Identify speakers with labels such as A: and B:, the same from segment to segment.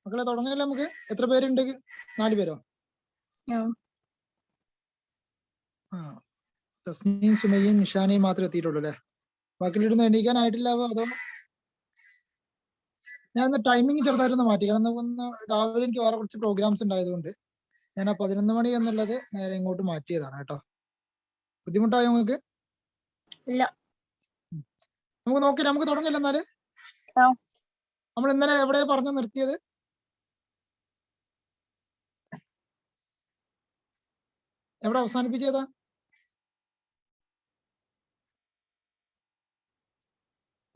A: മക്കളെ തുടങ്ങല്ലേ നമുക്ക്? എത്ര പേരുണ്ട്? 4 പേരോ? ആ, തസ്നീം സുമയ്യും നിഷാനയും മാത്രമേ എത്തിയിട്ടുള്ളൂ അല്ലേ? ബാക്കിയിലിരുന്ന് എണീക്കാനായിട്ടില്ലാവോ? അതോ ഞാൻ ടൈമിംഗ് ചെറുതായിട്ടൊന്ന് മാറ്റി. കാരണം ഒന്ന് രാവിലെ എനിക്ക് വേറെ കുറച്ച് പ്രോഗ്രാംസ് ഉണ്ടായതുകൊണ്ട് ഞാൻ 11 മണി എന്നുള്ളത് നേരെ ഇങ്ങോട്ട് മാറ്റിയതാണ് കേട്ടോ. ബുദ്ധിമുട്ടായോ നിങ്ങൾക്ക്?
B: ഇല്ല.
A: നമുക്ക് നോക്കി നമുക്ക് തുടങ്ങില്ല. എന്നാല് നമ്മൾ ഇന്നലെ എവിടെ പറഞ്ഞു നിർത്തിയത്? എവിടെ അവസാനിപ്പിച്ചതാ?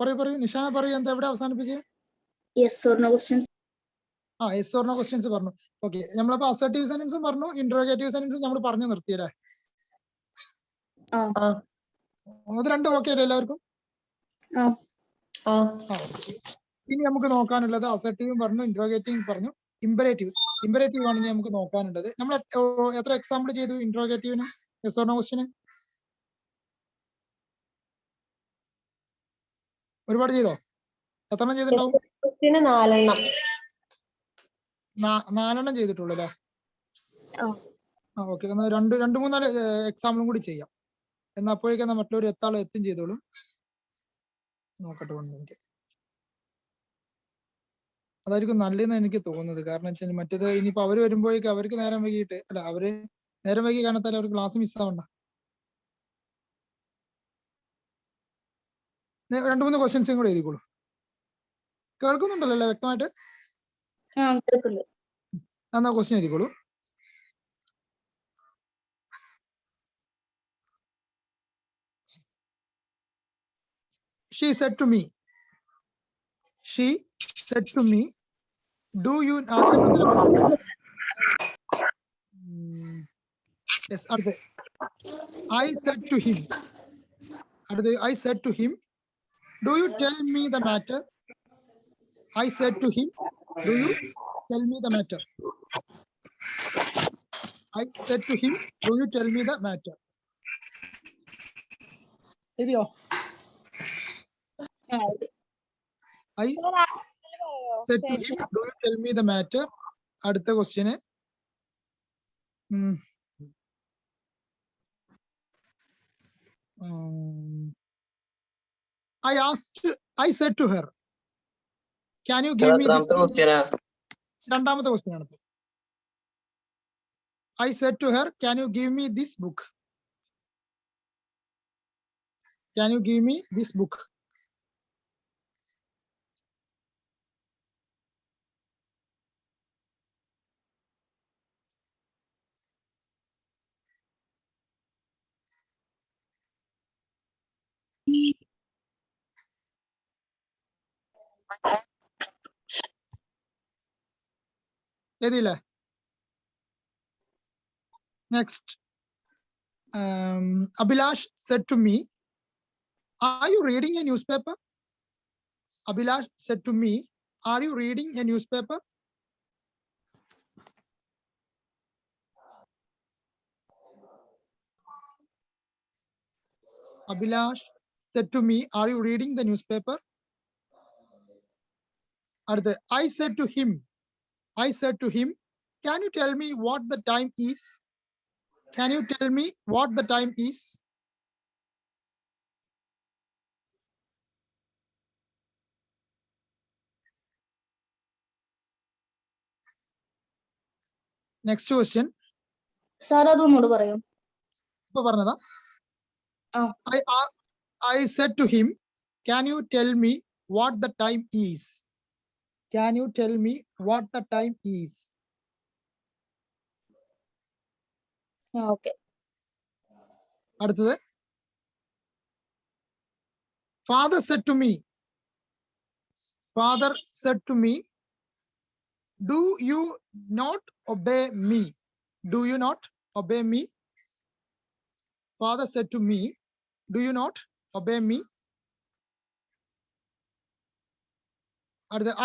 A: പറയൂ നിഷാന പറയൂ, എന്താ എവിടെ അവസാനിപ്പിച്ചത്?
B: Yes or no questions.
A: Yes or no questions പറഞ്ഞു. ഓക്കെ, നമ്മളപ്പോ അസർട്ടീവ് സെന്റൻസും പറഞ്ഞു, ഇന്ററോഗേറ്റീവ് സെന്റൻസും നമ്മൾ പറഞ്ഞു നിർത്തിയല്ലേ? അത് രണ്ടും ഓക്കെ അല്ലേ എല്ലാവർക്കും? ഇനി നമുക്ക് നോക്കാനുള്ളത് അസർട്ടീവും പറഞ്ഞു, ഇന്ററോഗേറ്റീവും പറഞ്ഞു, ഇമ്പരേറ്റീവ് ആണ് ഇനി നമുക്ക് നോക്കാനുള്ളത്. നമ്മൾ എത്ര എക്സാമ്പിൾ ചെയ്തു ഇന്ററോഗേറ്റീവിന്? യെസ് ഓർ നോ ക്വസ്റ്റ്യന് ഒരുപാട് ചെയ്തോ? എത്രണ്ണം ചെയ്തിട്ടുണ്ടാവും? 4 ചെയ്തിട്ടുള്ളൂ അല്ലേ? ഓക്കെ, എന്നാൽ രണ്ട് മൂന്നാല് എക്സാമ്പിളും കൂടി ചെയ്യാം. എന്നാൽ അപ്പോഴേക്കും മറ്റുള്ളവർ എത്തും ചെയ്തോളും. നോക്കട്ടെ 1 മിനിറ്റ്. അതായിരിക്കും നല്ലതെന്ന് എനിക്ക് തോന്നുന്നത്. കാരണം വെച്ചാൽ മറ്റേത് ഇനിയിപ്പോ അവര് വരുമ്പോഴേക്കും അവർക്ക് നേരം വൈകിട്ട് അവര് നേരം വൈകി കാണത്താൽ അവർക്ക് ക്ലാസ് മിസ്സാവണ്ട. 2-3 ക്വസ്റ്റ്യൻസും കൂടെ എഴുതിക്കോളൂ. കേൾക്കുന്നുണ്ടല്ലോ വ്യക്തമായിട്ട്? എന്നാ question എഴുതിക്കോളൂ. She said to me, do you yes, I said to him, do you tell me the matter? I said to him, do you tell me the matter? I said to him, do you tell me the matter? എഴുതിയോ? I said to him, do you tell me the matter? അടുത്ത question I said to her, can you give me this book? രണ്ടാമത്തെ question ആണ്. I said to her, can you give me this book? Can you give me this book? എഴുതിയില്ലേ? Next, Abhilash said to me, are you reading a newspaper? Abhilash said to me, are you reading a newspaper? Abhilash said to me, are you reading the newspaper? I said to him, can you tell me what the time is? Can you tell me what the time is? Next question.
B: Sir അതൊന്നുകൂടെ പറയൂ.
A: ഇപ്പൊ പറഞ്ഞതാ. I said to him, can you tell me what the time is? Can you tell me what the time is?
B: Okay.
A: അടുത്തത്, father said to me, do you not obey me? Do you not obey me? Father said to me, do you not obey me?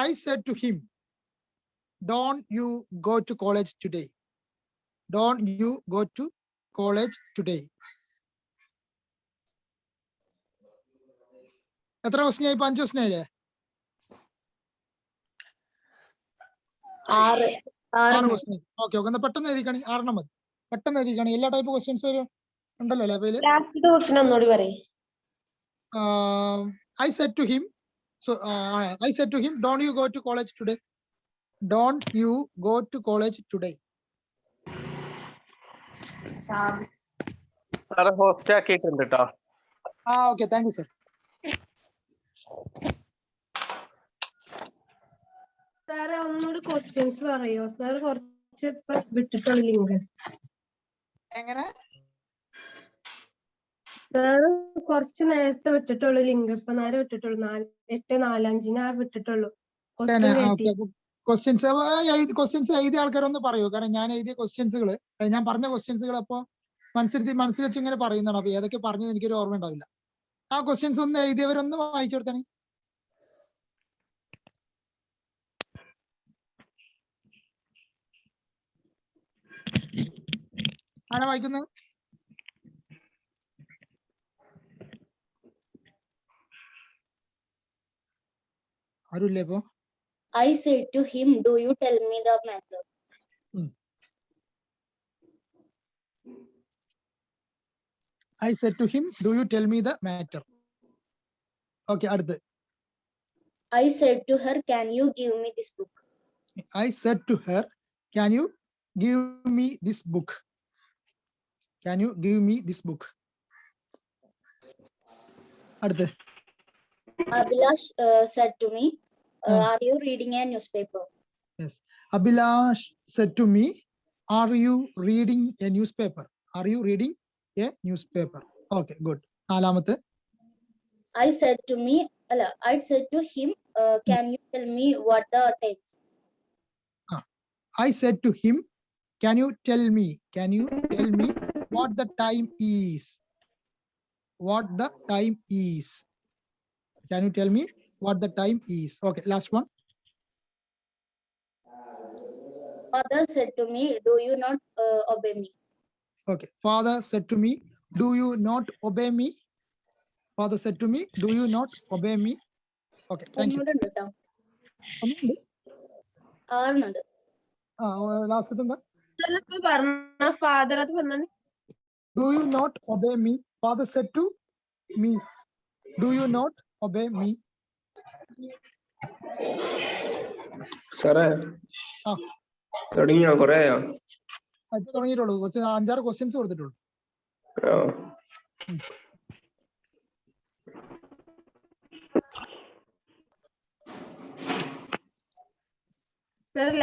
A: I said to him, don't you go to college today? Don't you go to college today? എത്ര question ആയി? 5 question ആയില്ലേ?
B: ആറ്
A: ആറ് question. Okay okay, എന്നാ പെട്ടെന്ന് എഴുതിക്കണി. 6 മതി, പെട്ടെന്ന് എഴുതിക്കണി. എല്ലാ ടൈപ്പ് ക്വസ്റ്റ്യൻസ് വരും ഉണ്ടല്ലോ അല്ലേ അപ്പൊ
C: ലാസ്റ്റ് ക്വസ്റ്റ്യൻ ഒന്നുകൂടി പറയും.
A: I said to him, don't you go to college today? Don't you go to college today?
D: Sir host ആക്കിയിട്ടുണ്ട് കേട്ടോ.
A: Okay, thank you sir.
C: Sir ഒന്നുകൂടി ക്വസ്റ്റ്യൻസ് പറയോ? സാർ കുറച്ച് ഇപ്പൊ വിട്ടിട്ടുള്ള ലിങ്ക്.
A: എങ്ങനെ?
C: സാറ് കുറച്ച് നേരത്തെ വിട്ടിട്ടുള്ളൂ ലിങ്ക്. ഇപ്പൊ നേരെ വിട്ടിട്ടുള്ളൂ. 8:45 വിട്ടിട്ടുള്ളൂ.
A: ക്വസ്റ്റ്യൻസ് എഴുതിയ ആൾക്കാരൊന്ന് പറയൂ. കാരണം ഞാൻ എഴുതിയ ക്വസ്റ്റ്യൻസുകൾ, ഞാൻ പറഞ്ഞ ക്വസ്റ്റ്യൻസുകൾ അപ്പൊ മനസ്സിൽ വെച്ച് ഇങ്ങനെ പറയുന്നതാണ്. അപ്പൊ ഏതൊക്കെ പറഞ്ഞത് എനിക്കൊരു ഓർമ്മ ഉണ്ടാവില്ല. ആ ക്വസ്റ്റ്യൻസ് ഒന്ന് എഴുതിയവരൊന്ന് വായിച്ചു കൊടുത്തേ. ആരാ വായിക്കുന്നത്? ആരുമില്ലേ ഇപ്പൊ?
B: I said to him, do you tell me the method?
A: I said to him, do you tell me the matter? Okay, അടുത്ത്.
B: I said to her, can you give me this book?
A: I said to her, can you give me this book? Can you give me this book? അടുത്ത്.
B: Abhilash said to me, are you reading a newspaper?
A: Yes. Abhilash said to me, are you reading a newspaper? Are you reading a newspaper? Okay, good. നാലാമത്തെ.
B: I said to him, can you tell me what the time?
A: I said to him, can you tell me what the time is? What the time is? Can you tell me what the time is? Okay, last one.
B: Father said to me, do you not obey me?
A: Okay, father said to me, do you not obey me? Father said to me, do you not obey me? Okay, thank you.
B: ഒന്നുകൂടെ ഉണ്ട് കേട്ടോ. ആറുണ്ട്.
A: Last എന്താ?
C: ഇപ്പൊ പറഞ്ഞ father അത് പറഞ്ഞു.
A: Do you not obey me? Father said to me, do you not obey me?
E: സാറേ തുടങ്ങിയോ? കൊറേയോ?
A: ഇപ്പൊ തുടങ്ങിയിട്ടുള്ളൂ. കുറച്ച് 5-6 ക്വസ്റ്റ്യൻസ് കൊടുത്തിട്ടുള്ളൂ.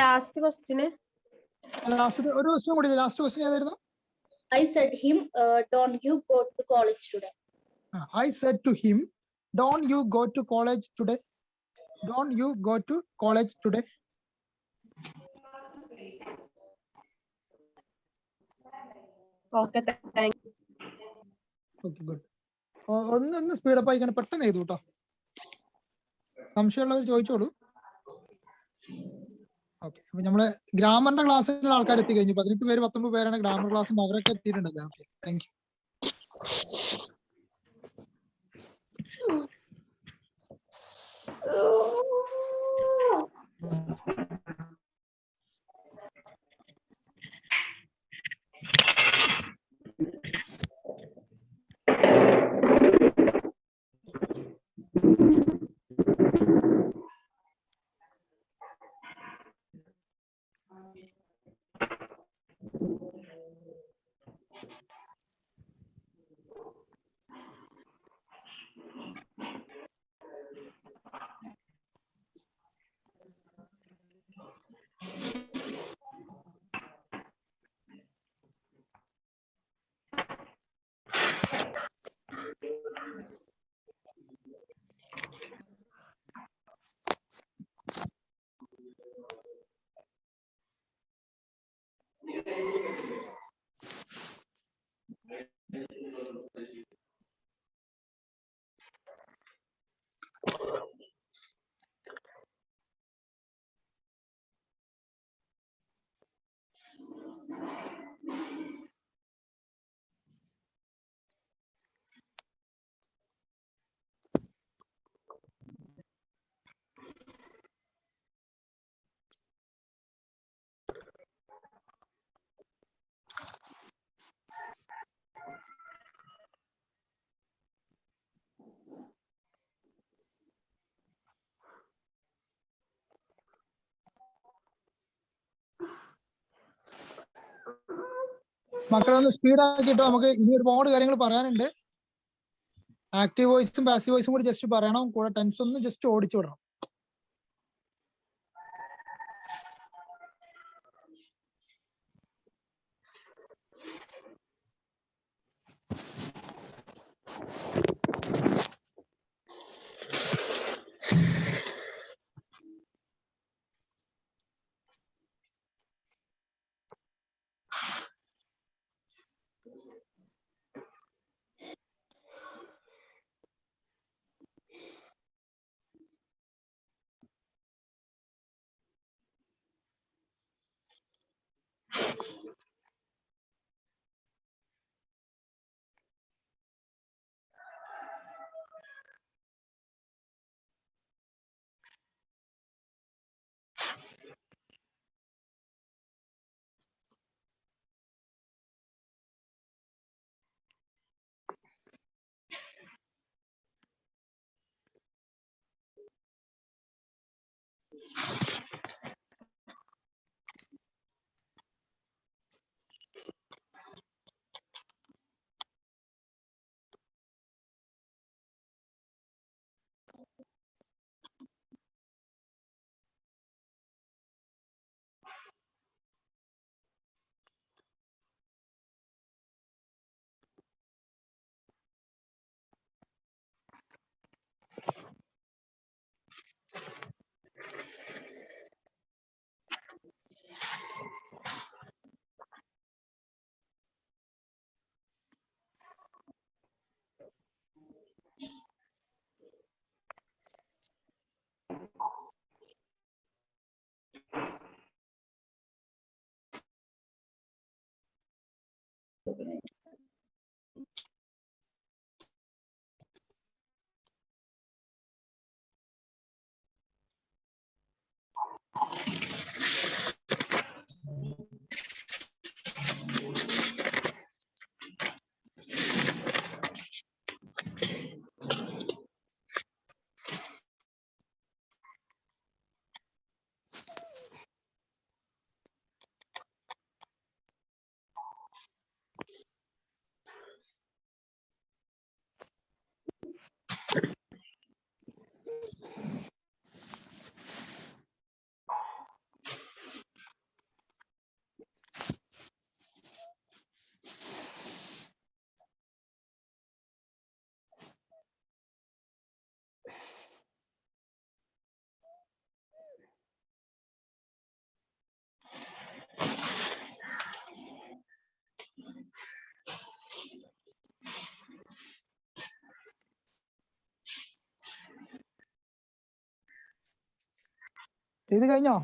C: ലാസ്റ്റ് ക്വസ്റ്റ്യന്
A: ഒരു ക്വസ്റ്റ്യൻ കൂടി. ലാസ്റ്റ് ക്വസ്റ്റ്യൻ ഏതായിരുന്നു?
B: I said him, don't you go to college today?
A: I said to him, don't you go to college today? Don't you go to college today?
C: Okay, thank you.
A: Okay, good. ഒന്ന് speed up ആയിക്കണം, പെട്ടെന്ന് എഴുതൂ കേട്ടോ. സംശയമുള്ളവർ ചോദിച്ചോളൂ. Okay, അപ്പൊ നമ്മള് ഗ്രാമറിന്റെ ക്ലാസ്സിലുള്ള ആൾക്കാർ എത്തി കഴിഞ്ഞു. 18 പേര് 19 പേരാണ് ഗ്രാമർ ക്ലാസ്. അവരൊക്കെ എത്തിയിട്ടുണ്ടല്ലോ. Okay, thank you. മക്കളെ ഒന്ന് സ്പീഡ് ആക്കിട്ടോ, നമുക്ക് ഇനി ഒരുപാട് കാര്യങ്ങൾ പറയാനുണ്ട്. ആക്റ്റീവ് വോയിസും പാസീവ് വോയിസും കൂടി ജസ്റ്റ് പറയണം, കൂടെ ടെൻസ് ഒന്ന് ജസ്റ്റ് ഓടിച്ചു വിടണം. ഇത് കഴിഞ്ഞോ?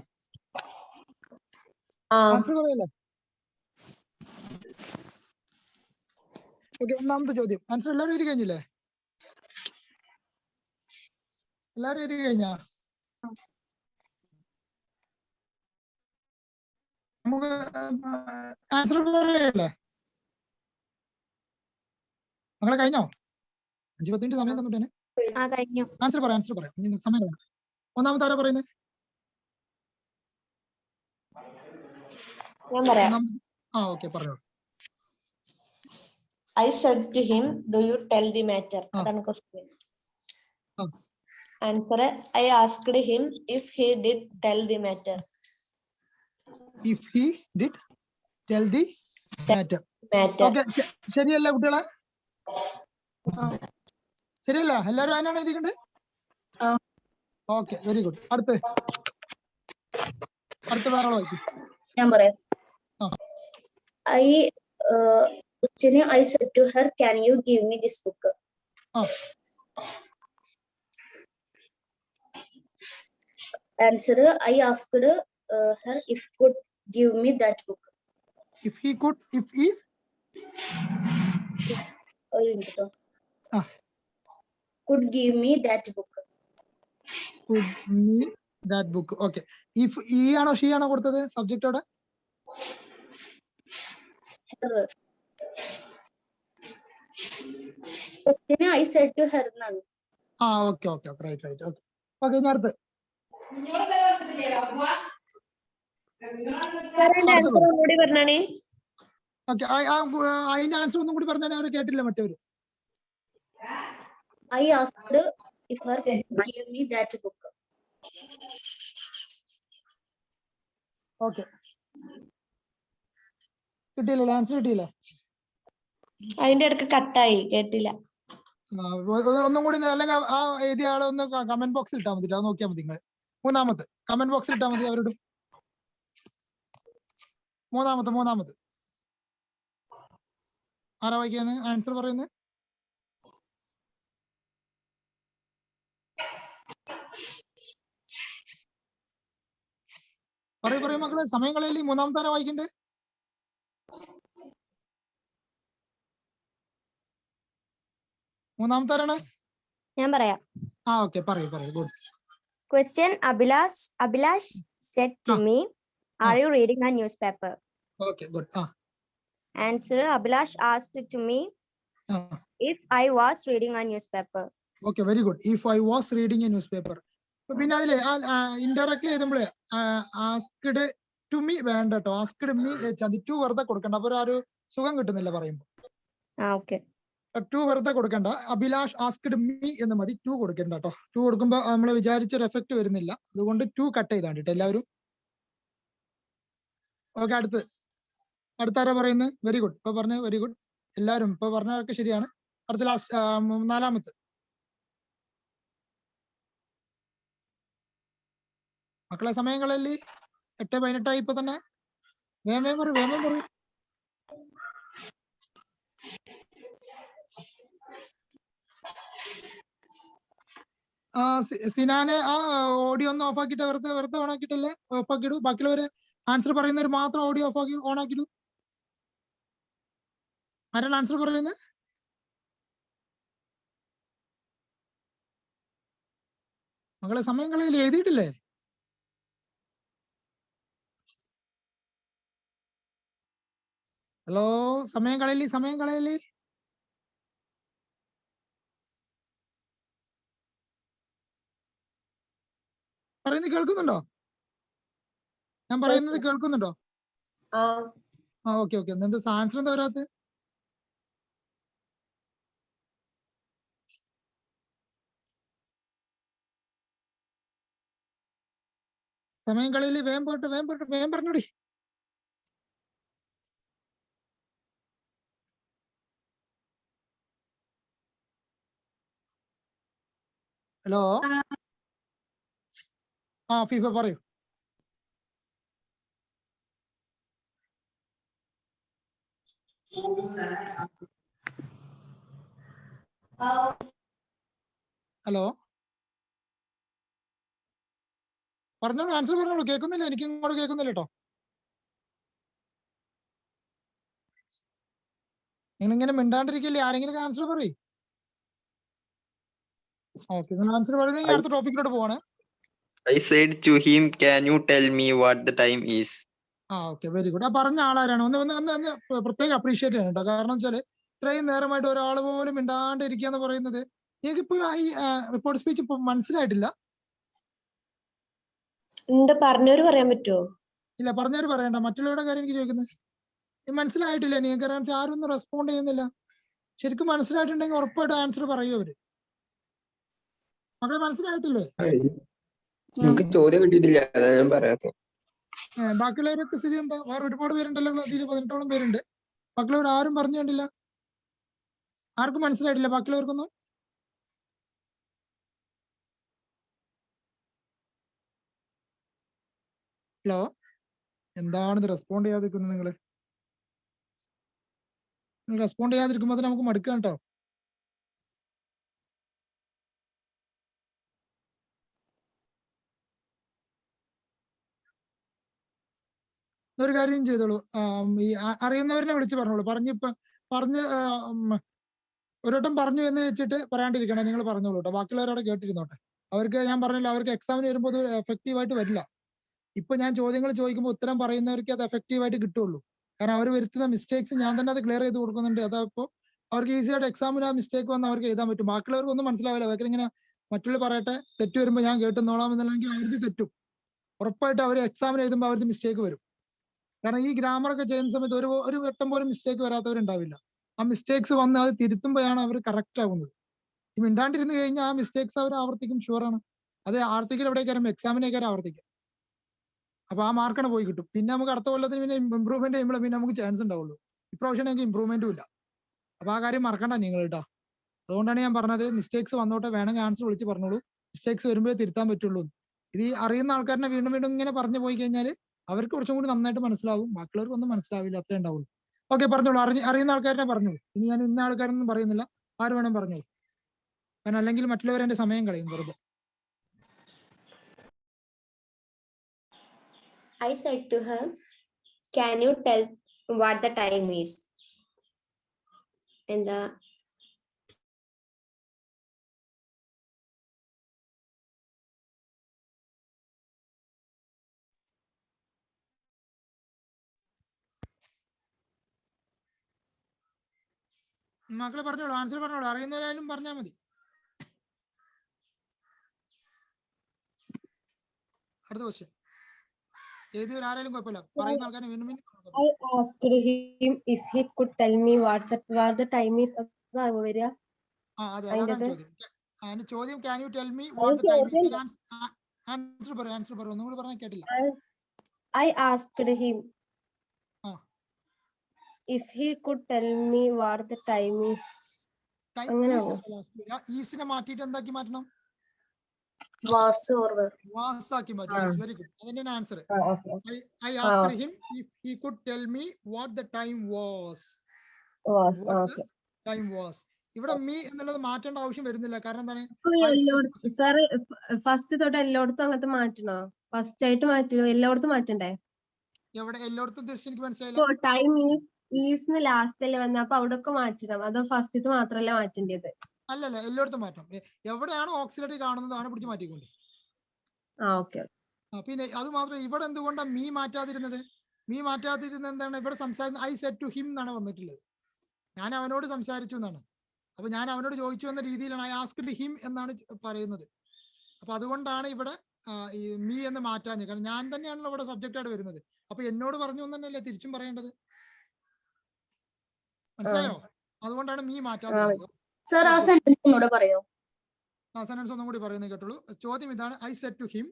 A: ആൻസർ പറയല്ലേ? ഓക്കെ, ഒന്നാമത്തെ ചോദ്യം ആൻസർ എല്ലാവരും എഴുതി കഴിഞ്ഞില്ലേ? എല്ലാവരും എഴുതി കഴിഞ്ഞാ? നമുക്ക് ആൻസർ പറയല്ലേ? നിങ്ങളെ കഴിഞ്ഞോ? 5-10 മിനിറ്റ് സമയം തന്നിട്ടേ. ആൻസർ പറയാം, സമയം വേണം. ഒന്നാമത്തെ ആരാ പറയുന്നത്? ഓക്കെ, പറഞ്ഞോ.
F: I said to him, do you tell the matter? Adana question. Answer, I asked him if he did tell the matter.
A: If he did tell the matter. Okay, ശരിയല്ല കുട്ടികളെ? ശരിയല്ല? എല്ലാവരും അതിനാണ് എഴുതിക്കണ്ടേ? Okay, very good. അടുത്ത വേറെ വായിക്കും.
B: ഞാൻ പറയാം. I said to her, can you give me this book? Answer, I asked her if could give me that book.
A: If he could,
B: could give me that book.
A: Could me that book. Okay. If he ആണോ she ആണോ കൊടുത്തത് സബ്ജക്റ്റോടെ?
B: Question I said to her എന്നാണ്.
A: Okay, right. Okay, ഇനി അടുത്ത്. Okay, അതിന്റെ answer ഒന്നും കൂടി പറഞ്ഞാൽ അവർ കേട്ടില്ല മറ്റവര്.
B: I asked if her give me that book.
A: Okay, കിട്ടിയില്ല, ആൻസർ കിട്ടിയില്ല.
F: അതിന്റെ ഇടക്ക് കട്ടായി കേട്ടില്ല.
A: ഒന്നും കൂടി അല്ലെങ്കിൽ ആ എഴുതിയ ആളെ ഒന്ന് കമന്റ് ബോക്സിൽ ഇട്ടാൽ മതി, അത് നോക്കിയാൽ മതി നിങ്ങൾ. മൂന്നാമത് കമന്റ് ബോക്സിൽ ഇട്ടാൽ മതി അവരോട്. മൂന്നാമത് ആരാ വായിക്കാന്ന് ആൻസർ പറയുന്നത്? പറയൂ മക്കളെ, സമയം കളയല്ലേ. മൂന്നാമത്തെ ആരാ വായിക്കണ്ടേ? മൂന്നാമത്തെ ആരാണ്?
G: ഞാൻ പറയാം.
A: ഓക്കെ, പറയൂ. Good.
G: Question. Abhilash said to me, are you reading a newspaper?
A: Okay, good.
G: Answer. Abhilash asked to me if I was reading a newspaper.
A: Okay, very good. If I was reading A news paper. പിന്നെ അതിലെ indirectly എഴുതുമ്പോഴേ asked to me വേണ്ട കേട്ടോ. Asked me to വെറുതെ കൊടുക്കണ്ട, അപ്പൊ ഒരു സുഖം കിട്ടുന്നില്ല പറയുമ്പോ.
G: Okay.
A: ടു വെറുതെ കൊടുക്കണ്ട. അഭിലാഷ് ആസ്ക്ഡ് മീ എന്ന് മതി, ടു കൊടുക്കണ്ട കേട്ടോ. ടു കൊടുക്കുമ്പോ നമ്മൾ വിചാരിച്ചൊരു എഫക്ട് വരുന്നില്ല, അതുകൊണ്ട് ടു കട്ട് ചെയ്താണ്ട് കേട്ടോ എല്ലാവരും. ഓക്കെ, അടുത്താരാ പറയുന്നത്? Very good. ഇപ്പൊ പറഞ്ഞു, വെരി ഗുഡ്. എല്ലാവരും ഇപ്പൊ പറഞ്ഞതൊക്കെ ശരിയാണ്. അടുത്ത ലാസ്റ്റ് നാലാമത്തെ മക്കളെ, സമയങ്ങളല്ലേ 8:18 ഇപ്പൊ തന്നെ. വേഗം പറയൂ. സിനാനെ ആ ഓഡിയോ ഒന്ന് ഓഫ് ആക്കിയിട്ട് വെറുതെ ഓൺ ആക്കിയിട്ടല്ലേ ഓഫ് ആക്കിയിടൂ. ബാക്കിയുള്ളവര് ആൻസർ പറയുന്നവർ മാത്രം ഓഡിയോ ഓൺ ആക്കിയിടൂ. ആരാണ് ആൻസർ പറയുന്നത്? മക്കളെ, സമയം കളയില്ലേ, എഴുതിയിട്ടില്ലേ? ഹലോ, സമയം കളയില്ലേ. പറയുന്നത് കേൾക്കുന്നുണ്ടോ? ഞാൻ പറയുന്നത് കേൾക്കുന്നുണ്ടോ? ഓക്കെ. എന്താ ആൻസർ എന്താ വരാത്ത? സമയം കളയില്ലേ, വേഗം പറഞ്ഞോടി. ഹലോ, ഫിഫ പറയൂ. ഹലോ, പറഞ്ഞോളൂ, ആൻസർ പറഞ്ഞോളൂ. കേൾക്കുന്നില്ല, എനിക്ക് ഇങ്ങോട്ട് കേൾക്കുന്നില്ല കേട്ടോ. നിങ്ങളിങ്ങനെ മിണ്ടാണ്ടിരിക്കില്ലേ, ആരെങ്കിലും ആൻസർ പറയൂ. ഓക്കെ, നിങ്ങൾ ആൻസർ പറയുന്നത് അടുത്ത ടോപ്പിക്കിലോട്ട് പോവാണ്.
H: I said to him, can you tell me what the time is?
A: Okay, very good. ആ പറഞ്ഞ ആളാരാണ്? ഒന്ന് പ്രത്യേകം അപ്രീഷിയേറ്റ് ചെയ്യണം കേട്ടോ. കാരണം വെച്ചാല് ഇത്രയും നേരമായിട്ട് ഒരാൾ പോലും മിണ്ടാണ്ട് ഇരിക്കുക എന്ന് പറയുന്നത് എനിക്കിപ്പോ ഈ റിപ്പോർട്ട് സ്പീച്ച് ഇപ്പൊ മനസ്സിലായിട്ടില്ല.
F: പറഞ്ഞവര് പറയാൻ പറ്റുമോ?
A: ഇല്ല, പറഞ്ഞവര് പറയണ്ട. മറ്റുള്ളവരുടെ കാര്യം എനിക്ക് ചോദിക്കുന്നത് മനസ്സിലായിട്ടില്ല എനിക്ക്. കാരണം വെച്ചാൽ ആരും ഒന്നും റെസ്പോണ്ട് ചെയ്യുന്നില്ല. ശരിക്കും മനസ്സിലായിട്ടുണ്ടെങ്കിൽ ഉറപ്പായിട്ട് ആൻസർ പറയൂ അവര്. മക്കളെ, മനസ്സിലായിട്ടില്ലേ?
E: എനിക്ക് ചോദ്യം കിട്ടിയിട്ടില്ല, അതാ ഞാൻ പറയാത്ത.
A: ബാക്കിയുള്ളവരൊക്കെ സ്ഥിതി എന്താ? വേറെ ഒരുപാട് പേരുണ്ടല്ലോ, 18ഓളം പേരുണ്ട്. ബാക്കിയുള്ളവർ ആരും പറഞ്ഞു കണ്ടില്ല, ആർക്കും മനസ്സിലായിട്ടില്ല ബാക്കിയുള്ളവർക്കൊന്നും. ഹലോ, എന്താണിത് റെസ്പോണ്ട് ചെയ്യാതിരിക്കുന്നത്? നിങ്ങൾ റെസ്പോണ്ട് ചെയ്യാതിരിക്കുമ്പോ നമുക്ക് മടുക്കാം കേട്ടോ. ഒരു കാര്യം ചെയ്തോളൂ, ഈ അറിയുന്നവരെ വിളിച്ച് പറഞ്ഞോളൂ. ഒരു വട്ടം പറഞ്ഞു എന്ന് വെച്ചിട്ട് പറയാണ്ടിരിക്കണേ, നിങ്ങൾ പറഞ്ഞോളൂ കേട്ടോ. ബാക്കിയുള്ളവരവിടെ കേട്ടിരുന്നോട്ടെ. അവർക്ക് ഞാൻ പറഞ്ഞില്ല, അവർക്ക് എക്സാമിന് വരുമ്പോൾ അത് എഫക്റ്റീവ് ആയിട്ട് വരില്ല. ഇപ്പൊ ഞാൻ ചോദ്യങ്ങൾ ചോദിക്കുമ്പോൾ ഉത്തരം പറയുന്നവർക്ക് അത് എഫക്റ്റീവ് ആയിട്ട് കിട്ടുള്ളൂ. കാരണം അവർ വരുത്തുന്ന മിസ്റ്റേക്സ് ഞാൻ തന്നെ അത് ക്ലിയർ ചെയ്ത് കൊടുക്കുന്നുണ്ട്. അതപ്പോ അവർക്ക് ഈസി ആയിട്ട് എക്സാമിന് ആ മിസ്റ്റേക്ക് വന്ന് അവർക്ക് എഴുതാൻ പറ്റും. ബാക്കിയുള്ളവർക്ക് ഒന്നും മനസ്സിലാവില്ല. അവർക്ക് ഇങ്ങനെ മറ്റുള്ള പറയട്ടെ, തെറ്റ് വരുമ്പോൾ ഞാൻ കേട്ടെന്നോളാം എന്നല്ലെങ്കിൽ അവർക്ക് തെറ്റും. ഉറപ്പായിട്ട് അവർ എക്സാമിന് എഴുതുമ്പോൾ അവർക്ക് മിസ്റ്റേക്ക് വരും. കാരണം ഈ ഗ്രാമർ ഒക്കെ ചെയ്യുന്ന സമയത്ത് ഒരു വട്ടം പോലും മിസ്റ്റേക്ക് വരാത്തവരുണ്ടാവില്ല. ആ മിസ്റ്റേക്സ് വന്ന് അത് തിരുത്തുമ്പോഴാണ് അവർ കറക്റ്റ് ആവുന്നത്. ഈ മിണ്ടാണ്ടിരുന്ന് കഴിഞ്ഞാൽ ആ മിസ്റ്റേക്സ് അവർ ആവർത്തിക്കും, ഷുവറാണ്. അത് ആവർത്തിക്കൽ എവിടേക്കാരും എക്സാമിനേക്കാരും ആവർത്തിക്കും. അപ്പൊ ആ മാർക്കാണ് പോയി കിട്ടും. പിന്നെ നമുക്ക് അടുത്ത കൊല്ലത്തിന് പിന്നെ ഇമ്പ്രൂവ്മെന്റ് ചെയ്യുമ്പോൾ പിന്നെ നമുക്ക് ചാൻസ് ഉണ്ടാവുള്ളൂ. ഇപ്രാവശ്യം എനിക്ക് ഇമ്പ്രൂവ്മെന്റും ഇല്ല. അപ്പൊ ആ കാര്യം മറക്കണ്ട നിങ്ങൾ കേട്ടോ. അതുകൊണ്ടാണ് ഞാൻ പറഞ്ഞത് മിസ്റ്റേക്സ് വന്നോട്ടെ, വേണമെങ്കിൽ ആൻസർ വിളിച്ച് പറഞ്ഞോളൂ, മിസ്റ്റേക്സ് വരുമ്പോഴേ തിരുത്താൻ പറ്റുള്ളൂ. ഇത് ഈ അറിയുന്ന ആൾക്കാരനെ വീണ്ടും വീണ്ടും ഇങ്ങനെ പറഞ്ഞു പോയി കഴിഞ്ഞാൽ അവർക്ക് കുറച്ചും കൂടി നന്നായിട്ട് മനസ്സിലാവും, ബാക്കിയുള്ളവർക്ക് ഒന്നും മനസ്സിലാവില്ല, അത്രേ ഉണ്ടാവുള്ളൂ. ഓക്കെ, പറഞ്ഞോളൂ. അറിയുന്ന ആൾക്കാരനെ പറഞ്ഞോളൂ. ഇനി ഞാൻ ഇന്ന ആൾക്കാരൊന്നും പറയുന്നില്ല, ആര് വേണം പറഞ്ഞോളൂ. കാരണം അല്ലെങ്കിൽ മറ്റുള്ളവർ എന്റെ സമയം കളയും വെറുതെ.
I: I said to her, can you tell what the time is? And
A: മക്കളെ പറഞ്ഞോളൂ, ആൻസർ പറഞ്ഞോളൂ. അറിയുന്നവരായാലും പറഞ്ഞാൽ മതി. അടുത്ത ക്വസ്റ്റ്യൻ ആരായാലും കുഴപ്പമില്ല, പറയുന്ന ആൾക്കാരെ വീണ്ടും വീണ്ടും.
C: I asked him if he could tell me what the time is. വരിക.
A: അതെ, അതാണ് ചോദ്യം. അതിന് ചോദ്യം can you tell me what the time is? Answer പറയൂ, ആൻസർ പറയൂ. ഒന്നും കൂടി പറഞ്ഞാൽ കേട്ടില്ല.
C: I asked him if he could tell me what the time is.
A: ഈസിനെ മാറ്റിയിട്ട് എന്താക്കി മാറ്റണം? വാസാക്കി മാറ്റും. Very good. അതിന്റെ answer. I asked him if he could tell me what the time was. Time was. ഇവിടെ മീ എന്നുള്ളത് മാറ്റേണ്ട ആവശ്യം വരുന്നില്ല. കാരണം എന്താണ്?
C: സാറ് ഫസ്റ്റ് തൊട്ട് എല്ലായിടത്തും അങ്ങനത്തെ മാറ്റണോ? ഫസ്റ്റ് ആയിട്ട് മാറ്റണോ? എല്ലായിടത്തും മാറ്റണ്ടേ?
A: എവിടെ എല്ലായിടത്തും ഉദ്ദേശിച്ച് എനിക്ക് മനസ്സിലായില്ല.
C: ടൈം ഈസ് ലാസ്റ്റ് അല്ലേ വന്ന, അപ്പൊ അവിടെ ഒക്കെ മാറ്റണം, അതോ ഫസ്റ്റ് മാത്രല്ല മാറ്റേണ്ടത്?
A: അല്ലല്ല, എല്ലായിടത്തും മാറ്റണം. എവിടെയാണ് ഓക്സിലറി കാണുന്നത് അവിടെ പിടിച്ച് മാറ്റിക്കൊണ്ട്. പിന്നെ അത് മാത്രം, ഇവിടെ എന്തുകൊണ്ടാണ് മീ മാറ്റാതിരുന്നത്? മീ മാറ്റാതിരുന്നത് എന്താണ്? ഇവിടെ സംസാരിക്കുന്നത് ഐ സെഡ് ടു ഹിം എന്നാണ് വന്നിട്ടുള്ളത്. ഞാൻ അവനോട് സംസാരിച്ചു എന്നാണ്. അപ്പൊ ഞാൻ അവനോട് ചോദിച്ചു എന്ന രീതിയിലാണ് ഐ ആസ്ക്ഡ് ഹിം എന്നാണ് പറയുന്നത്. അപ്പൊ അതുകൊണ്ടാണ് ഇവിടെ ഈ മീ എന്ന് മാറ്റാഞ്ഞ്. കാരണം ഞാൻ തന്നെയാണല്ലോ ഇവിടെ സബ്ജക്റ്റ് ആയിട്ട് വരുന്നത്. അപ്പൊ എന്നോട് പറഞ്ഞു എന്ന് തന്നെയല്ലേ തിരിച്ചും പറയേണ്ടത്. മനസ്സിലായോ? അതുകൊണ്ടാണ് മീ മാറ്റാതിരുന്നത്.
B: സെന്റൻസ് ഒന്നും
A: കൂടി പറയുന്നത് കേട്ടുള്ളൂ. ചോദ്യം ഇതാണ്, I said to him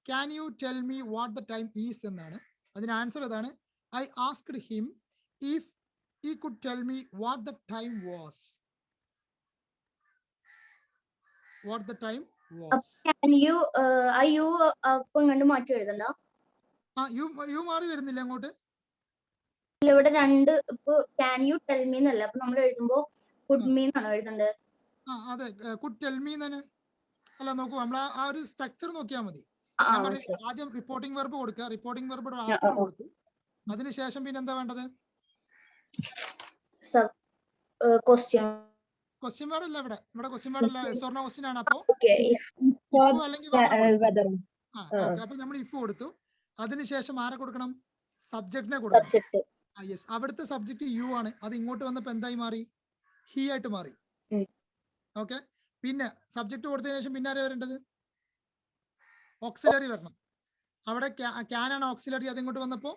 A: can you tell me what the time is എന്നാണ്. അതിന് ആൻസർ ഇതാണ്, I asked him if he could tell me what the time was. What the time was.
B: Can you you അപ്പം കണ്ട് മാറ്റി എഴുതണ്ട.
A: U മാറി വരുന്നില്ല അങ്ങോട്ട്.
B: ഇവിടെ രണ്ട് ഇപ്പൊ can you tell me എന്നല്ല, അപ്പൊ നമ്മൾ എഴുതുമ്പോ could me എന്നാണ് എഴുതേണ്ടത്.
A: അതെ, could tell me എന്നാണ്. അല്ല, നോക്കൂ, നമ്മൾ ആ ഒരു സ്ട്രക്ചർ നോക്കിയാൽ മതി. ആദ്യം റിപ്പോർട്ടിംഗ് വെർബ് കൊടുക്കുക. റിപ്പോർട്ടിംഗ് വെർബ് ആസ്ക്ഡ് കൊടുത്തു. അതിനുശേഷം പിന്നെ എന്താ വേണ്ടത്?
B: ക്വസ്റ്റ്യൻ
A: വേർഡ് അല്ല ഇവിടെ ക്വസ്റ്റ്യൻ വേർഡ് അല്ല, സ്വർണ്ണ ക്വസ്റ്റ്യൻ ആണ്. അപ്പൊ അപ്പൊ നമ്മൾ ഇഫ് കൊടുത്തു. അതിനുശേഷം ആരെ കൊടുക്കണം? സബ്ജക്റ്റിനെ കൊടുക്കണം. യെസ്, അവിടുത്തെ സബ്ജക്ട് യു ആണ്. അത് ഇങ്ങോട്ട് വന്നപ്പോ എന്തായി മാറി? ഹി ആയിട്ട് മാറി. ഓക്കെ, പിന്നെ സബ്ജക്ട് കൊടുത്തതിനു ശേഷം പിന്നെ ആരെ വരേണ്ടത്? ഓക്സിലറി വരണം. അവിടെ ക്യാൻ ആണ് ഓക്സിലറി. അത് ഇങ്ങോട്ട് വന്നപ്പോ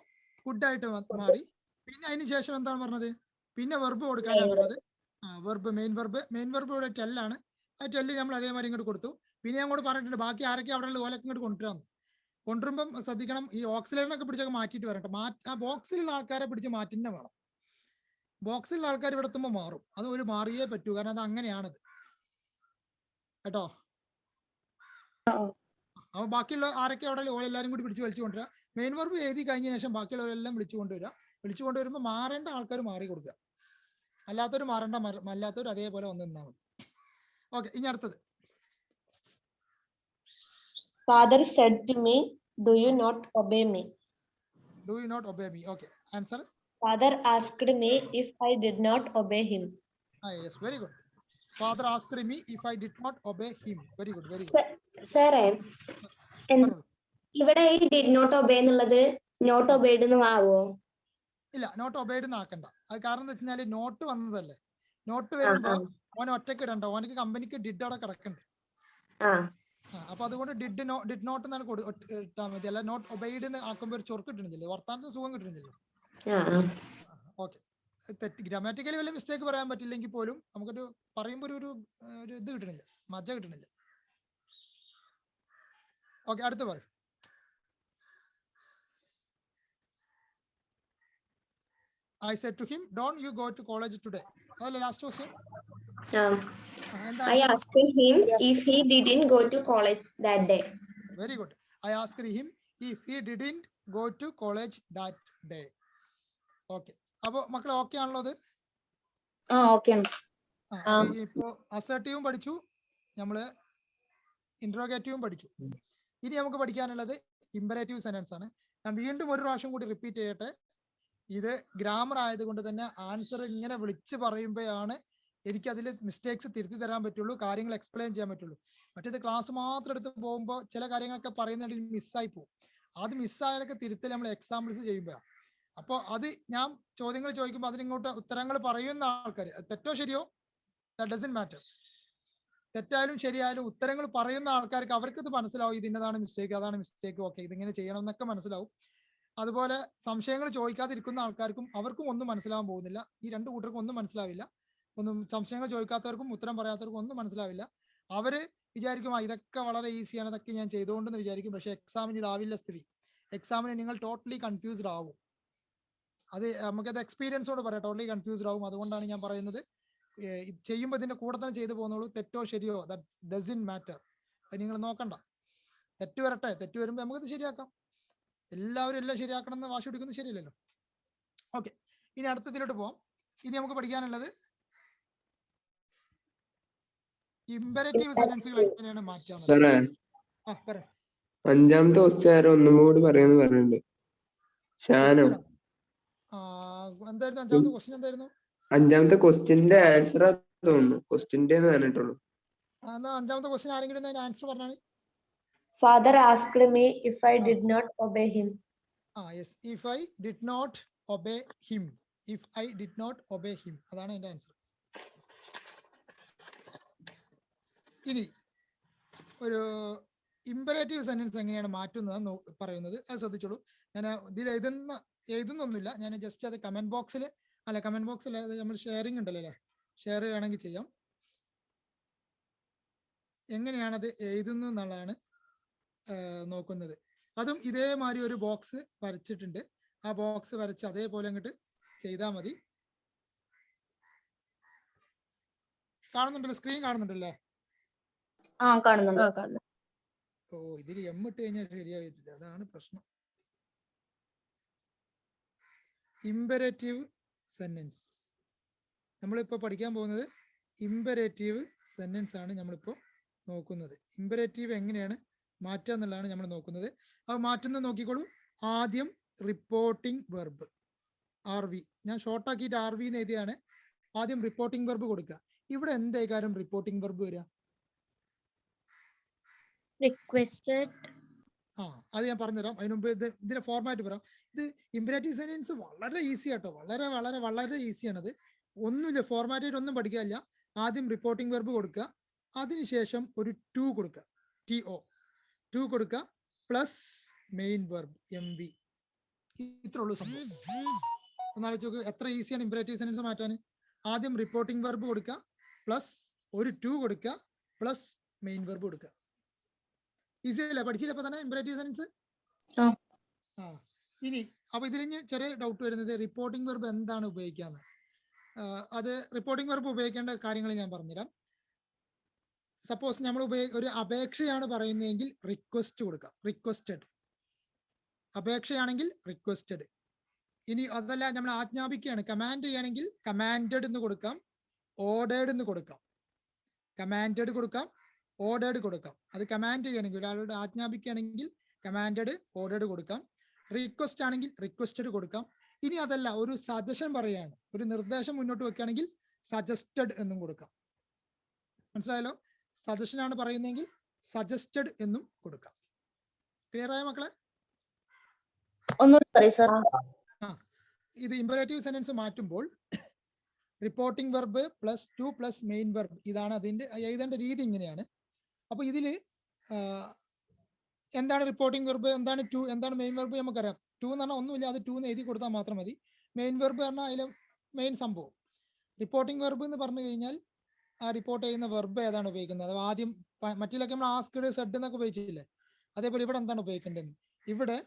A: കുഡ് ആയിട്ട് മാറി. പിന്നെ അതിന് ശേഷം എന്താണ് പറഞ്ഞത്? പിന്നെ വെർബ് കൊടുക്കാനാണ് പറഞ്ഞത്. വെർബ്, മെയിൻ വെർബ് ഇവിടെ ടെല്ലാണ്. ആ ടെല്ല് നമ്മൾ അതേമാതിരി ഇങ്ങോട്ട് കൊടുത്തു. പിന്നെ അങ്ങോട്ട് പറഞ്ഞിട്ടുണ്ട് ബാക്കി ആരൊക്കെ അവിടെ ഉള്ള ഓലൊക്കെ ഇങ്ങോട്ട് കൊണ്ടുവരാന്ന്. കൊണ്ടുവരുമ്പം ശ്രദ്ധിക്കണം, ഈ ഓക്സിലറിനൊക്കെ പിടിച്ചൊക്കെ മാറ്റിയിട്ട് വരട്ടെ. ആ ബോക്സിലുള്ള ആൾക്കാരെ പിടിച്ച് മാറ്റിന്നെ വേണം. ബോക്സിലുള്ള ആൾക്കാർ ഇവിടെ എത്തുമ്പോൾ മാറും. അത് ഒരു മാറിയേ പറ്റൂ, കാരണം അത് അങ്ങനെയാണത് കേട്ടോ. അപ്പൊ ബാക്കിയുള്ള ആരൊക്കെ അവിടെ ഓലെല്ലാരും കൂടി പിടിച്ച് വലിച്ചു കൊണ്ടുവരിക. മെയിൻ വെർബ് എഴുതി കഴിഞ്ഞ ശേഷം ബാക്കിയുള്ളവരെല്ലാം വിളിച്ചു കൊണ്ടുവരിക. വിളിച്ചു കൊണ്ടുവരുമ്പോൾ മാറേണ്ട ആൾക്കാർ മാറി കൊടുക്കുക, അല്ലാത്തവർ മാറേണ്ട, അല്ലാത്തവർ അതേപോലെ വന്ന് നിന്നാൽ മതി. ഓക്കെ, ഇനി അടുത്തത്.
F: Father said to me, do you not obey me?
A: Do you not obey me? Okay, answer.
F: Father asked me if I did not obey him.
A: Yes, very good. Father asked me if I did not obey him. Very good, very good.
I: Sir, ഇവിടെ ഈ did not obey എന്നുള്ളത് not obeyed എന്ന് ആവോ?
A: ഇല്ല, not obeyed ആക്കണ്ട. അത് കാരണം എന്താ വെച്ചാൽ നോട്ട് വന്നതല്ലേ. നോട്ട് വരുമ്പോ ഓൻ ഒറ്റയ്ക്ക് ഇടണ്ട, ഓനക്ക് കമ്പനിക്ക് ഡിഡ് അവിടെ കിടക്കണ്ട്. അപ്പൊ അതുകൊണ്ട് ഡിഡ് നോട്ട് എന്നാണ് ഇട്ടാൽ മതി. അല്ല നോട്ട് ഒബൈഡ് എന്ന് ആക്കുമ്പോൾ ഒരു ചൊർക്ക് കിട്ടുന്നില്ലേ, വർത്താനത്തിന് സുഖം കിട്ടുന്നില്ലല്ലോ. ഓക്കെ, ഗ്രാമാറ്റിക്കലി വല്ല മിസ്റ്റേക്ക് പറയാൻ പറ്റില്ലെങ്കിൽ പോലും നമുക്കൊരു പറയുമ്പോൾ ഒരു ഇത് കിട്ടണില്ല, മജ കിട്ടണില്ല. ഓക്കെ, അടുത്ത് പറയും. I said to him, don't you go to college today? Last question.
I: I asked him if he didn't go to college that day.
A: Very good. I asked him if he didn't go to college that day. Okay. അപ്പൊ മക്കളെ okay ആണല്ലോ അത്?
B: Okay ആണ്.
A: ഇപ്പോ അസർട്ടീവും പഠിച്ചു, നമ്മള് ഇന്ററോഗേറ്റീവും പഠിച്ചു. ഇനി നമുക്ക് പഠിക്കാനുള്ളത് ഇമ്പറേറ്റീവ് സെന്റൻസ് ആണ്. ഞാൻ വീണ്ടും ഒരു പ്രാവശ്യം കൂടി റിപ്പീറ്റ് ചെയ്യട്ടെ. ഇത് ഗ്രാമർ ആയതുകൊണ്ട് തന്നെ ആൻസർ ഇങ്ങനെ വിളിച്ച് പറയുമ്പോഴാണ് എനിക്ക് അതിൽ മിസ്റ്റേക്സ് തിരുത്തി തരാൻ പറ്റുള്ളൂ, കാര്യങ്ങൾ എക്സ്പ്ലെയിൻ ചെയ്യാൻ പറ്റുള്ളൂ. മറ്റേത് ക്ലാസ് മാത്രം എടുത്ത് പോകുമ്പോൾ ചില കാര്യങ്ങളൊക്കെ പറയുന്നതിൽ മിസ്സായി പോകും. അത് മിസ്സായാലൊക്കെ തിരുത്തൽ നമ്മൾ എക്സാമ്പിൾസ് ചെയ്യുമ്പോഴാണ്. അപ്പോൾ അത് ഞാൻ ചോദ്യങ്ങൾ ചോദിക്കുമ്പോൾ അതിനിങ്ങോട്ട് ഉത്തരങ്ങൾ പറയുന്ന ആൾക്കാർ, തെറ്റോ ശരിയോ ദാറ്റ് ഡസന്റ് മാറ്റർ, തെറ്റായാലും ശരിയായാലും ഉത്തരങ്ങൾ പറയുന്ന ആൾക്കാർക്ക് അവർക്ക് ഇത് മനസ്സിലാവും, ഇത് ഇന്നതാണ് മിസ്റ്റേക്ക്, അതാണ് മിസ്റ്റേക്ക്, ഓക്കെ ഇതിങ്ങനെ ചെയ്യണം എന്നൊക്കെ മനസ്സിലാവും. അതുപോലെ സംശയങ്ങൾ ചോദിക്കാതിരിക്കുന്ന ആൾക്കാർക്കും അവർക്കും ഒന്നും മനസ്സിലാവാൻ പോകുന്നില്ല. ഈ രണ്ടു കൂട്ടർക്കും ഒന്നും മനസ്സിലാവില്ല. ഒന്നും സംശയങ്ങൾ ചോദിക്കാത്തവർക്കും ഉത്തരം പറയാത്തവർക്കും ഒന്നും മനസ്സിലാവില്ല. അവര് വിചാരിക്കും ഇതൊക്കെ വളരെ ഈസിയാണ്, ഇതൊക്കെ ഞാൻ ചെയ്തുകൊണ്ടെന്ന് വിചാരിക്കും. പക്ഷെ എക്സാമിന് ഇതാവില്ല സ്ഥിതി. എക്സാമിന് നിങ്ങൾ ടോട്ടലി കൺഫ്യൂസ്ഡ് ആവും. അത് നമുക്കത് എക്സ്പീരിയൻസോട് പറയാം, ടോട്ടലി കൺഫ്യൂസ്ഡ് ആവും. അതുകൊണ്ടാണ് ഞാൻ പറയുന്നത് ചെയ്യുമ്പോൾ ഇതിന്റെ കൂടെ തന്നെ ചെയ്തു പോകുന്നുള്ളൂ. തെറ്റോ ശരിയോ ദാറ്റ് ഡസന്റ് മാറ്റർ. അത് നിങ്ങൾ നോക്കണ്ട. തെറ്റ് വരട്ടെ, തെറ്റ് വരുമ്പോൾ നമുക്കത് ശരിയാക്കാം. എല്ലാവരും എല്ലാം ശരിയാക്കണം എന്ന് വാശി പിടിക്കുന്നത് ശരിയല്ലല്ലോ. ഓക്കെ, ഇനി അടുത്തതിലോട്ട് പോവാം. ഇനി നമുക്ക് പഠിക്കാനുള്ളത് ഇമ്പരേറ്റീവ് സെന്റൻസുകൾ എങ്ങനെയാണ് മാറ്റാന്നുള്ളത്.
E: അഞ്ചാമത്തെ ക്വസ്റ്റ്യൻ ഒന്നും കൂടി പറയാന്ന് പറഞ്ഞിട്ടുണ്ട്. ഷാനോ,
A: എന്തായിരുന്നു അഞ്ചാമത്തെ ക്വസ്റ്റ്യൻ? എന്തായിരുന്നു
E: അഞ്ചാമത്തെ ക്വസ്റ്റ്യന്റെ ആൻസർ തോന്നുന്നു. ക്വസ്റ്റ്യന്റെ പറഞ്ഞിട്ടുള്ളൂ.
A: അഞ്ചാമത്തെ ക്വസ്റ്റ്യൻ ആരെങ്കിലും ആൻസർ പറഞ്ഞാണ്.
F: Father asked me if I did not obey him.
A: Yes, if I did not obey him. If I did not obey him. അതാണ് എന്റെ ആൻസർ. ഇനി ഒരു ഇമ്പരേറ്റീവ് സെന്റൻസ് എങ്ങനെയാണ് മാറ്റുന്നത് പറയുന്നത് അത് ശ്രദ്ധിച്ചോളൂ. ഞാൻ ഇതിൽ എഴുതുന്നൊന്നുമില്ല, ഞാൻ ജസ്റ്റ് അത് കമന്റ് ബോക്സിൽ നമ്മൾ ഷെയറിംഗ് ഉണ്ടല്ലോ അല്ലെ, ഷെയർ വേണമെങ്കിൽ ചെയ്യാം. എങ്ങനെയാണത് എഴുതുന്നത് എന്നുള്ളതാണ് നോക്കുന്നത്. അതും ഇതേമാതിരി ഒരു ബോക്സ് വരച്ചിട്ടുണ്ട്. ആ ബോക്സ് വരച്ച് അതേപോലെ അങ്ങോട്ട് ചെയ്താൽ മതി. കാണുന്നുണ്ടല്ലോ, സ്ക്രീൻ കാണുന്നുണ്ടല്ലേ?
B: കാണുന്നുണ്ട്.
A: ഓ, ഇതിൽ എം ഇട്ട് കഴിഞ്ഞാൽ ശരിയായിട്ടില്ല, അതാണ് പ്രശ്നം. ഇമ്പരേറ്റീവ് സെന്റൻസ് നമ്മളിപ്പോ പഠിക്കാൻ പോകുന്നത് ഇമ്പരേറ്റീവ് സെന്റൻസ് ആണ് നമ്മളിപ്പോ നോക്കുന്നത്. ഇമ്പരേറ്റീവ് എങ്ങനെയാണ് മാറ്റുക എന്നുള്ളതാണ് നമ്മൾ നോക്കുന്നത്. അത് മാറ്റുന്നത് നോക്കിക്കോളൂ. ആദ്യം റിപ്പോർട്ടിംഗ് വെർബ് RV, ഞാൻ ഷോർട്ടാക്കിയിട്ട് RV എന്ന് എഴുതിയാണ്. ആദ്യം റിപ്പോർട്ടിംഗ് വെർബ് കൊടുക്കുക. ഇവിടെ എന്താ കാര്യം റിപ്പോർട്ടിംഗ് വെർബ് വരിക?
G: Requested.
A: അത് ഞാൻ പറഞ്ഞുതരാം. അതിന് മുമ്പ് ഇതിന്റെ ഫോർമാറ്റ് പറയാം. ഇത് ഇമ്പരേറ്റീവ് സെന്റൻസ് വളരെ ഈസി ആട്ടോ, വളരെ വളരെ വളരെ ഈസിയാണത്. ഒന്നുമില്ല, ഫോർമാറ്റായിട്ട് ഒന്നും പഠിക്കാനില്ല. ആദ്യം റിപ്പോർട്ടിംഗ് വെർബ് കൊടുക്കുക, അതിനുശേഷം ഒരു ടു കൊടുക്കുക, TO കൊടുക്കുക, പ്ലസ് മെയിൻ വെർബ് MV. ഇത്ര ഉള്ളൂ സംഭവം. ഒന്നാലോചിച്ച് നോക്ക് എത്ര ഈസിയാണ് ഇമ്പരേറ്റീവ് സെന്റൻസ് മാറ്റാൻ. ആദ്യം റിപ്പോർട്ടിംഗ് വെർബ് കൊടുക്കുക, പ്ലസ് ഒരു ടു കൊടുക്കുക, പ്ലസ് മെയിൻ വെർബ് കൊടുക്കുക. ഈസി അല്ലേ? പഠിച്ചില്ല ഇപ്പൊ തന്നെ ഇമ്പരേറ്റീവ് സെന്റൻസ്. ഇനി അപ്പൊ ഇതിൽ ചെറിയ ഡൗട്ട് വരുന്നത് റിപ്പോർട്ടിംഗ് വെർബ് എന്താണ് ഉപയോഗിക്കാന്ന്. അത് റിപ്പോർട്ടിംഗ് വെർബ് ഉപയോഗിക്കേണ്ട കാര്യങ്ങൾ ഞാൻ പറഞ്ഞുതരാം. സപ്പോസ് നമ്മൾ ഒരു അപേക്ഷയാണ് പറയുന്നതെങ്കിൽ റിക്വസ്റ്റ് കൊടുക്കാം, റിക്വസ്റ്റഡ്. അപേക്ഷയാണെങ്കിൽ റിക്വസ്റ്റഡ്. ഇനി അതല്ല നമ്മൾ ആജ്ഞാപിക്കുകയാണ്, കമാൻഡ് ചെയ്യണമെങ്കിൽ കമാൻഡഡ് എന്ന് കൊടുക്കാം, ഓർഡേർഡ് എന്ന് കൊടുക്കാം. കമാൻഡഡ് കൊടുക്കാം, ഓർഡേർഡ് കൊടുക്കാം. അത് കമാൻഡ് ചെയ്യണമെങ്കിൽ ഒരാളോട് ആജ്ഞാപിക്കുകയാണെങ്കിൽ കമാൻഡഡ്, ഓർഡേർഡ് കൊടുക്കാം. റിക്വസ്റ്റ് ആണെങ്കിൽ റിക്വസ്റ്റഡ് കൊടുക്കാം. ഇനി അതല്ല ഒരു സജഷൻ പറയാണ്, ഒരു നിർദ്ദേശം മുന്നോട്ട് വെക്കുകയാണെങ്കിൽ സജസ്റ്റഡ് എന്നും കൊടുക്കാം. മനസ്സിലായല്ലോ? സജഷൻ ആണ് പറയുന്നതെങ്കിൽ സജസ്റ്റഡ് എന്നും കൊടുക്കാം. ക്ലിയർ ആയ മക്കളെ? ഇത് ഇമ്പരേറ്റീവ് സെന്റൻസ് മാറ്റുമ്പോൾ reporting verb plus two plus main verb, ഇതാണ് അതിന്റെ എഴുതേണ്ട രീതി. ഇങ്ങനെയാണ്. അപ്പൊ ഇതില് എന്താണ് റിപ്പോർട്ടിംഗ് വെർബ്, എന്താണ് ടു, എന്താണ് മെയിൻ വെർബ് നമുക്കറിയാം. ടു എന്ന് പറഞ്ഞാൽ ഒന്നുമില്ല, അത് ടു എന്ന് എഴുതി കൊടുത്താൽ മാത്രം മതി. മെയിൻ വെർബ് പറഞ്ഞാൽ അതിലെ മെയിൻ സംഭവം. റിപ്പോർട്ടിംഗ് വെർബ് എന്ന് പറഞ്ഞു കഴിഞ്ഞാൽ ആ റിപ്പോർട്ട് ചെയ്യുന്ന വെർബ് ഏതാണ് ഉപയോഗിക്കുന്നത്. അത് ആദ്യം മറ്റിലൊക്കെ നമ്മൾ ആസ്ക്ഡ്, സെഡ് എന്നൊക്കെ ഉപയോഗിച്ചില്ലേ, അതേപോലെ ഇവിടെ എന്താണ് ഉപയോഗിക്കേണ്ടത്. ഇവിടെ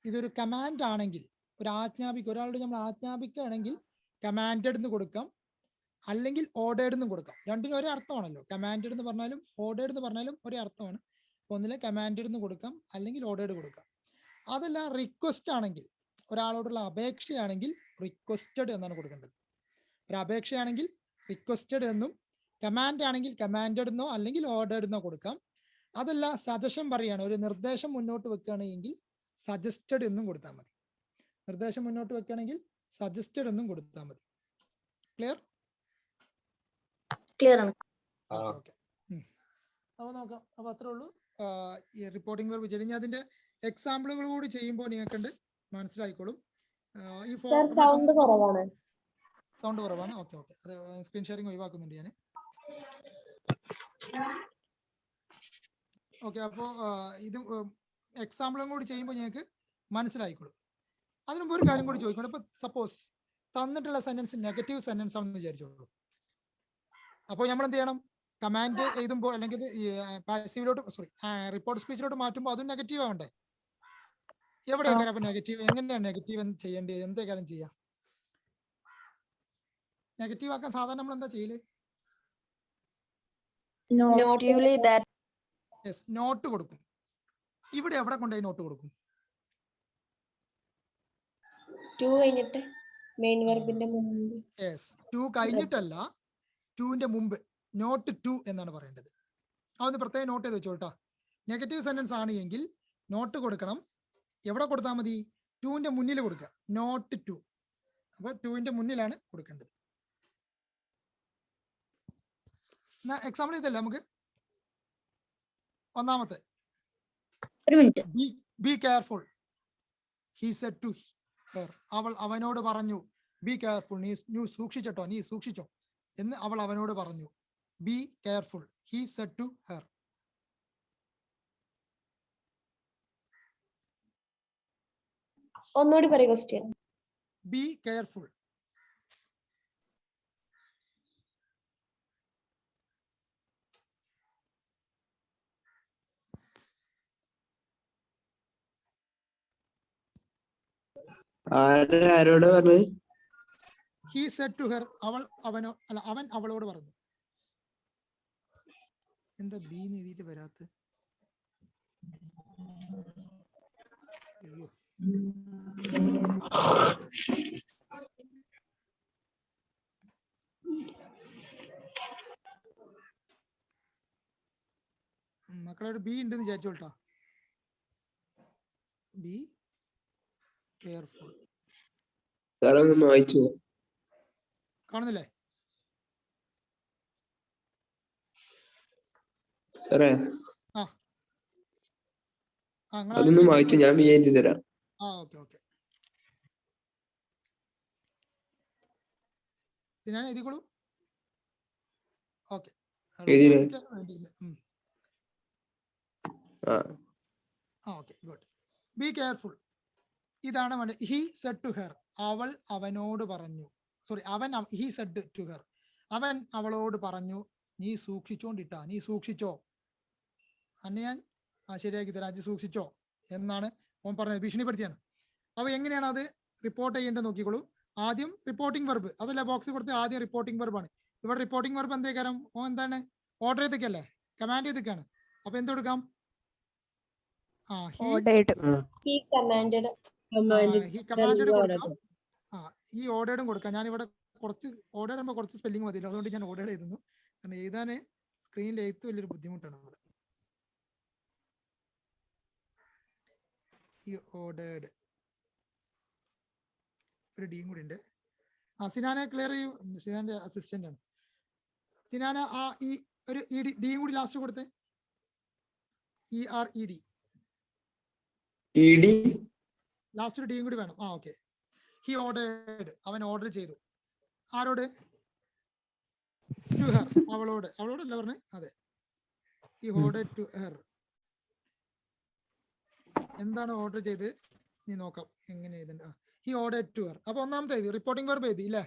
A: ഇതൊരു കമാൻഡ് ആണെങ്കിൽ, ഒരു ഒരാളോട് നമ്മൾ ആജ്ഞാപിക്കുകയാണെങ്കിൽ കമാൻഡഡ് എന്ന് കൊടുക്കാം, അല്ലെങ്കിൽ ഓർഡേർഡ് എന്നും കൊടുക്കാം. രണ്ടിനും ഒരേ അർത്ഥമാണല്ലോ. കമാൻഡഡ് എന്ന് പറഞ്ഞാലും ഓർഡേർഡ് എന്ന് പറഞ്ഞാലും ഒരേ അർത്ഥമാണ്. ഒന്നിലെ കമാൻഡഡ് എന്ന് കൊടുക്കാം, അല്ലെങ്കിൽ ഓർഡേർഡ് കൊടുക്കാം. അതല്ല റിക്വസ്റ്റ് ആണെങ്കിൽ, ഒരാളോടുള്ള അപേക്ഷയാണെങ്കിൽ റിക്വസ്റ്റഡ് എന്നാണ് കൊടുക്കേണ്ടത്. ഒരു അപേക്ഷയാണെങ്കിൽ റിക്വസ്റ്റഡ് എന്നും, കമാൻഡ് ആണെങ്കിൽ കമാൻഡഡ് എന്നോ അല്ലെങ്കിൽ ഓർഡേർഡ് എന്നോ കൊടുക്കാം. അതല്ല സജഷൻ പറയാണ്, ഒരു നിർദ്ദേശം മുന്നോട്ട് വെക്കുകയാണെങ്കിൽ സജസ്റ്റഡ് എന്നും കൊടുത്താൽ മതി. നിർദ്ദേശം മുന്നോട്ട് വെക്കുകയാണെങ്കിൽ സജസ്റ്റഡ് എന്നും കൊടുത്താൽ മതി. ക്ലിയർ?
B: ക്ലിയർ ആണ്.
A: ഓക്കെ. അപ്പൊ നോക്കാം. അപ്പൊ അത്രേ ഉള്ളൂ ഈ റിപ്പോർട്ടിംഗ് വെർബ് ചെയ്ത്. ഇനി അതിന്റെ എക്സാമ്പിളുകൾ കൂടി ചെയ്യുമ്പോൾ നിങ്ങൾക്ക് മനസ്സിലായിക്കോളും. ഈ
F: സൗണ്ട് കുറവാണ്.
A: സൗണ്ട് കുറവാണ്. ഓക്കെ ഓക്കെ, അത് സ്ക്രീൻ ഷെയറിംഗ് ഒഴിവാക്കുന്നുണ്ട് ഞാൻ. ഓക്കെ, അപ്പോൾ ഇത് എക്സാമ്പിളും കൂടി ചെയ്യുമ്പോൾ നിങ്ങൾക്ക് മനസ്സിലായിക്കോളും. അതിനുമ്പ് ഒരു കാര്യം കൂടി ചോദിക്കണം. ഇപ്പൊ സപ്പോസ് തന്നിട്ടുള്ള സെന്റൻസ് നെഗറ്റീവ് സെന്റൻസ് ആണെന്ന് വിചാരിച്ചോളൂ. അപ്പോൾ നമ്മൾ എന്ത് ചെയ്യണം? കമാൻഡ് എഴുതുമ്പോൾ അല്ലെങ്കിൽ പാസീവിലോട്ട് റിപ്പോർട്ട് സ്പീച്ചിലോട്ട് മാറ്റുമ്പോൾ അതും നെഗറ്റീവ് ആവണ്ടേ? എവിടെയൊക്കെ അപ്പൊ നെഗറ്റീവ്, എങ്ങനെയാണ് നെഗറ്റീവ് ചെയ്യേണ്ടത്? എന്തേ കാര്യം ചെയ്യാം? നെഗറ്റീവ് ആക്കാൻ സാധാരണ നമ്മൾ എന്താ ചെയ്യല്? നോട്ട് കൊടുക്കും. ഇവിടെ എവിടെ കൊണ്ടുപോയി നോട്ട് കൊടുക്കും?
F: ടു കഴിഞ്ഞിട്ട് മെയിൻ വെർബിന്റെ മുമ്പ്.
A: യെസ്, ടു കഴിഞ്ഞിട്ടല്ല, ടുവിന്റെ മുമ്പ്. നോട്ട് ടു എന്നാണ് പറയേണ്ടത്. അതൊന്ന് പ്രത്യേകം നോട്ട് ചെയ്ത് വെച്ചോട്ടാ. നെഗറ്റീവ് സെന്റൻസ് ആണ് എങ്കിൽ നോട്ട് കൊടുക്കണം. എവിടെ കൊടുത്താൽ മതി? ടുവിന്റെ മുന്നിൽ കൊടുക്കുക. Not to. അപ്പൊ ടുവിന്റെ മുന്നിലാണ് കൊടുക്കേണ്ടത്. എക്സാമ്പിൾ ചെയ്തല്ലേ നമുക്ക്. ഒന്നാമത്തെ,
B: ഒരു minute.
A: Be careful, he said to her. അവൾ അവനോട് പറഞ്ഞു. ബി കെയർഫുൾ, നീ സൂക്ഷിച്ചോ, നീ സൂക്ഷിച്ചോ എന്ന് അവൾ അവനോട് പറഞ്ഞു. Be careful, he said to her.
F: ഒന്നുകൂടി പറയൂ ക്വസ്റ്റ്യൻ.
A: Be careful.
E: ആരോട് പറഞ്ഞത്?
A: ഹി സെഡ് ടു ഹെർ, അവൻ അവളോട് പറഞ്ഞു. എന്താ ബി എഴുതിയിട്ട് വരാത്ത? മക്കളെ ഒരു ബി ഉണ്ടെന്ന് വിചാരിച്ചോട്ടാ. Be careful.
E: വായിച്ചു
A: കാണുന്നില്ലേ
E: സാറേ?
A: ആ,
E: അതൊന്നും വായിച്ചു, ഞാൻ എഴുതി തരാം.
A: ഓക്കെ ഓക്കെ, ഞാൻ എഴുതിക്കോളൂ. Okay, okay good. Be careful, ഇതാണ് വേണ്ടത്. ഹി സെഡ് ടു ഹെർ, അവൾ അവനോട് പറഞ്ഞു. ഹി സെഡ് ടു ഹെർ, അവൻ അവളോട് പറഞ്ഞു, നീ സൂക്ഷിച്ചോണ്ടിട്ടാ, നീ സൂക്ഷിച്ചോ. അന്നെ ഞാൻ ശരിയാക്കി തരാം, സൂക്ഷിച്ചോ എന്നാണ് ഓൻ പറഞ്ഞത്. ഭീഷണിപ്പെടുത്തിയാണ്. അപ്പൊ എങ്ങനെയാണ് അത് റിപ്പോർട്ട് ചെയ്യേണ്ടത് നോക്കിക്കോളൂ. ആദ്യം റിപ്പോർട്ടിംഗ് വെർബ്, അതല്ല ബോക്സ് കൊടുത്ത് ആദ്യം റിപ്പോർട്ടിംഗ് വെർബാണ്. ഇവിടെ റിപ്പോർട്ടിംഗ് വെർബ് എന്തേക്കാരം? ഓ എന്താണ്? ഓർഡർ ചെയ്തൊക്കെയല്ലേ, കമാൻഡ് ചെയ്തൊക്കെയാണ്. അപ്പൊ എന്ത് കൊടുക്കാം?
F: ഹി കമാൻഡഡ്
A: കൊടുക്കാം. ഈ ഓർഡേർഡും കൊടുക്കാം. ഞാനിവിടെ കുറച്ച് ഓർഡർ ചെയ്യുമ്പോൾ കുറച്ച് സ്പെല്ലിംഗ് മതിയല്ലോ, അതുകൊണ്ട് ഞാൻ ഓർഡർ എഴുതുന്നു. കാരണം എഴുതാന് സ്ക്രീനിൽ എഴുത്ത് വലിയൊരു ബുദ്ധിമുട്ടാണ് ഇവിടെ. ഈ ഓർഡേർഡ് ഒരു ഡിയും കൂടി ഉണ്ട്. സിനാനെ ക്ലിയർ ചെയ്യൂ. സിനാന്റെ അസിസ്റ്റന്റ് ആണ് സിനാന. ഈ ഒരു ഡിയും കൂടി ലാസ്റ്റ് കൊടുത്തേ. ERED ലാസ്റ്റ് ഒരു ഡിയും കൂടി വേണം. ഓക്കെ. ഹി ഓർഡേർഡ്, അവൻ ഓർഡർ ചെയ്തു. ആരോട്? ടു ഹെർ, അവളോട്. അവളോടല്ല പറഞ്ഞേ? അതെ. ഹി ഓർഡേർഡ് ടു ഹെർ, എന്താണ് ഓർഡർ ചെയ്ത് നീ നോക്കാം എങ്ങനെ എഴുതണ്ട. He ordered to her. അപ്പൊ ഒന്നാമത്തെ എഴുതി റിപ്പോർട്ടിംഗ് വെർബ് എഴുതി ഇല്ലേ?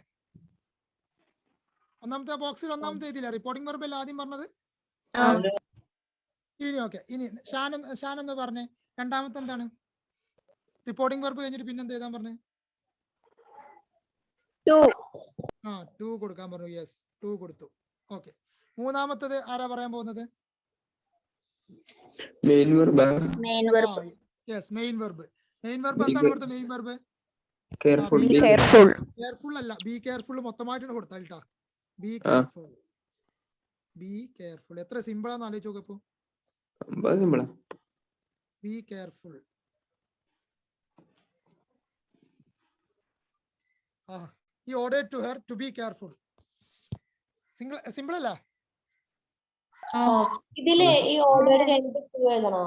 A: ഒന്നാമത്തെ ബോക്സിൽ ഒന്നാമത്തെ എഴുതിയില്ല റിപ്പോർട്ടിംഗ് വെർബ് അല്ല ആദ്യം പറഞ്ഞത്. ഇനി ഓക്കെ, ഇനി ഷാൻ എന്ന് പറഞ്ഞേ രണ്ടാമത്തെ എന്താണ്? റിപ്പോർട്ടിംഗ് വെർബ് കഴിഞ്ഞിട്ട് പിന്നെന്ത് എഴുതാൻ പറഞ്ഞു? ടു കൊടുക്കാൻ പറഞ്ഞു. യെസ്, ടു കൊടുത്തു. ഓക്കെ, മൂന്നാമത്തത് ആരാ പറയാൻ പോകുന്നത്?
E: Main verb.
A: Yes, main verb. Main verb എന്താണ് ഇവിടുത്തെ മെയിൻ വെർബ്?
E: കെയർഫുൾ.
A: കെയർഫുൾ അല്ല, ബി കെയർഫുൾ മൊത്തമായിട്ടാണ് കൊടുത്താൽ കേട്ടാ. Be careful, be careful. എത്ര സിമ്പിൾ ആണെന്ന് ആലോചിച്ച് നോക്കപ്പോ. Be careful. He ordered to her to be careful. Simple അല്ല?
F: ഇതില് ഈ ഓർഡർ കഴിഞ്ഞിട്ട് ടു എഴുതണോ?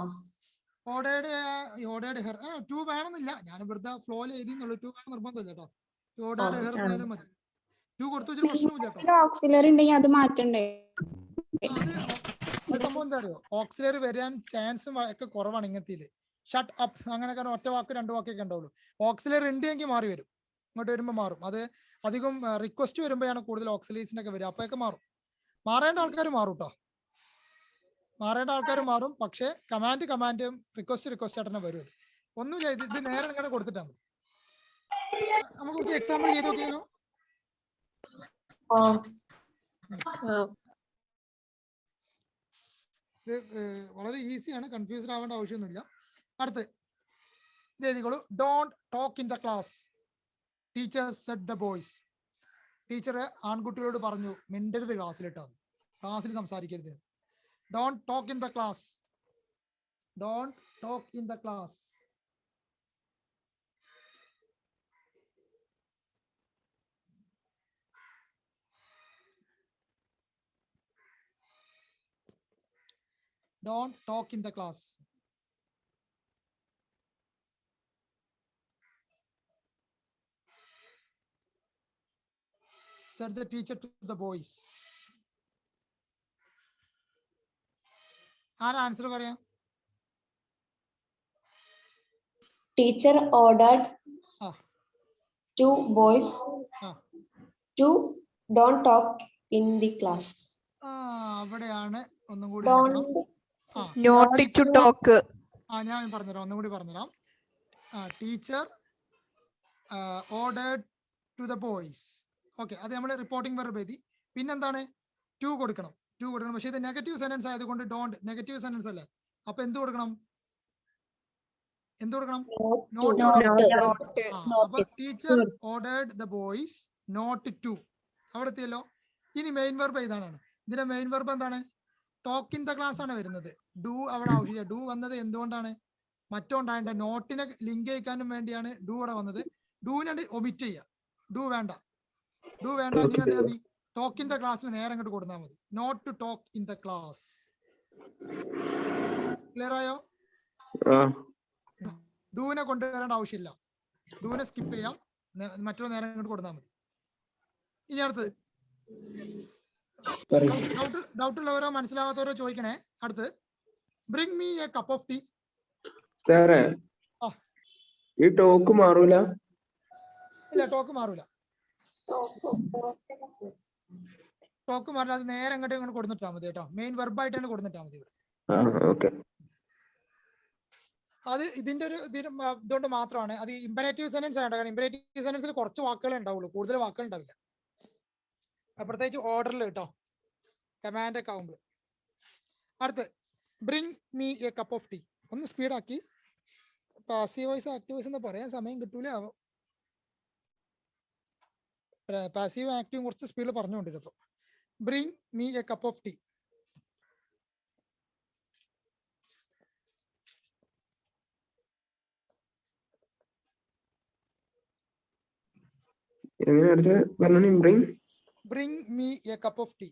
A: Ordered her. ടു വേണമെന്നില്ല, ഞാൻ വെറുതെ ഫ്ലോയിൽ എഴുതിന്നുള്ളൂ. ടു വേണം നിർബന്ധമില്ല കേട്ടോ. ഓർഡേഡ് ഹെർ എന്നാലും മതി. ടു കൊടുത്തു വെച്ചൊരു പ്രശ്നമില്ല കേട്ടോ.
B: ഓക്സിലറി ഉണ്ടെങ്കിൽ അത് മാറ്റണ്ടേ?
A: അത് സംഭവം എന്താ അറിയോ, ഓക്സിലറി വരാൻ ചാൻസും ഒക്കെ കുറവാണ് ഇങ്ങനത്തെ. ഷട്ട് അപ്പ് അങ്ങനെയൊക്കെ ഒറ്റ വാക്ക് രണ്ട് വാക്കൊക്കെ ഉണ്ടാവുള്ളൂ. ഓക്സിലറി ഉണ്ടെങ്കിൽ മാറി വരും, ഇങ്ങോട്ട് വരുമ്പോൾ മാറും. അത് അധികം റിക്വസ്റ്റ് വരുമ്പോഴാണ് കൂടുതൽ ഓക്സിലേഷനൊക്കെ വരിക. അപ്പോഴൊക്കെ മാറും. മാറേണ്ട ആൾക്കാർ മാറും കേട്ടോ, മാറേണ്ട ആൾക്കാർ മാറും. പക്ഷെ കമാൻഡും റിക്വസ്റ്റ് ആയിട്ട് തന്നെ വരും. അത് ഒന്നും ചെയ്ത് ഇത് നേരെ ഇങ്ങനെ കൊടുത്തിട്ടാ മതി. നമുക്ക് കുറച്ച് എക്സാമ്പിൾ ചെയ്ത് നോക്കിയാലോ? ഇത് വളരെ ഈസിയാണ്, കൺഫ്യൂസ്ഡ് ആവേണ്ട ആവശ്യമൊന്നുമില്ല. അടുത്ത് ഇത് എഴുതിക്കോളൂ. Don't talk in the class. Teacher said the boys. Teacher ആൺകുട്ടികളോട് പറഞ്ഞു മിണ്ടരുത് ക്ലാസ്സിലിട്ടോ, ക്ലാസ്സിൽ സംസാരിക്കരുത്. Don't talk in the class. Don't talk in the class. Don't talk in the class. Said the teacher to the boys. ആരാ answer പറയാ?
F: Teacher ordered to boys to don't talk in the class.
A: അവിടെയാണ് ഒന്നും കൂടി
G: not to talk.
A: ഞാൻ പറഞ്ഞുതരാം, ഒന്നും കൂടി പറഞ്ഞുതരാം. Teacher ordered to the boys. Okay, അത് നമ്മൾ റിപ്പോർട്ടിംഗ് വെർബ് എഴുതി. പിന്നെന്താണ്? ടു കൊടുക്കണം. പക്ഷെ ഇത് നെഗറ്റീവ് സെന്റൻസ് ആയതുകൊണ്ട് ഡോണ്ട് നെഗറ്റീവ് സെന്റൻസ് അല്ലേ. അപ്പൊ എന്ത് കൊടുക്കണം? നോട്ട്. അപ്പൊ teacher ordered the boys not to. അവിടെ എത്തിയല്ലോ. ഇനി മെയിൻ വെർബ് ഇതാണ്. ഇതിന്റെ മെയിൻ വെർബ് എന്താണ്? ടോക്ക് ഇൻ ദ ക്ലാസ് ആണ് വരുന്നത്. ഡു അവിടെ ആവശ്യമില്ല. ഡു വന്നത് എന്തുകൊണ്ടാണ്? മറ്റോണ്ടായ നോട്ടിനെ ലിങ്ക് ചെയ്യിക്കാനും വേണ്ടിയാണ് ഡു അവിടെ വന്നത്. ഡൂവിനെ ഒമിറ്റ് ചെയ്യുക. ഡു വേണ്ട. നിങ്ങൾ എന്താ മതി? ടോക്ക് ഇൻ ദ ക്ലാസ്സിന് നേരെ അങ്ങോട്ട് കൊടുത്താൽ മതി. Not to talk in the class. Clear ആയോ? ഡൂവിനെ കൊണ്ടുവരേണ്ട ആവശ്യമില്ല. ഡൂവിനെ സ്കിപ്പ് ചെയ്യാം, മറ്റൊരു നേരം അങ്ങോട്ട് കൊടുത്താൽ മതി. ഇനി അടുത്തത് ഡൗട്ട് ഉള്ളവരോ മനസ്സിലാവാത്തവരോ ചോദിക്കണേ. അടുത്ത് bring me a cup of tea.
E: സാറേ, ഈ ടോക്ക് മാറൂല?
A: ഇല്ല, ടോക്ക് മാറൂല. ടോക്ക് മാറില്ല. അത് നേരെ അങ്ങോട്ട് കൊടുത്തിട്ടാ മതി കേട്ടോ. മെയിൻ വെർബായിട്ടാണ് കൊടുത്തിട്ടാ മതി ഇവിടെ. അത് ഇതിന്റെ ഒരു ഇതുകൊണ്ട് മാത്രമാണ്. അത് ഇമ്പരേറ്റീവ് സെന്റൻസ് ആണ്. കാരണം ഇമ്പരേറ്റീവ് സെന്റൻസിൽ കുറച്ച് വാക്കുകളേ ഉണ്ടാവുള്ളൂ, കൂടുതൽ വാക്കുകൾ ഉണ്ടാവില്ല. പ്രത്യേകിച്ച് ഓർഡറിൽ കേട്ടോ, കമാൻഡ് ഒക്കെ ആവുമ്പോൾ. അടുത്ത് bring me a cup of tea. ഒന്ന് സ്പീഡാക്കി. പാസീവ് വോയിസ് ആക്റ്റീവ് വോയിസ് എന്ന് പറയാൻ സമയം കിട്ടൂല. പാസീവ് ആക്റ്റീവ് കുറച്ച് സ്പീഡിൽ പറഞ്ഞുകൊണ്ടിരുന്നു. Bring me a cup of tea. Bring me a cup of tea.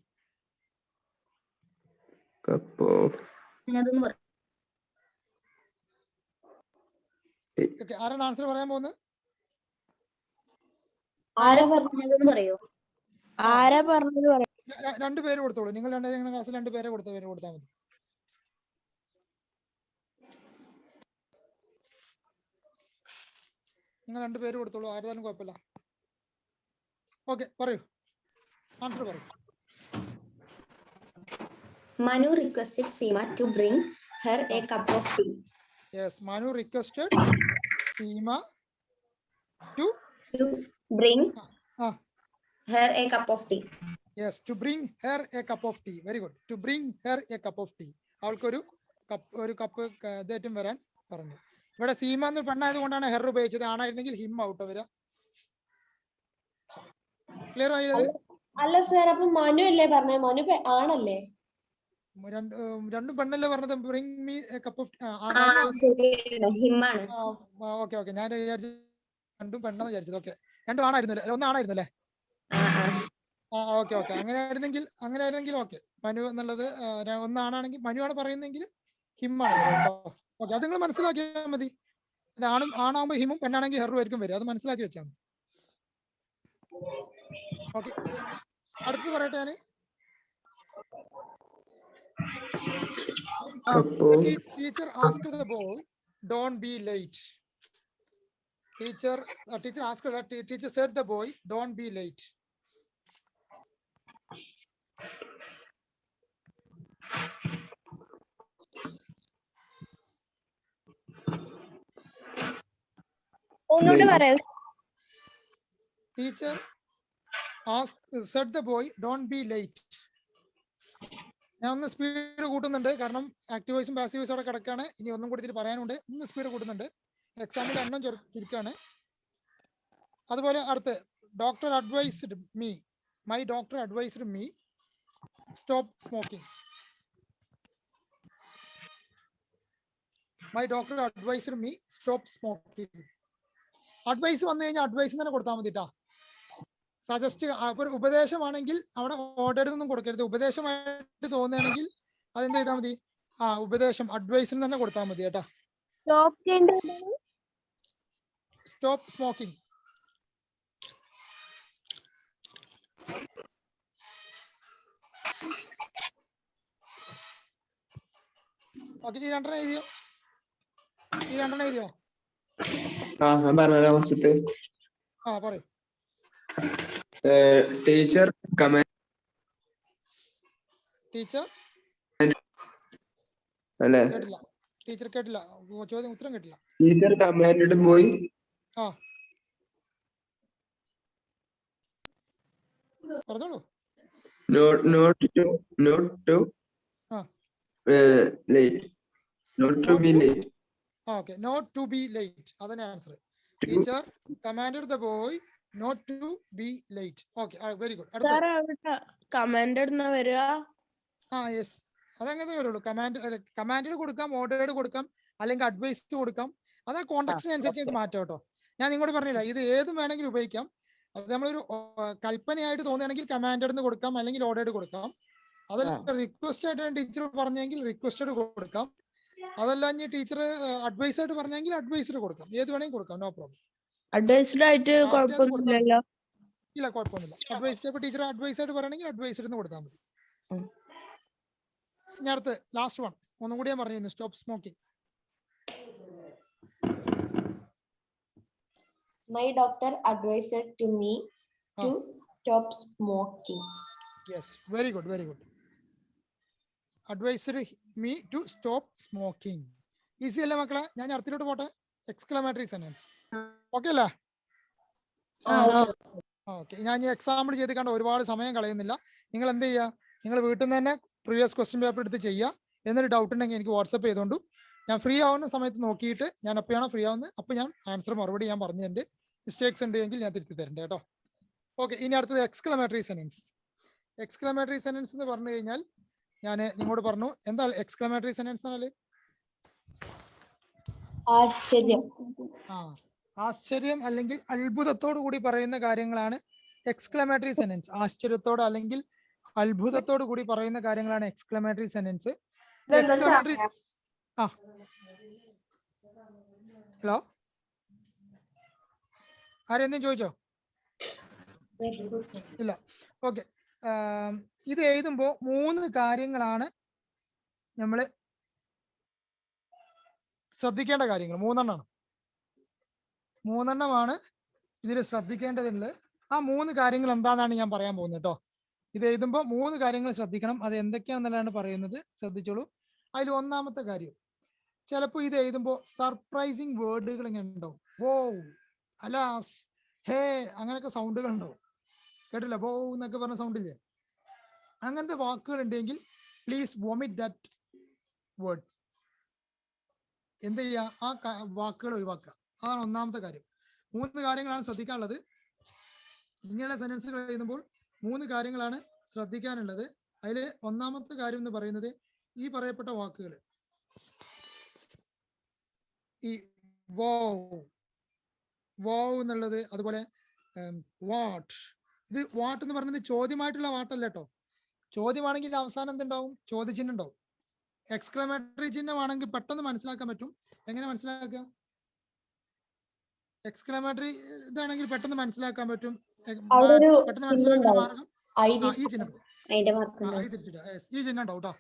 A: ആരാണ് ആൻസർ പറയാൻ പോകുന്നത്? രണ്ടുപേര് കൊടുത്തോളൂ. നിങ്ങൾ ക്ലാസ്സിൽ രണ്ടുപേരെ കൊടുത്താൽ മതി. നിങ്ങൾ 2 പേര് കൊടുത്തോളൂ, ആരുതാനും കുഴപ്പമില്ല. ഓക്കെ, പറയൂ, ആൻസർ പറയൂ.
I: Manu requested Seema to bring her a cup of tea.
A: Yes, Manu requested Seema to
I: To bring
A: ah
I: her a cup of tea.
A: Yes, to bring her a cup of tea. Very good. To bring her a cup of tea. അവൾക്കൊരു cup ഇതേറ്റം വരാൻ പറഞ്ഞു. ഇവിടെ സീമ എന്ന് പെണ്ണായത് കൊണ്ടാണ് her ഉപയോഗിച്ചത്. ആണായിരുന്നെങ്കിൽ ഹിം ഔട്ട് വരിക. ക്ലിയർ ആയത്?
F: അല്ല സർ, അപ്പൊ മനു അല്ലേ പറഞ്ഞേ? മനു ആണല്ലേ?
A: രണ്ടും പെണ്ണല്ലേ പറഞ്ഞത്? Bring me a cup of.
I: ശരിയാണ്, ഹിമ്മാണ്.
A: ഓക്കെ ഓക്കെ, ഞാൻ വിചാരിച്ചു രണ്ടും പെണ്ണെന്ന് വിചാരിച്ചത്. ഓക്കെ, രണ്ടും ആണായിരുന്നല്ലേ? ഒന്നാണായിരുന്നു അല്ലേ? ഓക്കെ ഓക്കെ, അങ്ങനെയായിരുന്നെങ്കിൽ ഓക്കെ. മനു എന്നുള്ളത് ഒന്നാണെങ്കിൽ മനു ആണ് പറയുന്നെങ്കിൽ ഹിമ്മാണ് വരിക കേട്ടോ. ഓക്കെ, അത് നിങ്ങൾ മനസ്സിലാക്കിയാൽ മതി. ഇത് ആണാകുമ്പോ ഹിമും, പെണ്ണാണെങ്കിൽ ഹെറും ആയിരിക്കും വരിക. അത് മനസ്സിലാക്കി വെച്ചാൽ മതി. ഓക്കെ, അടുത്തത് പറയട്ടെ ഞാൻ. Teacher asked the boy, "Don't be late." Teacher said the boy, "Don't be late."
G: ഒന്നുകൂടി പറയൂ.
A: Teacher said the boy, "Don't be late." ഞാൻ ഒന്ന് സ്പീഡ് കൂട്ടുന്നുണ്ട്, കാരണം ആക്റ്റീവ് വോയിസും പാസീവ് വോയിസും അവിടെ കിടക്കാണ്. ഇനി ഒന്നും കൂടി ഇതിൽ പറയാനുണ്ട്. ഒന്ന് സ്പീഡ് കൂട്ടുന്നുണ്ട്. എക്സാമ്പിൾ എണ്ണം ചുരുക്കാണ്. അതുപോലെ അടുത്ത്, doctor advised me, my doctor advised me stop smoking. My doctor advised me stop smoking. Advice വന്നു കഴിഞ്ഞാൽ അഡ്വൈസ് തന്നെ കൊടുത്താൽ മതി കേട്ടോ. സജസ്റ്റ്, ഒരു ഉപദേശമാണെങ്കിൽ അവിടെ ഓർഡർ ഒന്നും കൊടുക്കരുത്. ഉപദേശമായിട്ട് തോന്നുകയാണെങ്കിൽ അതെന്ത് ചെയ്താൽ മതി? ഉപദേശം അഡ്വൈസിന് തന്നെ കൊടുത്താൽ മതി കേട്ടോ. Stop smoking. ഓക്കെ, ഈ രണ്ടെണ്ണം എഴുതിയോ? പറയൂ.
E: ടീച്ചർ അല്ലേ?
A: കേട്ടില്ല, ടീച്ചർ കേട്ടില്ല. ചോദ്യം ഉത്തരം കേട്ടില്ല.
E: ടീച്ചർ കമാൻഡ് ബോയ്
A: പറഞ്ഞോളൂ.
E: not to late. Not to be late.
A: Okay, not to be late. That's the answer. Teacher commanded the boy not to be late. Okay, very good.
J: Commanded na varia.
A: Yes. അതങ്ങനെ വരുള്ളൂ. Command കൊടുക്കാം, ordered കൊടുക്കാം, അല്ലെങ്കിൽ advice കൊടുക്കാം. അത് ആ കോൺടാക്സ്റ്റ് അനുസരിച്ച് മാറ്റാം കേട്ടോ. ഞാൻ നിങ്ങളോട് പറഞ്ഞില്ല, ഇത് ഏതും വേണമെങ്കിലും ഉപയോഗിക്കാം. അത് നമ്മളൊരു കൽപ്പനയായിട്ട് തോന്നുകയാണെങ്കിൽ കമാൻഡഡ് എന്ന് കൊടുക്കാം, അല്ലെങ്കിൽ ഓർഡേഡ് കൊടുക്കാം. അതല്ല റിക്വസ്റ്റ് ആയിട്ടാണ് ടീച്ചർ പറഞ്ഞെങ്കിൽ റിക്വസ്റ്റഡ് കൊടുക്കാം. അതല്ല ഇനി ടീച്ചർ അഡ്വൈസ് ആയിട്ട് പറഞ്ഞെങ്കിൽ അഡ്വൈസ്ഡ് കൊടുക്കാം. ഏത് വേണമെങ്കിൽ കൊടുക്കാം, നോ പ്രോബ്ലം.
J: അഡ്വൈസ്ഡ് ആയിട്ട് കുഴപ്പമൊന്നുമില്ലല്ലോ.
A: ഇല്ല, കുഴപ്പമൊന്നുമില്ല. അഡ്വൈസ് ഇപ്പൊ ടീച്ചർ അഡ്വൈസ് ആയിട്ട് പറയണമെങ്കിൽ അഡ്വൈസ്ഡ് എന്ന് കൊടുത്താൽ മതി. ഇനി അടുത്ത് ലാസ്റ്റ് വൺ ഒന്നും കൂടി ഞാൻ പറഞ്ഞിരുന്നു, stop smoking.
F: My doctor advised to me to stop smoking.
A: Yes, very good, very good. Advised me to stop smoking. Easy അല്ലേ മക്കളെ? ഞാൻ അടുത്തിലോട്ട് പോട്ടെ. Exclamatory sentence. ഓക്കെ അല്ലേ? ഓക്കെ, ഞാൻ ഈ എക്സാമ്പിൾ ചെയ്ത് കണ്ട് ഒരുപാട് സമയം കളയുന്നില്ല. നിങ്ങൾ എന്ത് ചെയ്യുക? നിങ്ങൾ വീട്ടിൽ നിന്ന് തന്നെ പ്രീവിയസ് ക്വസ്റ്റ്യൻ പേപ്പർ എടുത്ത് ചെയ്യുക. എന്നൊരു ഡൗട്ട് ഉണ്ടെങ്കിൽ എനിക്ക് വാട്സപ്പ് ചെയ്തോണ്ടു. ഞാൻ ഫ്രീ ആവുന്ന സമയത്ത് നോക്കിയിട്ട് ഞാൻ എപ്പോഴാണോ ഫ്രീ ആവുന്നത് അപ്പോൾ ഞാൻ ആൻസർ മറുപടി ഞാൻ പറഞ്ഞിട്ടുണ്ട്. മിസ്റ്റേക്സ് ഉണ്ടെങ്കിൽ ഞാൻ തിരുത്തി തരണ്ടേ കേട്ടോ. ഓക്കെ, ഇനി അടുത്തത് എക്സ്ക്ലമേറ്ററി സെന്റൻസ്. എക്സ്ക്ലമേറ്ററി സെന്റൻസ് എന്ന് പറഞ്ഞു കഴിഞ്ഞാൽ ഞാൻ നിങ്ങളോട് പറഞ്ഞു, എന്താ എക്സ്ക്ലമേറ്ററി സെന്റൻസ് എന്നാല്? ആശ്ചര്യം അല്ലെങ്കിൽ അത്ഭുതത്തോടു കൂടി പറയുന്ന കാര്യങ്ങളാണ് എക്സ്ക്ലമേറ്ററി സെന്റൻസ്. ആശ്ചര്യത്തോട് അല്ലെങ്കിൽ അത്ഭുതത്തോടു കൂടി പറയുന്ന കാര്യങ്ങളാണ് എക്സ്ക്ലമേറ്ററി സെന്റൻസ്. ഹലോ, ആരെന്തും ചോദിച്ചോ? ഇല്ല. ഓക്കെ, ഇത് എഴുതുമ്പോ 3 കാര്യങ്ങളാണ് നമ്മൾ ശ്രദ്ധിക്കേണ്ട കാര്യങ്ങൾ. 3 എണ്ണമാണ്. മൂന്നെണ്ണമാണ് ഇതിൽ ശ്രദ്ധിക്കേണ്ടതുള്ളത്. ആ 3 കാര്യങ്ങൾ എന്താണെന്നാണ് ഞാൻ പറയാൻ പോകുന്നത് കേട്ടോ. ഇത് എഴുതുമ്പോൾ 3 കാര്യങ്ങൾ ശ്രദ്ധിക്കണം. അത് എന്തൊക്കെയാണെന്നുള്ളതാണ് പറയുന്നത്, ശ്രദ്ധിച്ചോളൂ. അതിൽ ഒന്നാമത്തെ കാര്യം, ചിലപ്പോൾ ഇത് എഴുതുമ്പോൾ സർപ്രൈസിങ് വേർഡുകൾ ഇങ്ങനെ ഉണ്ടാവും. വോ, അലാസ്, ഹേ, അങ്ങനെയൊക്കെ സൗണ്ടുകൾ ഉണ്ടാവും. കേട്ടില്ല? വോ എന്നൊക്കെ പറഞ്ഞ സൗണ്ട് ഇല്ലേ? അങ്ങനത്തെ വാക്കുകൾ ഉണ്ടെങ്കിൽ പ്ലീസ് വോമിറ്റ് ദാറ്റ് വേർഡ്. എന്ത് ചെയ്യുക? ആ വാക്കുകൾ ഒഴിവാക്കുക. അതാണ് ഒന്നാമത്തെ കാര്യം. 3 കാര്യങ്ങളാണ് ശ്രദ്ധിക്കാനുള്ളത്. ഇങ്ങനെയുള്ള സെന്റൻസുകൾ എഴുതുമ്പോൾ 3 കാര്യങ്ങളാണ് ശ്രദ്ധിക്കാനുള്ളത്. അതിൽ ഒന്നാമത്തെ കാര്യം എന്ന് പറയുന്നത് ഈ പറയപ്പെട്ട വാക്കുകൾ, ഈ വോ എന്നുള്ളത്, അതുപോലെ വാട്ട്. ഇത് വാട്ട് എന്ന് പറയുന്നത് ചോദ്യമായിട്ടുള്ള വാട്ടല്ല കേട്ടോ. ചോദ്യമാണെങ്കിൽ അവസാനം എന്തുണ്ടാവും? ചോദ്യചിഹ്നം ഉണ്ടാവും. എക്സ്ക്ലമേറ്ററി ചിഹ്നമാണെങ്കിൽ പെട്ടെന്ന് മനസ്സിലാക്കാൻ പറ്റും. എങ്ങനെ മനസ്സിലാക്കുക? എക്സ്ക്ലമേറ്ററി ഇതാണെങ്കിൽ പെട്ടെന്ന് മനസ്സിലാക്കാൻ പറ്റും. പെട്ടെന്ന് മനസ്സിലാക്കാൻ മാർഗം ഈ ചിഹ്നം, ഈ ചിഹ്നം ഉണ്ടാവും കേട്ടോ.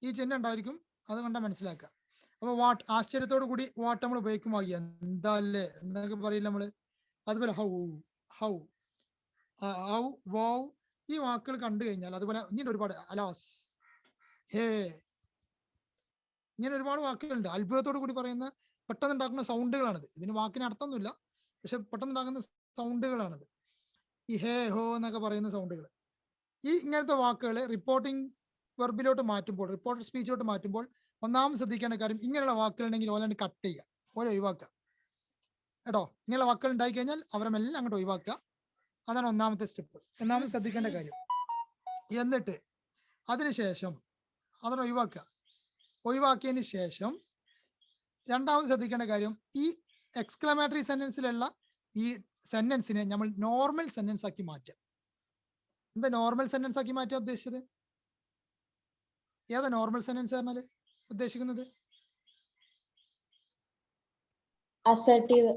A: ഈ ചിഹ്നം ഉണ്ടായിരിക്കും, അതുകൊണ്ടാ മനസ്സിലാക്കുക. അപ്പൊ വാട്ട്, ആശ്ചര്യത്തോടു കൂടി വാട്ട് നമ്മൾ ഉപയോഗിക്കുമോ? എന്താ അല്ലേ എന്നൊക്കെ പറയില്ല നമ്മള്. അതുപോലെ ഹൗ, വോ, ഈ വാക്കുകൾ കണ്ടു കഴിഞ്ഞാൽ, അതുപോലെ ഇങ്ങനെ ഒരുപാട് അലാസ്, ഹേ, ഇങ്ങനെ ഒരുപാട് വാക്കുകളുണ്ട്. അത്ഭുതത്തോടു കൂടി പറയുന്ന, പെട്ടെന്ന് ഉണ്ടാക്കുന്ന സൗണ്ടുകളാണിത്. ഇതിന് വാക്കിന് അർത്ഥമൊന്നുമില്ല, പക്ഷെ പെട്ടെന്ന് ഉണ്ടാക്കുന്ന സൗണ്ടുകളാണിത്. ഈ ഹേ, ഹോ എന്നൊക്കെ പറയുന്ന സൗണ്ടുകൾ. ഈ ഇങ്ങനത്തെ വാക്കുകൾ റിപ്പോർട്ടിംഗ് വെർബിലോട്ട് മാറ്റുമ്പോൾ, റിപ്പോർട്ടഡ് സ്പീച്ചിലോട്ട് മാറ്റുമ്പോൾ ഒന്നാമത് ശ്രദ്ധിക്കേണ്ട കാര്യം, ഇങ്ങനെയുള്ള വാക്കുകൾ ഉണ്ടെങ്കിൽ ഓലാണ്ട് കട്ട് ചെയ്യുക, ഓരോ ഒഴിവാക്കുക കേട്ടോ. ഇങ്ങനെയുള്ള വാക്കുകൾ ഉണ്ടായി കഴിഞ്ഞാൽ അവരെല്ലാം അങ്ങോട്ട് ഒഴിവാക്കുക. അതാണ് ഒന്നാമത്തെ സ്റ്റെപ്പ്, ഒന്നാമത് ശ്രദ്ധിക്കേണ്ട കാര്യം. എന്നിട്ട് അതിനുശേഷം അതാണ് ഒഴിവാക്കിയതിന് ശേഷം രണ്ടാമത് ശ്രദ്ധിക്കേണ്ട കാര്യം, ഈ എക്സ്ക്ലമേറ്ററി സെന്റൻസിലുള്ള ഈ സെന്റൻസിനെ നമ്മൾ നോർമൽ സെന്റൻസ് ആക്കി മാറ്റുക. എന്താ നോർമൽ സെന്റൻസ് ആക്കി മാറ്റാൻ ഉദ്ദേശിച്ചത്? ഏതാ നോർമൽ സെന്റൻസ് പറഞ്ഞാല് ഉദ്ദേശിക്കുന്നത്?
F: Assertive.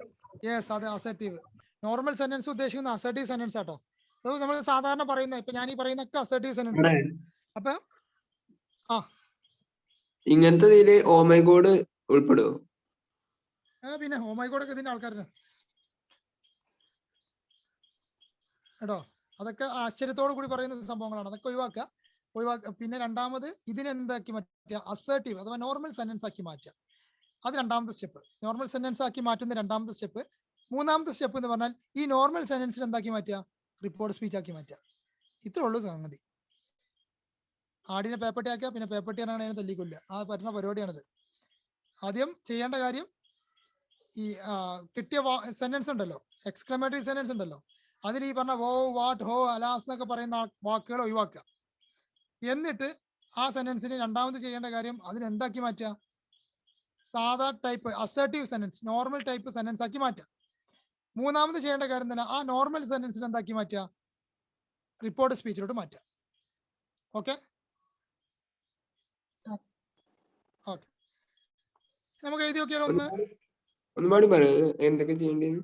A: യെസ്, അതെ, അസർട്ടീവ്. നോർമൽ സെന്റൻസ് ഉദ്ദേശിക്കുന്ന അസർട്ടീവ് സെന്റൻസ് ആട്ടോ. അത് നമ്മൾ സാധാരണ പറയുന്ന, ഇപ്പൊ ഞാൻ ഈ പറയുന്നൊക്കെ അസർട്ടീവ് സെന്റൻസ്. അപ്പൊ
E: ഇങ്ങനത്തെ ഇതില് ഓ മൈ ഗോഡ് ഉൾപ്പെടുവോ?
A: പിന്നെ ഓ മൈ ഗോഡ് ഒക്കെ ഇതിന്റെ ആൾക്കാരാണ് കേട്ടോ. അതൊക്കെ ആശ്ചര്യത്തോടു കൂടി പറയുന്ന സംഭവങ്ങളാണ്. അതൊക്കെ ഒഴിവാക്കുക. പിന്നെ രണ്ടാമത് ഇതിനെന്താക്കി മാറ്റുക? അസർട്ടീവ് അഥവാ നോർമൽ സെന്റൻസ് ആക്കി മാറ്റുക. അത് രണ്ടാമത്തെ സ്റ്റെപ്പ്. നോർമൽ സെന്റൻസ് ആക്കി മാറ്റുന്ന രണ്ടാമത്തെ സ്റ്റെപ്പ്. മൂന്നാമത്തെ സ്റ്റെപ്പ് എന്ന് പറഞ്ഞാൽ ഈ നോർമൽ സെന്റൻസിൽ എന്താക്കി മാറ്റുക? റിപ്പോർട്ട് സ്പീച്ച് ആക്കി മാറ്റുക. ഇത്രേ ഉള്ളൂ സംഗതി. ആടിനെ പേപ്പട്ടി ആക്കുക, പിന്നെ പേപ്പട്ടി ആണെങ്കിൽ അതിനെ തല്ലിക്കൊല്ലുക. ആ പറ്റുന്ന പരിപാടിയാണിത്. ആദ്യം ചെയ്യേണ്ട കാര്യം, ഈ കിട്ടിയ സെന്റൻസ് ഉണ്ടല്ലോ, എക്സ്ക്ലമേറ്ററി സെന്റൻസ് ഉണ്ടല്ലോ, അതിൽ ഈ പറഞ്ഞ വോ, വാട്ട്, ഹോ, അലാസ് എന്നൊക്കെ പറയുന്ന വാക്കുകൾ ഒഴിവാക്കുക. എന്നിട്ട് ആ സെന്റൻസിന് രണ്ടാമത് ചെയ്യേണ്ട കാര്യം, അതിന് എന്താക്കി മാറ്റുക? സാധാ type assertive sentence, normal type sentence ആക്കി മാറ്റുക. മൂന്നാമത് ചെയ്യേണ്ട കാര്യം തന്നെ, ആ നോർമൽ സെന്റൻസിന് എന്താക്കി മാറ്റുക? റിപ്പോർട്ട് സ്പീച്ചിലോട്ട് മാറ്റുക. ഓക്കെ, നമുക്ക് എഴുതി നോക്കിയാലോ?
E: ഒന്നുപാടി പറയൂ എന്തൊക്കെ ചെയ്യേണ്ടത്.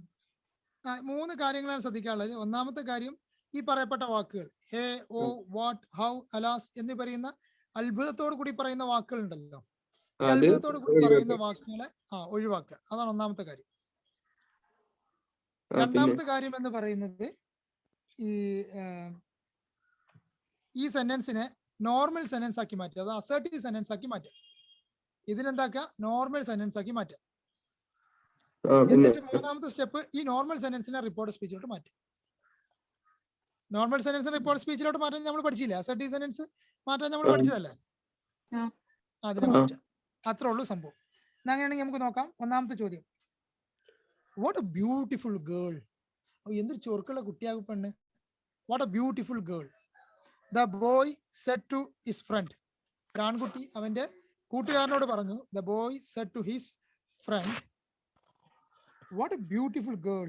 A: 3 കാര്യങ്ങളാണ് ശ്രദ്ധിക്കാനുള്ളത്. ഒന്നാമത്തെ കാര്യം, ഈ പറയപ്പെട്ട വാക്കുകൾ ഹേ, ഓ, വാട്ട്, ഹൗ, അലാസ് എന്നീ പറയുന്ന അത്ഭുതത്തോടു കൂടി പറയുന്ന വാക്കുകൾ ഉണ്ടല്ലോ, ഈ അത്ഭുതത്തോടു കൂടി പറയുന്ന വാക്കുകളെ ഒഴിവാക്കുക. അതാണ് ഒന്നാമത്തെ കാര്യം. രണ്ടാമത്തെ കാര്യം എന്ന് പറയുന്നത്, ഈ സെന്റൻസിനെ നോർമൽ സെന്റൻസ് ആക്കി മാറ്റുക, അത് അസർട്ടീവ് സെന്റൻസ് ആക്കി മാറ്റുക. ഇതിനെന്താക്കുക? നോർമൽ സെന്റൻസ് ആക്കി മാറ്റുക. എന്നിട്ട് മൂന്നാമത്തെ സ്റ്റെപ്പ്, ഈ നോർമൽ സെന്റൻസിനെ റിപ്പോർട്ട് സ്പീച്ചിലോട്ട് മാറ്റുക. നോർമൽ സെന്റൻസ് റിപ്പോർട്ട് സ്പീച്ചിലോട്ട് മാറ്റാൻ നമ്മൾ പഠിച്ചില്ലേ? അസർട്ടീവ് സെന്റൻസ് മാറ്റാൻ നമ്മൾ പഠിച്ചതല്ലേ? അതിനെ മാറ്റുക. അത്രേ ഉള്ളൂ സംഭവം. അങ്ങനെയാണെങ്കിൽ നമുക്ക് നോക്കാം. ഒന്നാമത്തെ ചോദ്യം, വാട്ട് എ ബ്യൂട്ടിഫുൾ ഗേൾ. എന്തൊരു ചൊറുക്കുള്ള കുട്ടിയാകും പെണ്ണ്. What a beautiful girl. The boy said to his friend. ആൺകുട്ടി അവന്റെ കൂട്ടുകാരനോട് പറഞ്ഞു. The boy said to his friend, what a beautiful girl.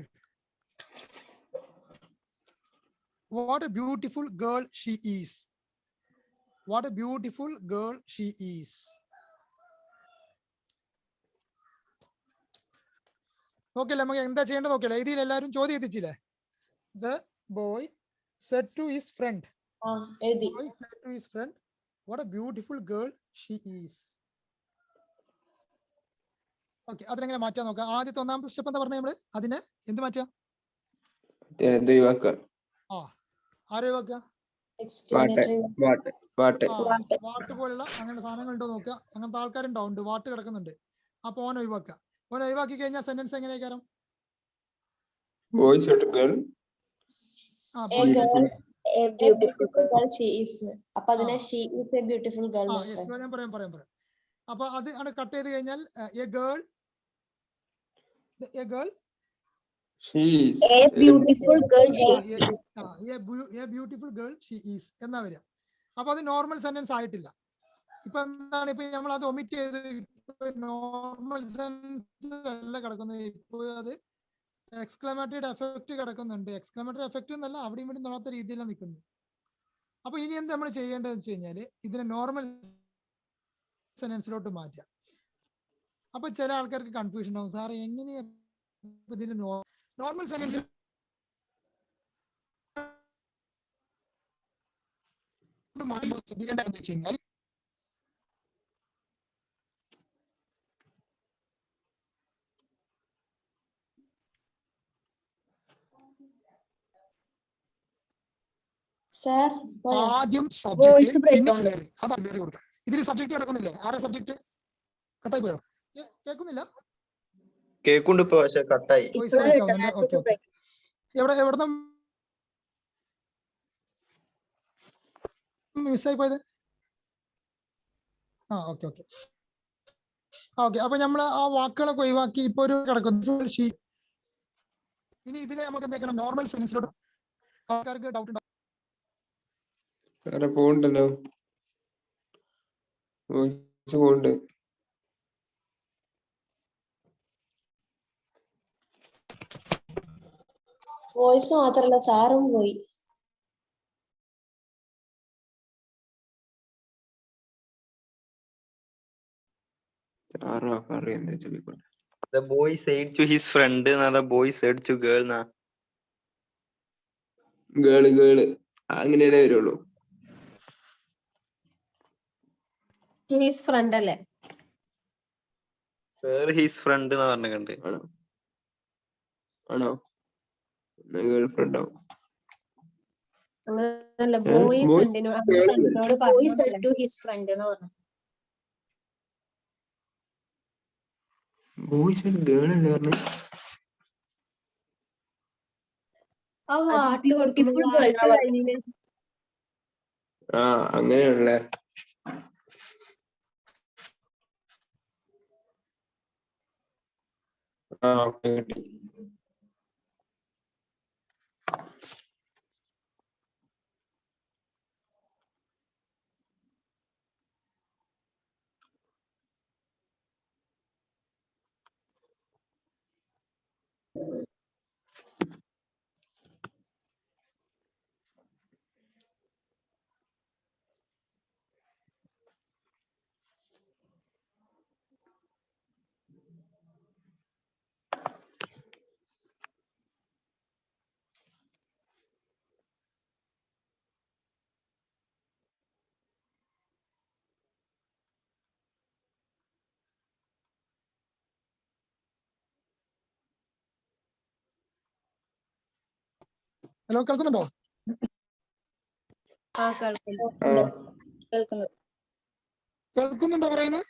A: What a beautiful girl she is. What a beautiful girl she is. നോക്കില്ല, നമുക്ക് എന്താ ചെയ്യേണ്ടത് നോക്കില്ല. ഇതിൽ എല്ലാവരും ചോദ്യം എത്തിച്ചില്ലേ? The boy said to his friend. The boy said to his friend, what a beautiful girl she is. Okay, അതിനെങ്ങനെ മാറ്റാൻ നോക്കാം. ആദ്യത്തെ ഒന്നാമത്തെ സ്റ്റെപ്പ് എന്താ പറഞ്ഞ നമ്മള്? അതിനെ എന്ത് മാറ്റാം?
E: ഒഴിവാക്കുക.
A: ആരോ ഒഴിവാക്കുക? വാട്ട് പോലുള്ള അങ്ങനെ സാധനങ്ങൾ ഉണ്ടോ നോക്കുക. അങ്ങനത്തെ ആൾക്കാരുണ്ടാവും, ഉണ്ട്, വാട്ട് കിടക്കുന്നുണ്ട്. അപ്പൊ ഓൻ ഒഴിവാക്കുക. ഓൻ ഒഴിവാക്കി കഴിഞ്ഞാൽ സെന്റൻസ് എങ്ങനെയാക്കാരം?
E: ബോയ്സ് ആൻഡ് ഗേൾ
F: അപ്പൊ അതിനെ she is a beautiful girl
A: പറയാം. അപ്പൊ അത് ആണ് കട്ട് ചെയ്ത് കഴിഞ്ഞാൽ A girl
B: beautiful girl
A: she is എന്നാ വരിക. അപ്പൊ അത് നോർമൽ സെന്റൻസ് ആയിട്ടില്ല. ഇപ്പൊ എന്താണ്, ഇപ്പൊ നമ്മൾ അത് ഒമിറ്റ് ചെയ്ത് നോർമൽ സെന്റൻസ് അല്ല കിടക്കുന്നത്. ഇപ്പൊ അത് എക്സ്ക്ലമേറ്ററി എഫക്ട് കിടക്കുന്നുണ്ട്. എക്സ്ക്ലമേറ്ററി എഫക്ട് എന്നല്ല, അവിടെയും ഇവിടെ തൊടാത്ത രീതിയിലാണ് നിൽക്കുന്നത്. അപ്പൊ ഇനി എന്ത് നമ്മൾ ചെയ്യേണ്ടതെന്ന് വെച്ച് കഴിഞ്ഞാല് ഇതിനെ നോർമൽ സെന്റൻസിലോട്ട് മാറ്റാം. അപ്പൊ ചില ആൾക്കാർക്ക് കൺഫ്യൂഷൻ ആവും, സാർ എങ്ങനെയാ ഇതിന് നോർമൽ സെന്റൻസ് ശ്രദ്ധിക്കേണ്ടതെന്ന് വെച്ച് കഴിഞ്ഞാൽ ആദ്യം സബ്ജക്ട് പിന്നെ സിലറി. അതാണ് വേറെ കൊടുക്കുക. ഇതിൽ സബ്ജക്ട് കിടക്കുന്നില്ലേ? ആരാ സബ്ജക്ട്? കട്ടായി പോയോ? കേൾക്കുന്നില്ല?
H: കേക്കുണ്ട് ഇപ്പൊ, പക്ഷെ കട്ടായി.
A: എവിടെന്ന മിസ്സായി പോയത്? ഓക്കെ. അപ്പൊ നമ്മള് ആ വാക്കുകളൊക്കെ ഒഴിവാക്കി ഇപ്പൊ ഒരു കിടക്കുന്നു. ഇനി ഇതിനെ നമുക്ക് എന്തെങ്കിലും നോർമൽ സെൻസിലോട്ട്. ആൾക്കാർക്ക് ഡൗട്ട് ഉണ്ടാവും.
E: പോണ്ടല്ലോ, പോണ്ട്.
F: വോയിസ് മാത്രല്ല സാറും പോയി.
H: The boy said to his friend, the boy said to girl.
E: Girl അങ്ങനെയേ വരുള്ളൂ.
C: ഹിസ് ഫ്രണ്ട് അല്ലേ?
H: സർ ഹിസ് ഫ്രണ്ട് എന്ന് പറഞ്ഞിട്ടുണ്ട്.
E: ആണോ? ഗേൾ ഫ്രണ്ട് ആവും.
C: അങ്ങനല്ല, ബോയ് ഫ്രണ്ടിനോട്
B: boy said to his friend എന്ന് പറഞ്ഞു.
E: ബോയ്സ് ആൻഡ് ഗേൾ അല്ലേ പറഞ്ഞു?
B: ബ്യൂട്ടിഫുൾ ഗേൾ
E: അങ്ങനെയുള്ള. ഓക്കെ, കിട്ടി.
A: ഹലോ, കേൾക്കുന്നുണ്ടോ? കേൾക്കുന്നുണ്ടോ പറയുന്നത്?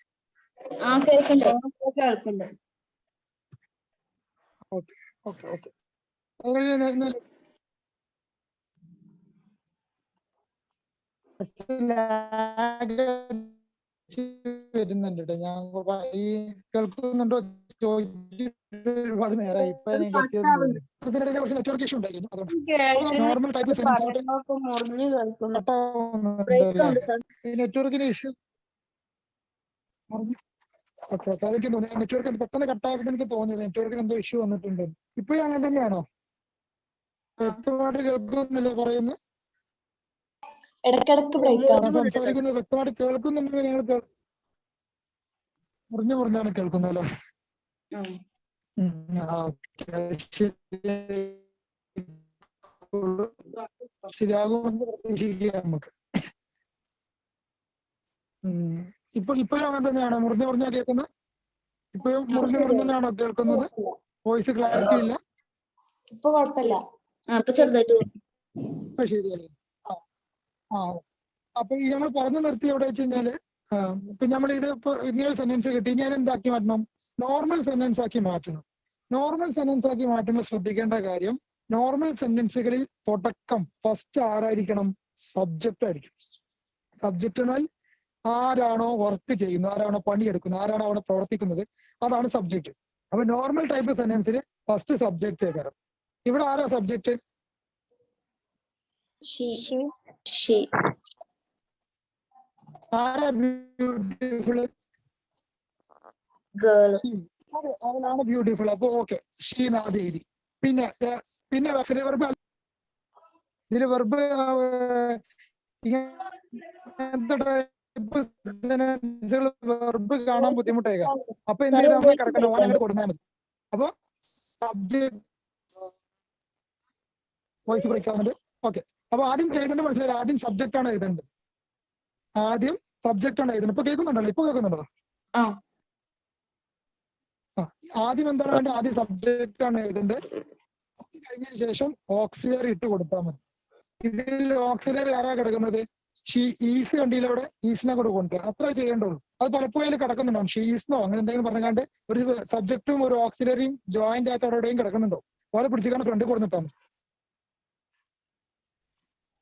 C: കേൾക്കുന്നുണ്ട്.
A: ഓക്കെ. വരുന്നുണ്ട് കേട്ടോ. ഞാൻ ഈ കേൾക്കുന്നുണ്ടോ ചോദിച്ചിട്ട് ഒരുപാട് നേരമായി. ഇപ്പൊ എനിക്ക് ഇതിനിടയിൽ കുറച്ച് നെറ്റ്വർക്ക് ഇഷ്യൂ ഉണ്ടായിരുന്നു. അതുകൊണ്ട് നോർമൽ ടൈപ്പ് നെറ്റ്വർക്കിന്റെ ഇഷ്യൂ. ഓക്കെ. അതെനിക്ക് തോന്നി നെറ്റ്വർക്ക് പെട്ടെന്ന് കട്ടായപ്പോൾ എനിക്ക് തോന്നിയത് നെറ്റ്വർക്കിന് എന്തോ ഇഷ്യൂ വന്നിട്ടുണ്ട്. ഇപ്പോഴും അങ്ങനെ തന്നെയാണോ? വ്യക്തമായിട്ട് കേൾക്കുന്നില്ല പറയുന്നത്? സംസാരിക്കുന്നത് വ്യക്തമായിട്ട് കേൾക്കുന്നുണ്ടെങ്കിൽ ഞങ്ങൾ മുറിഞ്ഞാണ് കേൾക്കുന്നത് അല്ലേ? ശരിയാകുമെന്ന് പ്രതീക്ഷിക്കുക നമുക്ക്. ഇപ്പോഴും അങ്ങനെ തന്നെയാണോ? മുറിഞ്ഞാ കേൾക്കുന്നത്? ഇപ്പോഴും മുറിഞ്ഞാണോ കേൾക്കുന്നത്? വോയിസ് ക്ലാരിറ്റി ഇല്ല?
F: ഇപ്പൊ കുഴപ്പമില്ല.
B: അപ്പൊ ചെറുതായിട്ട്
A: ഇപ്പൊ ശരിയല്ലേ? ആ അപ്പൊ ഈ നമ്മൾ പറഞ്ഞു നിർത്തി എവിടെ വെച്ച് കഴിഞ്ഞാല് ഇപ്പൊ നമ്മൾ ഇത് ഇപ്പൊ ഇങ്ങനെ സെന്റൻസ് കിട്ടി, ഞാൻ എന്താക്കി മാറ്റണം? നോർമൽ സെന്റൻസ് ആക്കി മാറ്റണം. നോർമൽ സെന്റൻസ് ആക്കി മാറ്റുമ്പോൾ ശ്രദ്ധിക്കേണ്ട കാര്യം, നോർമൽ സെന്റൻസുകളിൽ തുടക്കം ഫസ്റ്റ് ആരായിരിക്കണം? സബ്ജക്റ്റ് ആയിരിക്കും. സബ്ജക്റ്റ് എന്നാൽ ആരാണോ വർക്ക് ചെയ്യുന്നത്, ആരാണോ പണിയെടുക്കുന്നത്, ആരാണോ അവിടെ പ്രവർത്തിക്കുന്നത്, അതാണ് സബ്ജക്റ്റ്. അപ്പൊ നോർമൽ ടൈപ്പ് സെന്റൻസിൽ ഫസ്റ്റ് സബ്ജക്റ്റ് കയറും. ഇവിടെ ആരാ സബ്ജക്റ്റ്?
B: she
A: ആരാ ബ്യൂട്ടിഫുൾ?
B: girl.
A: അവനാണ് ബ്യൂട്ടിഫുൾ. അപ്പൊ ഓക്കെ, ഷീ ആദ്യം എഴുതി. പിന്നെ വെർബ്, ഇതില് വെർബ് വെർബ് കാണാൻ ബുദ്ധിമുട്ടേക്കാം. അപ്പൊ എന്ത് ചെയ്താൽ മതി? കിടക്കണം, ഓൻ അങ്ങോട്ട് കൊടുത്താൽ മതി. അപ്പൊ സബ്ജക്ട് വോയിസ് ബ്രേക്ക് ആവുന്നുണ്ട്. ഓക്കെ, അപ്പൊ ആദ്യം എഴുതേണ്ട മനസ്സിലായി, ആദ്യം സബ്ജക്റ്റ് ആണ് എഴുതേണ്ടത്. ആദ്യം സബ്ജക്റ്റ് ആണ് എഴുതുന്നത്. ഇപ്പൊ കേൾക്കുന്നുണ്ടല്ലോ? ഇപ്പൊ കേൾക്കുന്നുണ്ടോ? ആദ്യം എന്താണ് വേണ്ടത്? ആദ്യം സബ്ജക്റ്റ് ആണ് എഴുതേണ്ടത്. കഴിഞ്ഞതിന് ശേഷം ഓക്സിലറി ഇട്ട് കൊടുത്താൽ മതി. ഇതിൽ ഓക്സിലറി ആരാ കിടക്കുന്നത്? ഷീ ഈസ് കണ്ടില്ല അവിടെ? ഈസിനെ കൂടെ കൊണ്ടുവരിക, അത്ര ചെയ്യേണ്ടുള്ളൂ. അത് പലപ്പോഴും കിടക്കുന്നുണ്ടാവും. ഷീസ്ന്നോ അങ്ങനെ എന്തെങ്കിലും പറഞ്ഞാണ്ട് ഒരു സബ്ജക്റ്റും ഒരു ഓക്സിലറിയും ജോയിന്റ് ആയിട്ട് അവിടെയും കിടക്കുന്നുണ്ടോ? ഓലെ പിടിച്ചിക്കാണ്ട് ഫ്രണ്ട് കൊടുത്തിട്ടാൽ മതി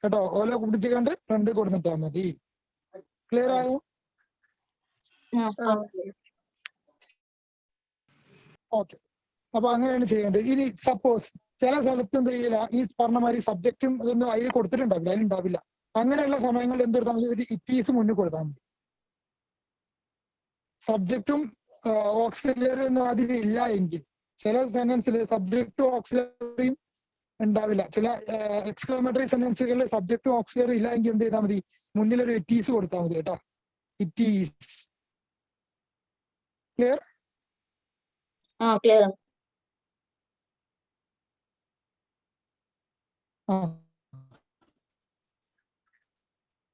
A: കേട്ടോ. ഓലെ പിടിച്ചിക്കാണ്ട് ഫ്രണ്ട് കൊടുത്തിട്ടാൽ മതി. ക്ലിയർ ആയോ? ഓക്കെ, അപ്പൊ അങ്ങനെയാണ് ചെയ്യേണ്ടത്. ഇനി സപ്പോസ് ചില സ്ഥലത്ത് എന്ത് ചെയ്യില്ല, ഈ പറഞ്ഞ മാതിരി സബ്ജക്റ്റും ഇതൊന്നും അതിൽ കൊടുത്തിട്ടുണ്ടാവില്ല, അതിലുണ്ടാവില്ല. അങ്ങനെയുള്ള സമയങ്ങളിൽ എന്തെടുത്താൽ മതി? ഒരു ഇറ്റ് ഈസ് മുന്നിൽ കൊടുത്താൽ മതി. സബ്ജക്റ്റും ഓക്സിലറി ഒന്നും അതിൽ ഇല്ല എങ്കിൽ, ചില സെന്റൻസിൽ സബ്ജക്റ്റും ഓക്സിലറിയും ഉണ്ടാവില്ല. ചില എക്സ്ക്ലമേറ്ററി സെന്റൻസുകളിൽ സബ്ജക്റ്റും ഓക്സിലറി ഇല്ല എങ്കിൽ എന്ത് ചെയ്താൽ മതി? മുന്നിലൊരു ഇറ്റ് ഈസ് കൊടുത്താൽ മതി കേട്ടോ. It is. Clear?
B: Clear.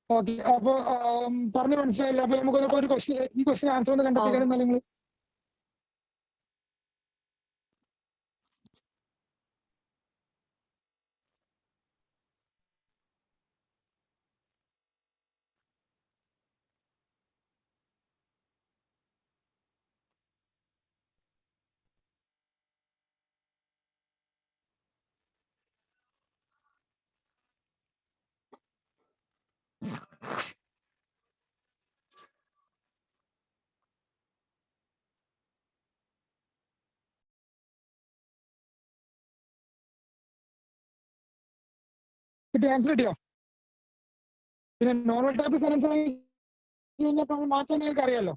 A: Okay, അപ്പൊ പറഞ്ഞു മനസ്സിലായില്ല? അപ്പൊ നമുക്ക് ഒരു ക്വസ്റ്റ്യൻ, ഈ ക്വസ്റ്റ്യൻ ആൻസർ ഒന്ന് കണ്ടെത്തിക്കണം. നിങ്ങൾ ആൻസർ കിട്ടിയോ? പിന്നെ നോർമൽ ടൈപ്പ് സെന്റൻസ് കഴിഞ്ഞപ്പോൾ മാറ്റം നിങ്ങൾക്ക് അറിയാലോ.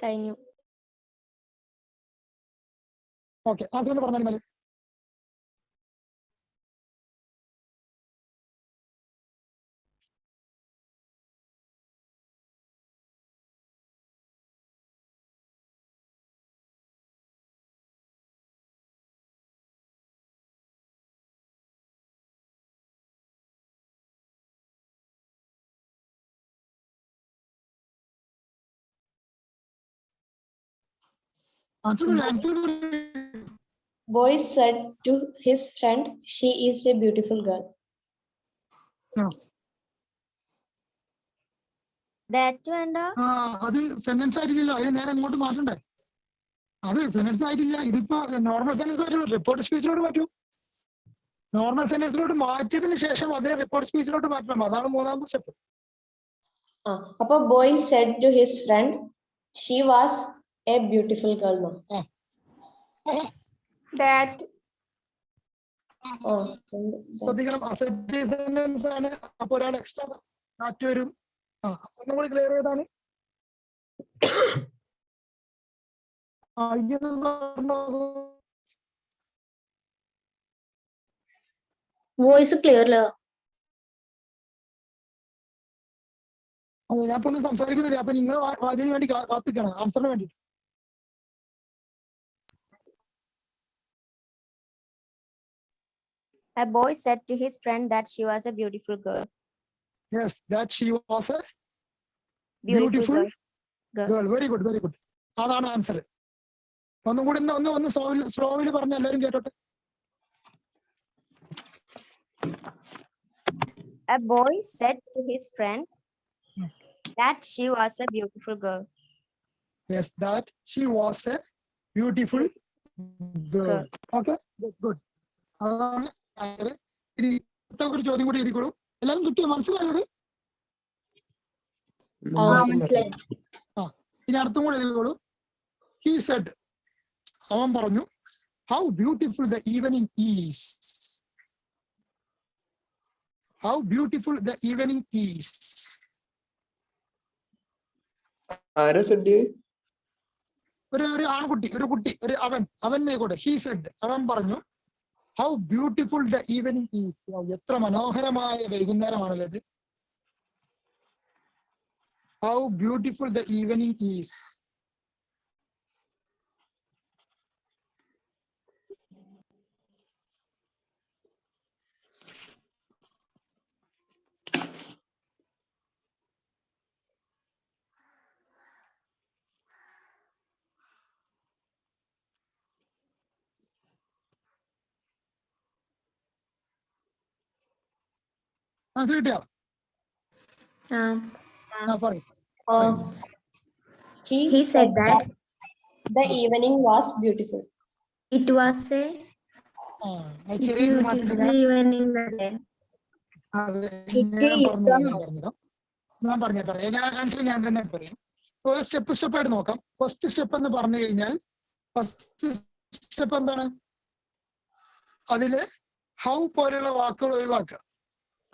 G: കഴിഞ്ഞു.
A: ഓക്കെ, ആൻസർ ഒന്ന് പറഞ്ഞാൽ.
F: Boy said to his friend, she is a beautiful girl.
G: That വേണ്ട.
A: അത് സെന്റൻസ് ആയിട്ടില്ലല്ലോ, അതിന് നേരെ ഇങ്ങോട്ട് മാറ്റണ്ടേ? അത് സെന്റൻസ് ആയിട്ടില്ല. ഇതിപ്പോ നോർമൽ സെന്റൻസ് ആയിട്ട് റിപ്പോർട്ട് സ്പീച്ചിലോട്ട് മാറ്റും. നോർമൽ സെന്റൻസിലോട്ട് മാറ്റിയതിന് ശേഷം അതേ റിപ്പോർട്ട് സ്പീച്ചിലോട്ട് മാറ്റണം. അതാണ് മൂന്നാമത്തെ സ്റ്റെപ്പ്.
F: അപ്പൊ boy said to his friend, she was a beautiful girl.
I: That.
A: ശ്രദ്ധിക്കണം, അസെപ്റ്റീവ് സെന്റൻസ് ആണ്. അപ്പൊ ഒരാൾ എക്സ്ട്രാ മാറ്റി വരും. ഒന്നും കൂടി ക്ലിയർ ചെയ്താണ്.
B: വോയിസ് ക്ലിയർ അല്ല.
A: ഞാൻ ഇപ്പൊ ഒന്നും സംസാരിക്കുന്നില്ല. അപ്പൊ നിങ്ങൾ അതിന് വേണ്ടി കാത്തിക്കണം, ആൻസറിന് വേണ്ടി.
G: A boy said to his friend that she was a beautiful girl.
A: Yes, that she was a
G: Beautiful girl.
A: Girl. Very good, very good. അതാണ് ആൻസർ. ഒന്നും കൂടി ഒന്ന് സ്ലോവിൽ പറഞ്ഞ എല്ലാവരും കേട്ടോട്ടെ.
G: A boy said to his friend that she was a beautiful girl.
A: Yes, that she was a beautiful girl. Okay, good. അതാണ് answer. ഇനി ഒരു ചോദ്യം കൂടി എഴുതിക്കോളൂ. എല്ലാവരും കിട്ടിയോ? മനസ്സിലായത്?
B: മനസ്സിലായി.
A: ഇനി അർത്ഥം കൂടെ എഴുതിക്കോളൂ. He said, അവൻ പറഞ്ഞു, how beautiful the evening is. How beautiful the evening is.
E: ആരാ സെഡ്?
A: ഒരു ആൺകുട്ടി, ഒരു കുട്ടി, അവൻ കൂടെ. He said, അവൻ പറഞ്ഞു, how beautiful the evening is. എത്ര മനോഹരമായ വൈകുന്നേരമാണല്ലോ ഇത്. How beautiful the evening is. കിട്ടിയോ? പറയൂ.
B: He said that
F: the evening was beautiful.
B: it was a beautiful evening that day.
A: ഞാൻ പറഞ്ഞേക്കാം. ഞാൻ തന്നെ പറയാം. സ്റ്റെപ്പ് ആയിട്ട് നോക്കാം. ഫസ്റ്റ് സ്റ്റെപ്പ് എന്ന് പറഞ്ഞു കഴിഞ്ഞാൽ ഫസ്റ്റ് സ്റ്റെപ്പ് എന്താണ്? അതില് ഹൗ പോലെയുള്ള വാക്കുകൾ ഒഴിവാക്കുക.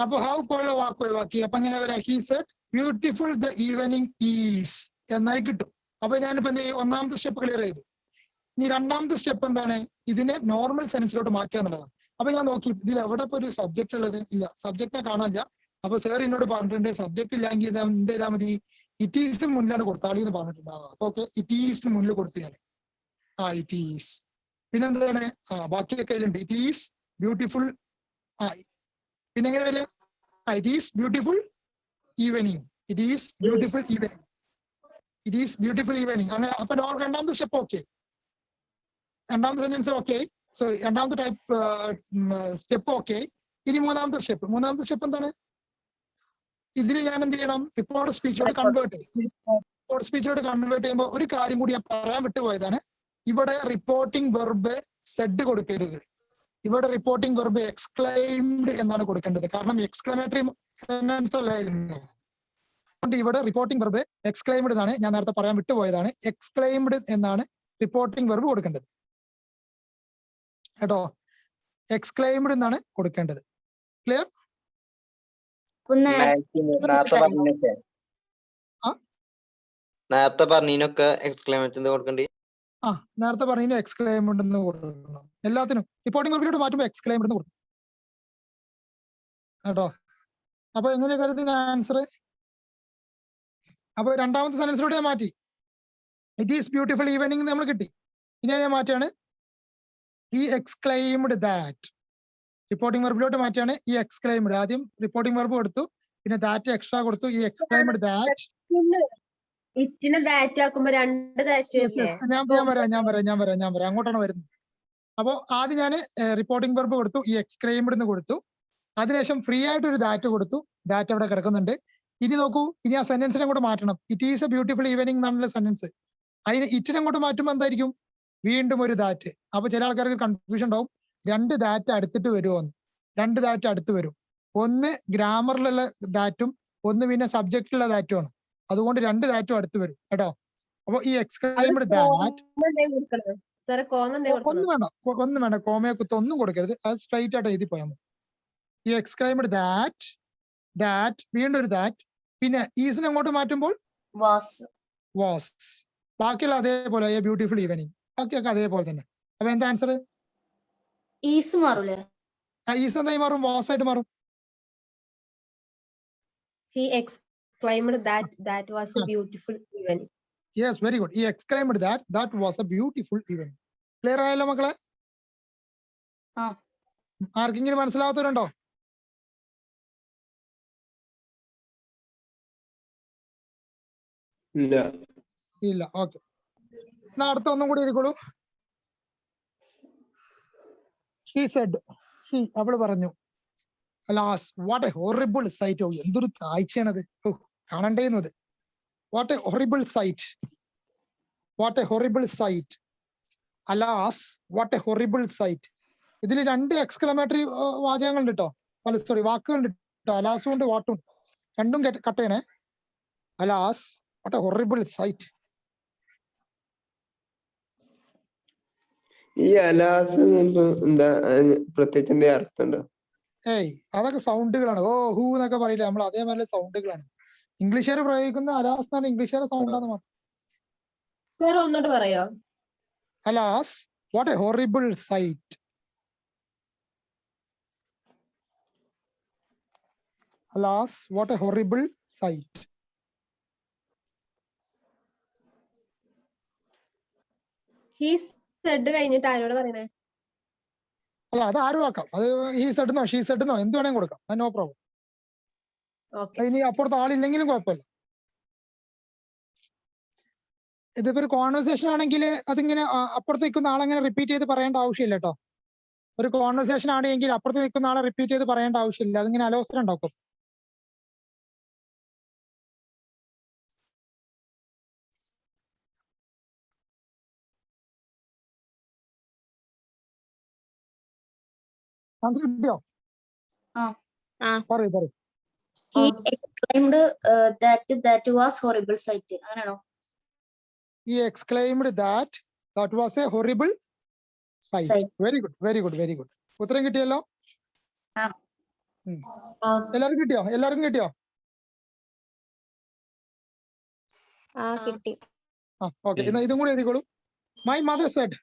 A: അപ്പൊ ഹൗ പോലെയുള്ള വാക്ക് ഒഴിവാക്കി. അപ്പൊ അങ്ങനെ വരാം. He said beautiful the evening is എന്നായി കിട്ടും. അപ്പൊ ഞാനിപ്പോ ഒന്നാമത്തെ സ്റ്റെപ്പ് ക്ലിയർ ചെയ്തു. ഇനി രണ്ടാമത്തെ സ്റ്റെപ്പ് എന്താണ്? ഇതിനെ നോർമൽ സെൻസിലോട്ട് മാറ്റുക എന്നുള്ളതാണ്. അപ്പൊ ഞാൻ നോക്കി ഇതിൽ എവിടെ ഇപ്പൊ ഒരു സബ്ജക്ട് ഉള്ളത്? ഇല്ല, സബ്ജക്റ്റിനെ കാണാനില്ല. അപ്പൊ സാർ എന്നോട് പറഞ്ഞിട്ടുണ്ട് സബ്ജക്ട് ഇല്ലെങ്കിൽ എന്ത് ചെയ്താൽ മതി? ഇറ്റ് ഈസ് മുന്നിലാണ് കൊടുത്താളി എന്ന് പറഞ്ഞിട്ടുണ്ടാവുക. അപ്പൊ ഓക്കെ, ഇറ്റ് ഈസിന് മുന്നിൽ കൊടുത്തു ഞാൻ. It is. പിന്നെന്താണ്? ബാക്കിയൊക്കെ കയ്യിലുണ്ട്. It is beautiful. പിന്നെ എങ്ങനെ വരിക? It is beautiful evening. It is beautiful evening. It is beautiful evening. അങ്ങനെ അപ്പൊ രണ്ടാമത്തെ സ്റ്റെപ്പ് ഓക്കെ. രണ്ടാമത്തെ സെന്റൻസ് ഓക്കെ. സോ രണ്ടാമത്തെ ടൈപ്പ് സ്റ്റെപ്പ് ഓക്കെ. ഇനി മൂന്നാമത്തെ സ്റ്റെപ്പ് എന്താണ്? ഇതിന് ഞാൻ എന്ത് ചെയ്യണം? റിപ്പോർട്ട് സ്പീച്ചിലോട്ട് കൺവേർട്ട് ചെയ്യുമ്പോൾ ഒരു കാര്യം കൂടി ഞാൻ പറയാൻ വിട്ടുപോയതാണ്. ഇവിടെ റിപ്പോർട്ടിംഗ് വെർബ് സെഡ് കൊടുക്കരുത്. ഇവിടെ റിപ്പോർട്ടിംഗ് വെർബ് എക്സ്ക്ലൈംഡ് എന്നാണ് കൊടുക്കേണ്ടത്. കാരണം എക്സ്ക്ലമേറ്ററി സെന്റൻസ് അല്ലായിരുന്നു. അതുകൊണ്ട് ഇവിടെ റിപ്പോർട്ടിംഗ് വെർബ് എക്സ്ക്ലൈംഡ് എന്നാണ്. ഞാൻ നേരത്തെ പറയാൻ വിട്ടുപോയതാണ്. എക്സ്ക്ലൈംഡ് എന്നാണ് റിപ്പോർട്ടിംഗ് വെർബ് കൊടുക്കേണ്ടത് കേട്ടോ. എക്സ്ക്ലൈംഡ് എന്നാണ് കൊടുക്കേണ്ടത്. ക്ലിയർ?
H: നേരത്തെ പറഞ്ഞതിനൊക്കെ എക്സ്ക്ലമേഷൻ കൊടുക്കണ്ടേ?
A: നേരത്തെ പറഞ്ഞ എക്സ്ക്ലൈംഡ് എന്ന് കൊടുക്കണം. എല്ലാത്തിനും റിപ്പോർട്ടിംഗ് വെർബിലോട്ട് മാറ്റുമ്പോൾ എക്സ്ക്ലൈംഡ് എന്ന് കൊടുക്കും കേട്ടോ. അപ്പൊ എങ്ങനെ കരുതി ആൻസർ? അപ്പൊ രണ്ടാമത്തെ സെന്റൻസിലോട്ട് ഞാൻ മാറ്റി. ഇറ്റ് ഈസ് ബ്യൂട്ടിഫുൾ ഈവനിങ് നമ്മൾ കിട്ടി. ഇനി ഞാൻ മാറ്റാണ് ഈ എക്സ്ക്ലൈംഡ് ദാറ്റ്. റിപ്പോർട്ടിംഗ് വെർബിലോട്ട് മാറ്റിയാണ് ഈ എക്സ്ക്ലൈംഡ്. ആദ്യം റിപ്പോർട്ടിംഗ് വെർബ് കൊടുത്തു, പിന്നെ ദാറ്റ് എക്സ്ട്രാ കൊടുത്തു. ഈ എക്സ്ക്ലൈംഡ് ദാറ്റ്
C: ഇറ്റിനെ ദാറ്റ് ആക്കുമ്പോ രണ്ട് ദാറ്റ്.
A: ഞാൻ വരാം. അങ്ങോട്ടാണ് വരുന്നത്. അപ്പോ ആദ്യം ഞാൻ റിപ്പോർട്ടിംഗ് വെർബ് കൊടുത്തു, ഈ എക്സ്ക്ലൈംഡ് എന്ന് കൊടുത്തു. അതിനുശേഷം ഫ്രീ ആയിട്ട് ഒരു ദാറ്റ് കൊടുത്തു. ദാറ്റ് അവിടെ കിടക്കുന്നുണ്ട്. ഇനി നോക്കൂ, ഇനി ആ സെന്റൻസിനെ അങ്ങോട്ട് മാറ്റണം. It is A beautiful evening എന്നാണല്ലോ സെന്റൻസ്. അതിന് ഇറ്റിനെ അങ്ങോട്ട് മാറ്റുമ്പോൾ എന്തായിരിക്കും? വീണ്ടും ഒരു ദാറ്റ്. അപ്പൊ ചില ആൾക്കാർക്ക് കൺഫ്യൂഷൻ ഉണ്ടാവും, രണ്ട് ദാറ്റ് അടുത്തിട്ട് വരുമോന്ന്. രണ്ട് ദാറ്റ് അടുത്ത് വരും. ഒന്ന് ഗ്രാമറിലുള്ള ദാറ്റും ഒന്ന് പിന്നെ സബ്ജക്റ്റിലുള്ള ദാറ്റും ആണ്. അതുകൊണ്ട് രണ്ട് ദാറ്റും അടുത്ത് വരും കേട്ടോ. അപ്പൊ ഈ എക്സ്ക്ലൈംഡ് ദാറ്റ് ഒന്നും വേണ്ട, കോമയെ കുത്ത് ഒന്നും കൊടുക്കരുത്. അത് സ്ട്രൈറ്റ് ആയിട്ട് എഴുതി പോയാൽ മതി. ഈ എക്സ്ക്ലൈംഡ് ദാറ്റ് വീണ്ടും ഒരു ദാറ്റ്, പിന്നെ ഈസിനെ അങ്ങോട്ട് മാറ്റുമ്പോൾ വാസ്. ബാക്കിയുള്ള അതേപോലെ എ ബ്യൂട്ടിഫുൾ ഈവനിങ്, ബാക്കിയൊക്കെ അതേപോലെ തന്നെ. അപ്പൊ എന്താ ആൻസർ?
B: ഈസ് മാറൂലേ?
A: ഈസ് എന്തായി മാറും? വാസ് ആയിട്ട് മാറും.
C: He exclaimed that was a beautiful evening.
A: Yes, very good. He exclaimed that was a beautiful evening. Clear ആയല്ലോ മക്കളെ? ആർക്കെങ്കിലും മനസ്സിലാവാത്തവരുണ്ടോ?
E: ഇല്ല.
A: ഇല്ല. ഓക്കെ, എന്നാ അടുത്ത ഒന്നും കൂടി എഴുതിക്കോളൂ. ഷീ സെഡ്, ഷീ അവള് പറഞ്ഞു. Alas what a horrible sight. ഓ എന്തൊരു കാഴ്ചയാണത്, ഓ കാണണ്ടേന്നത്. What a horrible sight, what a horrible sight. Alas what a horrible sight. ഇതിൽ 2 എക്സ്ക്ലമേറ്ററി വാചകങ്ങളുണ്ട് കേട്ടോ, അല്ല സോറി വാക്കുകളുണ്ട് കേട്ടോ. അലാസും ഉണ്ട് വാട്ടും ഉണ്ട്, രണ്ടും കട്ട് ചെയ്യണേ. Alas what a horrible sight.
E: ഈ അലാസ് എന്താ പ്രത്യേകിച്ച് എന്തേ അർത്ഥം ഉണ്ടോ?
A: ഏയ് അതൊക്കെ സൗണ്ടുകളാണ്. ഓ ഹൂ എന്നൊക്കെ പറയില്ല നമ്മൾ, അതേപോലെ സൗണ്ടുകളാണ്. ഇംഗ്ലീഷുകാർ പ്രയോഗിക്കുന്ന അലാസ് എന്നാണ് ഇംഗ്ലീഷുകാരെ സൗണ്ടാന്ന് മാത്രം.
C: സർ ഒന്നോട് പറയോ?
A: Alas what a horrible sight. Alas what a horrible sight.
C: He said കഴിഞ്ഞിട്ട് ആരോട് പറയണേ?
A: അല്ല അത് ആരും ആക്കാം, അത് ഹീ സെഡെന്നോ ഷീ സെഡെന്നോ എന്ത് വേണേലും കൊടുക്കാം, അത് നോ പ്രോബ്ലം.
C: ഓക്കെ.
A: ഇനി അപ്പുറത്ത് ആളില്ലെങ്കിലും കുഴപ്പമില്ല. ഇതിപ്പോ ഒരു കോൺവെർസേഷൻ ആണെങ്കിൽ അതിങ്ങനെ അപ്പുറത്ത് നിൽക്കുന്ന ആളെങ്ങനെ റിപ്പീറ്റ് ചെയ്ത് പറയേണ്ട ആവശ്യമില്ല കേട്ടോ. ഒരു കോൺവെർസേഷൻ ആണെങ്കിൽ അപ്പുറത്ത് നിൽക്കുന്ന ആളെ റിപ്പീറ്റ് ചെയ്ത് പറയേണ്ട ആവശ്യമില്ല, അതിങ്ങനെ അലോസരം ഉണ്ടാക്കും. കിട്ടിയോ? പറയൂ പറയൂ.
B: He exclaimed that was horrible sight. അങ്ങനെയാണോ?
A: He exclaimed that was a horrible sight. Very good, very good, very good. ഉത്തരം കിട്ടിയല്ലോ. എല്ലാവർക്കും കിട്ടിയോ? എല്ലാവർക്കും കിട്ടിയോ?
G: കിട്ടി.
A: ഓക്കെ, എന്നാ ഇതും കൂടി എഴുതിക്കോളൂ. My mother said,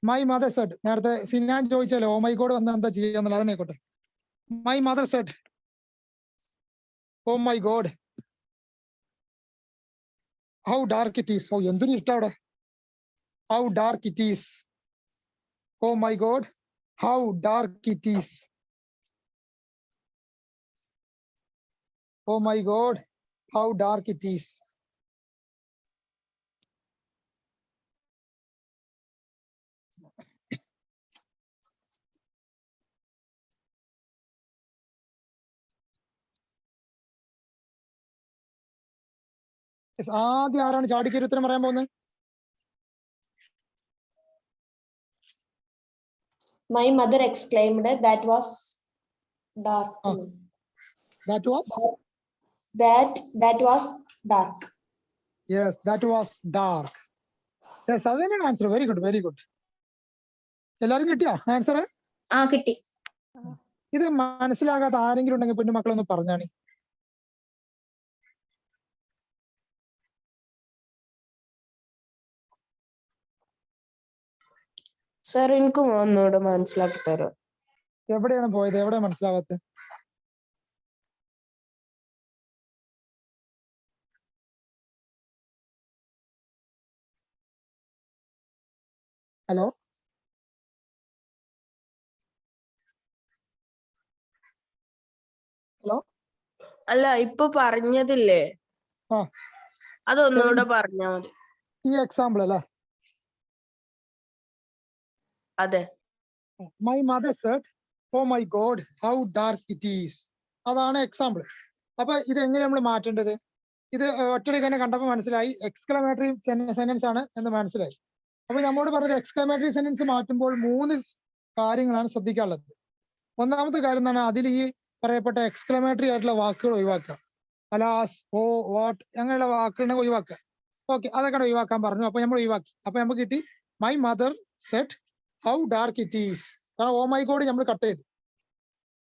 A: my mother said. നേരത്തെ സിനാൻ ചോദിച്ചാലോ ഓ മൈ ഗോഡ് വന്ന എന്താ ചെയ്യാന്നുള്ളത്, അതിനായിക്കോട്ടെ. My mother said, oh my God how dark it is. ഓ എന്തൊരു ഇഷ്ടം അവിടെ. How dark it is. Oh my God how dark it is. Oh my God how dark it is. ആദ്യം ആരാണ് ചാടിക്കരി ഉത്തരം പറയാൻ പോകുന്നത്?
F: My mother exclaimed that was dark.
A: That was
F: dark.
A: Yes, that was dark. Yes, അതാണ് answer. Very good, very good. എല്ലാവരും കിട്ടിയോ answer?
B: കിട്ടി.
A: ഇത് മനസ്സിലാകാത്ത ആരെങ്കിലും ഉണ്ടെങ്കിൽ പിന്നെ മക്കളൊന്ന് പറഞ്ഞാണ്.
J: സർ എനിക്ക് ഒന്നുകൂടെ മനസ്സിലാക്കി തരോ?
A: എവിടെയാണ് പോയത്? എവിടെ മനസ്സിലാകാത്തത്? Hello, hello.
J: അല്ല ഇപ്പൊ പറഞ്ഞതില്ലേ, അതൊന്നുകൂടെ പറഞ്ഞാ മതി.
A: ഈ എക്സാമ്പിൾ അല്ലേ?
J: അതെ.
A: My mother said oh my God how dark it is. അതാണ് എക്സാമ്പിൾ. അപ്പൊ ഇത് എങ്ങനെ നമ്മൾ മാറ്റേണ്ടത്? ഇത് ഒറ്റടി തന്നെ കണ്ടപ്പോൾ മനസ്സിലായി എക്സ്ക്ലമേറ്ററി സെന്റൻസ് ആണ് എന്ന് മനസ്സിലായി. അപ്പൊ നമ്മോട് പറഞ്ഞത് എക്സ്ക്ലമേറ്ററി സെന്റൻസ് മാറ്റുമ്പോൾ 3 കാര്യങ്ങളാണ് ശ്രദ്ധിക്കാനുള്ളത്. ഒന്നാമത്തെ കാര്യം എന്ന് പറഞ്ഞാൽ അതിൽ ഈ പറയപ്പെട്ട എക്സ്ക്ലമേറ്ററി ആയിട്ടുള്ള വാക്കുകൾ ഒഴിവാക്കുക. അലാസ്, ഓ, വാട്ട് അങ്ങനെയുള്ള വാക്കുകളെ ഒഴിവാക്കുക. ഓക്കെ, അതൊക്കെ ഒഴിവാക്കാൻ പറഞ്ഞു. അപ്പൊ നമ്മൾ ഒഴിവാക്കി. അപ്പൊ നമുക്ക് കിട്ടി my mother said how dark it is. കാരണം ഓ മൈ ഗോഡ് നമ്മൾ കട്ട് ചെയ്തു.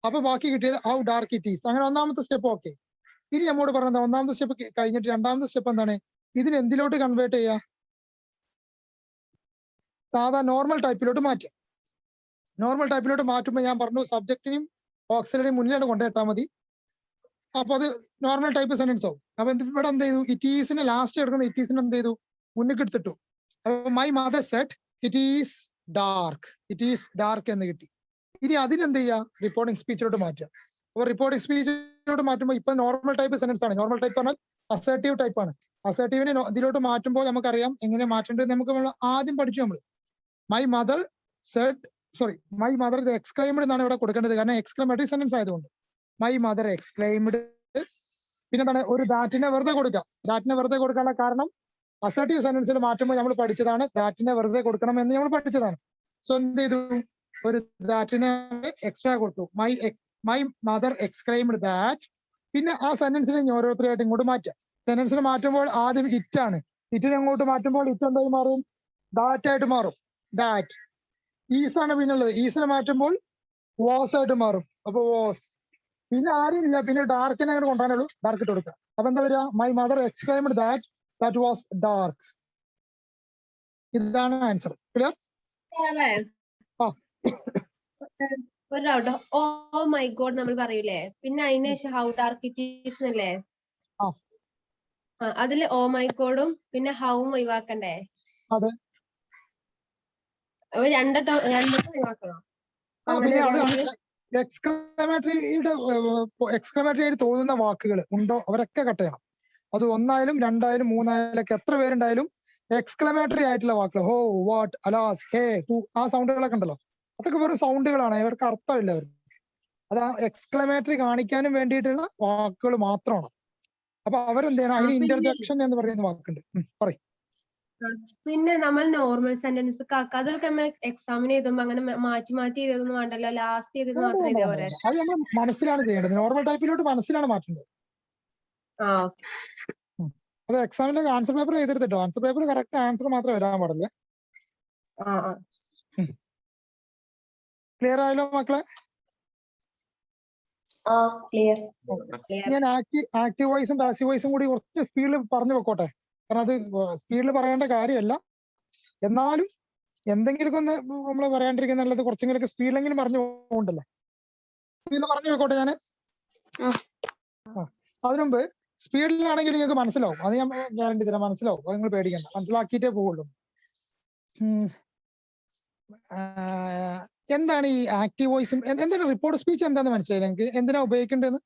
A: അപ്പൊ ബാക്കി കിട്ടിയത് ഹൗ ഡാർക്ക് ഇറ്റ് ഈസ്. അങ്ങനെ ഒന്നാമത്തെ സ്റ്റെപ്പ് ഓക്കെ. ഇനി നമ്മോട് പറഞ്ഞത് ഒന്നാമത്തെ സ്റ്റെപ്പ് കഴിഞ്ഞിട്ട് രണ്ടാമത്തെ സ്റ്റെപ്പ് എന്താണ്? ഇതിന് എന്തിലോട്ട് കൺവേർട്ട് ചെയ്യുക? സാധാ നോർമൽ ടൈപ്പിലോട്ട് മാറ്റുക. നോർമൽ ടൈപ്പിലോട്ട് മാറ്റുമ്പോൾ ഞാൻ പറഞ്ഞു സബ്ജക്റ്റിനെയും ഓക്സിലറിയും മുന്നിലാണ് കൊണ്ടുപോയിട്ടാൽ മതി. അപ്പൊ അത് നോർമൽ ടൈപ്പ് സെന്റൻസ് ആവും. അപ്പൊ ഇവിടെ എന്ത് ചെയ്തു? ഇറ്റ് ഈസിനെ ലാസ്റ്റ് എടുക്കുന്ന ഇറ്റ് ഈസിനെ എന്ത് ചെയ്തു? മുന്നിൽ എടുത്തിട്ടു. അപ്പൊ my mother said it is dark, it is dark എന്ന് കിട്ടി. ഇനി അതിനെന്ത് ചെയ്യുക? റിപ്പോർട്ടിംഗ് സ്പീച്ചിലോട്ട് മാറ്റുക. അപ്പൊ റിപ്പോർട്ടിംഗ് സ്പീച്ചിലോട്ട് മാറ്റുമ്പോൾ ഇപ്പൊ നോർമൽ ടൈപ്പ് സെന്റൻസ് ആണ്. നോർമൽ ടൈപ്പ് പറഞ്ഞാൽ അസേർട്ടീവ് ടൈപ്പ് ആണ്. അസേർട്ടീവിനെ ഇതിലോട്ട് മാറ്റുമ്പോൾ നമുക്കറിയാം എങ്ങനെ മാറ്റേണ്ടത്. നമുക്ക് ആദ്യം പഠിച്ചു നമ്മൾ. മൈ മദർ ഇത് എക്സ്ക്ലൈംഡ് എന്നാണ് ഇവിടെ കൊടുക്കേണ്ടത്, കാരണം എക്സ്ക്ലമേറ്ററി സെന്റൻസ് ആയതുകൊണ്ട്. My mother exclaimed. പിന്നെ എന്താണ്, ഒരു ദാറ്റിനെ വെറുതെ കൊടുക്കാം. ദാറ്റിനെ വെറുതെ കൊടുക്കാനുള്ള കാരണം അസേർട്ടീവ് സെന്റൻസിൽ മാറ്റുമ്പോൾ നമ്മൾ പഠിച്ചതാണ്, ദാറ്റിനെ വെറുതെ കൊടുക്കണം എന്ന് നമ്മൾ പഠിച്ചതാണ്. സോ എന്ത് ചെയ്തു, ഒരു ദാറ്റിനെ എക്സ്ട്രാ കൊടുത്തു. My mother exclaimed that. പിന്നെ ആ സെന്റൻസിനെ ഓരോരുത്തരായിട്ട് ഇങ്ങോട്ട് മാറ്റാം. സെന്റൻസിന് മാറ്റുമ്പോൾ ആദ്യം ഇറ്റ് ആണ്. ഇറ്റിനെ അങ്ങോട്ട് മാറ്റുമ്പോൾ ഇറ്റ് എന്തായി മാറും, ദാറ്റ് ആയിട്ട് മാറും. ദാറ്റ്. ഈസ് ആണ് പിന്നുള്ളത്. ഈസിനെ മാറ്റുമ്പോൾ വാസ് ആയിട്ട് മാറും. അപ്പൊ വാസ്. പിന്നെ ആരും ഇല്ല, പിന്നെ ഡാർക്കിനെ അങ്ങോട്ട് കൊണ്ടുവരാനുള്ളൂ, ഡാർക്ക് ഇട്ട് കൊടുക്കുക. അപ്പൊ എന്താ വരിക, my mother exclaimed that was dark. ഇതാണ് ആൻസർ. ക്ലിയർ?
C: ഒരു ഡൗട്ട്. ഓ മൈ ഗോഡ് നമ്മൾ പറയൂലേ, പിന്നെ അതിന് ശേഷം ഹൗ ഡാർക്ക് ഇറ്റ് ഈസ് എന്നല്ലേ? അതില് ഓ മൈ ഗോഡും പിന്നെ ഹൗവും ഒഴിവാക്കണ്ടേ?
A: അതെ.
C: അപ്പൊ രണ്ടെണ്ണം ഒഴിവാക്കണം.
A: എക്സ്ക്ലമേറ്ററി ആയിട്ട് തോന്നുന്ന വാക്കുകൾ ഉണ്ടോ അവരൊക്കെ കട്ട് ചെയ്യണം. അത് 1 ആയാലും 2 ആയാലും 3 ആയാലും ഒക്കെ എത്ര പേരുണ്ടായാലും എക്സ്ക്ലമേറ്ററി ആയിട്ടുള്ള വാക്കുകൾ, ഹോ, വാട്ട്, അലാസ്, ഹേ, ഹു, ആ സൗണ്ടുകളൊക്കെ ഉണ്ടല്ലോ, അതൊക്കെ വെറും സൗണ്ടുകളാണ്, ഇവർക്ക് അർത്ഥമില്ല. അവർ അത് ആ എക്സ്ക്ലമേറ്ററി കാണിക്കാനും വേണ്ടിയിട്ടുള്ള വാക്കുകൾ മാത്രമാണ്. അപ്പൊ അവരെന്ത് ചെയ്യണം, അതിന് ഇന്റർജെക്ഷൻ എന്ന് പറയുന്ന വാക്കുണ്ട്. പറയും.
C: പിന്നെ നമ്മൾ നോർമൽ സെന്റൻസ് അതൊക്കെ നമ്മൾ എക്സാമിന് എഴുതുമ്പോ അങ്ങനെ മാറ്റി ചെയ്തൊന്നും വേണ്ടല്ലോ, ലാസ്റ്റ് ചെയ്തത് മാത്രം എഴുതിയാ പോരെ?
A: അത് നമ്മൾ മനസ്സിലാണ് ചെയ്യേണ്ടത്. നോർമൽ ടൈപ്പിലോട്ട് മനസ്സിലാണ് മാറ്റേണ്ടത്. അത് എക്സാമിന്റെ ആൻസർ പേപ്പർ എഴുതരുത് കേട്ടോ. ആൻസർ പേപ്പർ കറക്റ്റ് ആൻസർ മാത്രമേ വരാൻ പാടില്ല. ക്ലിയർ ആയല്ലോ മക്കളെ? ഞാൻ ആക്റ്റീവ് വോയിസും പാസീവ് വോയിസും കൂടി കുറച്ച് സ്പീഡിൽ പറഞ്ഞു വെക്കോട്ടെ, കാരണം അത് സ്പീഡിൽ പറയേണ്ട കാര്യമല്ല. എന്നാലും എന്തെങ്കിലുമൊക്കെ ഒന്ന് നമ്മൾ പറയാണ്ടിരിക്കുന്ന നല്ലത്, കുറച്ചെങ്കിലൊക്കെ സ്പീഡിലെങ്കിലും പറഞ്ഞു പോകണ്ടല്ലോ. സ്പീഡിൽ പറഞ്ഞു വെക്കോട്ടെ ഞാൻ. അതിനുമുമ്പ് സ്പീഡിലാണെങ്കിൽ നിങ്ങൾക്ക് മനസ്സിലാവും, അത് ഞാൻ ഗ്യാരണ്ടി തരാം. മനസ്സിലാവും, അത് നിങ്ങൾ പേടിക്കണ്ട, മനസ്സിലാക്കിയിട്ടേ പോവുള്ളൂ. എന്താണ് ഈ ആക്റ്റീവ് വോയിസും എന്താണ് റിപ്പോർട്ട് സ്പീച്ച് എന്താന്ന് മനസ്സിലായി എനിക്ക്? എന്തിനാ ഉപയോഗിക്കേണ്ടത്?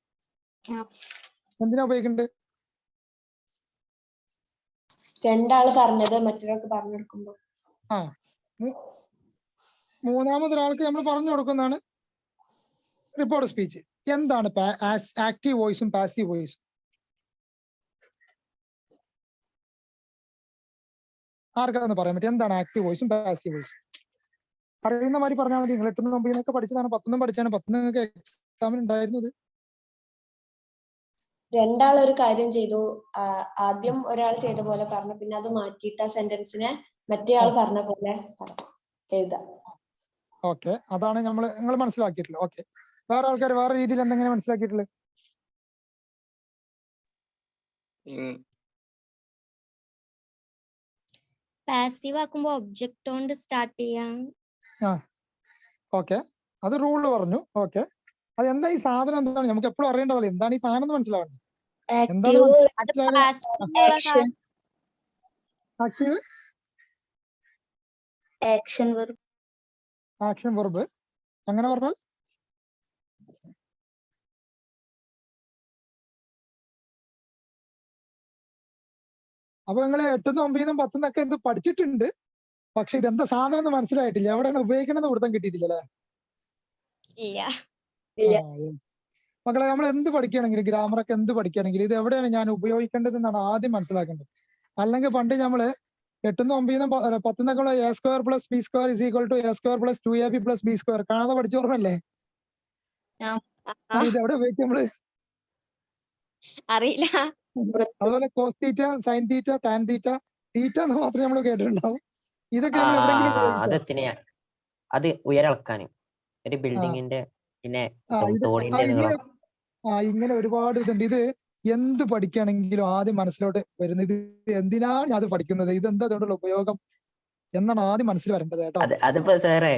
A: എന്തിനാ ഉപയോഗിക്കേണ്ടത്?
F: രണ്ടാള് പറഞ്ഞത് മറ്റൊരാൾക്ക് പറഞ്ഞു കൊടുക്കുമ്പോ.
A: മൂന്നാമതൊരാൾക്ക് നമ്മൾ പറഞ്ഞു കൊടുക്കുന്നതാണ് റിപ്പോർട്ട് സ്പീച്ച്. എന്താണ് ആക്റ്റീവ് വോയിസും പാസീവ് വോയിസും? ആർക്കാന്ന് പറയാൻ പറ്റും എന്താണ് ആക്റ്റീവ് വോയിസും പാസീവ് വോയിസും? അറിയുന്ന മാതിരി പറഞ്ഞാൽ മതി. നിങ്ങൾ 8 9 പഠിച്ചതാണ്, 10 പഠിച്ചാണ്. 10 നിങ്ങൾക്ക് എക്സാമിന് ഉണ്ടായിരുന്നത്.
F: രണ്ടാളൊരു കാര്യം ചെയ്തു, ആദ്യം ഒരാൾ ചെയ്ത പോലെ പറഞ്ഞു, പിന്നെ അത് മാറ്റിയിട്ട് ആ സെന്റൻസിനെ മറ്റേ ആൾ പറഞ്ഞ പോലെ എഴുതാം.
A: ഓക്കെ, അതാണ് നിങ്ങൾ മനസ്സിലാക്കിയിട്ടുള്ളത്. ഓക്കെ, വേറെ ആൾക്കാർ വേറെ രീതിയിൽ എന്തെങ്കിലും മനസ്സിലാക്കിയിട്ടുള്ളത്?
G: പാസീവ് ആക്കുമ്പോ ഒബ്ജക്റ്റ് കൊണ്ട് സ്റ്റാർട്ട് ചെയ്യാം.
A: ഓക്കെ, അത് റൂള് പറഞ്ഞു. ഓക്കെ, അത് എന്താ ഈ സാധനം, എന്താണ് നമുക്ക് എപ്പോഴും അറിയേണ്ടതല്ലേ, എന്താണ് ഈ സാധനം എന്ന് മനസ്സിലാവുന്നത്? Action verb. അങ്ങനെ പറഞ്ഞാൽ അപ്പൊ നിങ്ങൾ 8 9 10 എന്ത് പഠിച്ചിട്ടുണ്ട്, പക്ഷെ ഇതെന്താ സാധനം എന്ന് മനസ്സിലായിട്ടില്ല. എവിടെയാണ് ഉപയോഗിക്കണമെന്ന് കൊടുത്താൽ കിട്ടിയിട്ടില്ല അല്ലേ മക്കളെ? നമ്മൾ എന്ത് പഠിക്കുകയാണെങ്കിലും, ഗ്രാമറൊക്കെ എന്ത് പഠിക്കുകയാണെങ്കിലും, ഇത് എവിടെയാണ് ഞാൻ ഉപയോഗിക്കേണ്ടത് എന്നാണ് ആദ്യം മനസ്സിലാക്കേണ്ടത്. അല്ലെങ്കിൽ പണ്ട് നമ്മള് 8 9 10 A square plus B square is equal to A square plus 2ab plus B square കാണാതെ പഠിച്ചു ഓർമ്മല്ലേ? ഇത് എവിടെ ഉപയോഗിക്കും നമ്മള്?
G: അറിയില്ല.
A: അതുപോലെ cos theta, sine theta, tan theta, theta എന്ന് മാത്രമേ നമ്മൾ കേട്ടിട്ടുണ്ടാവും. ഇതൊക്കെ
K: അത് ഉയരളക്കാന് ഒരു ബിൽഡിങ്ങിന്റെ പിന്നെ തോടിന്റെ നീളം.
A: ഇങ്ങനെ ഒരുപാട് ഇതുണ്ട്. ഇത് എന്ത് പഠിക്കുകയാണെങ്കിലും ആദ്യം മനസ്സിലോട്ട് വരുന്നത് ഇത് എന്തിനാണ് ഞാൻ അത് പഠിക്കുന്നത്, ഇതെന്താ അതുകൊണ്ടുള്ള ഉപയോഗം എന്നാണ് ആദ്യം മനസ്സിൽ വരേണ്ടത് കേട്ടോ.
K: അതിപ്പോ സാറേ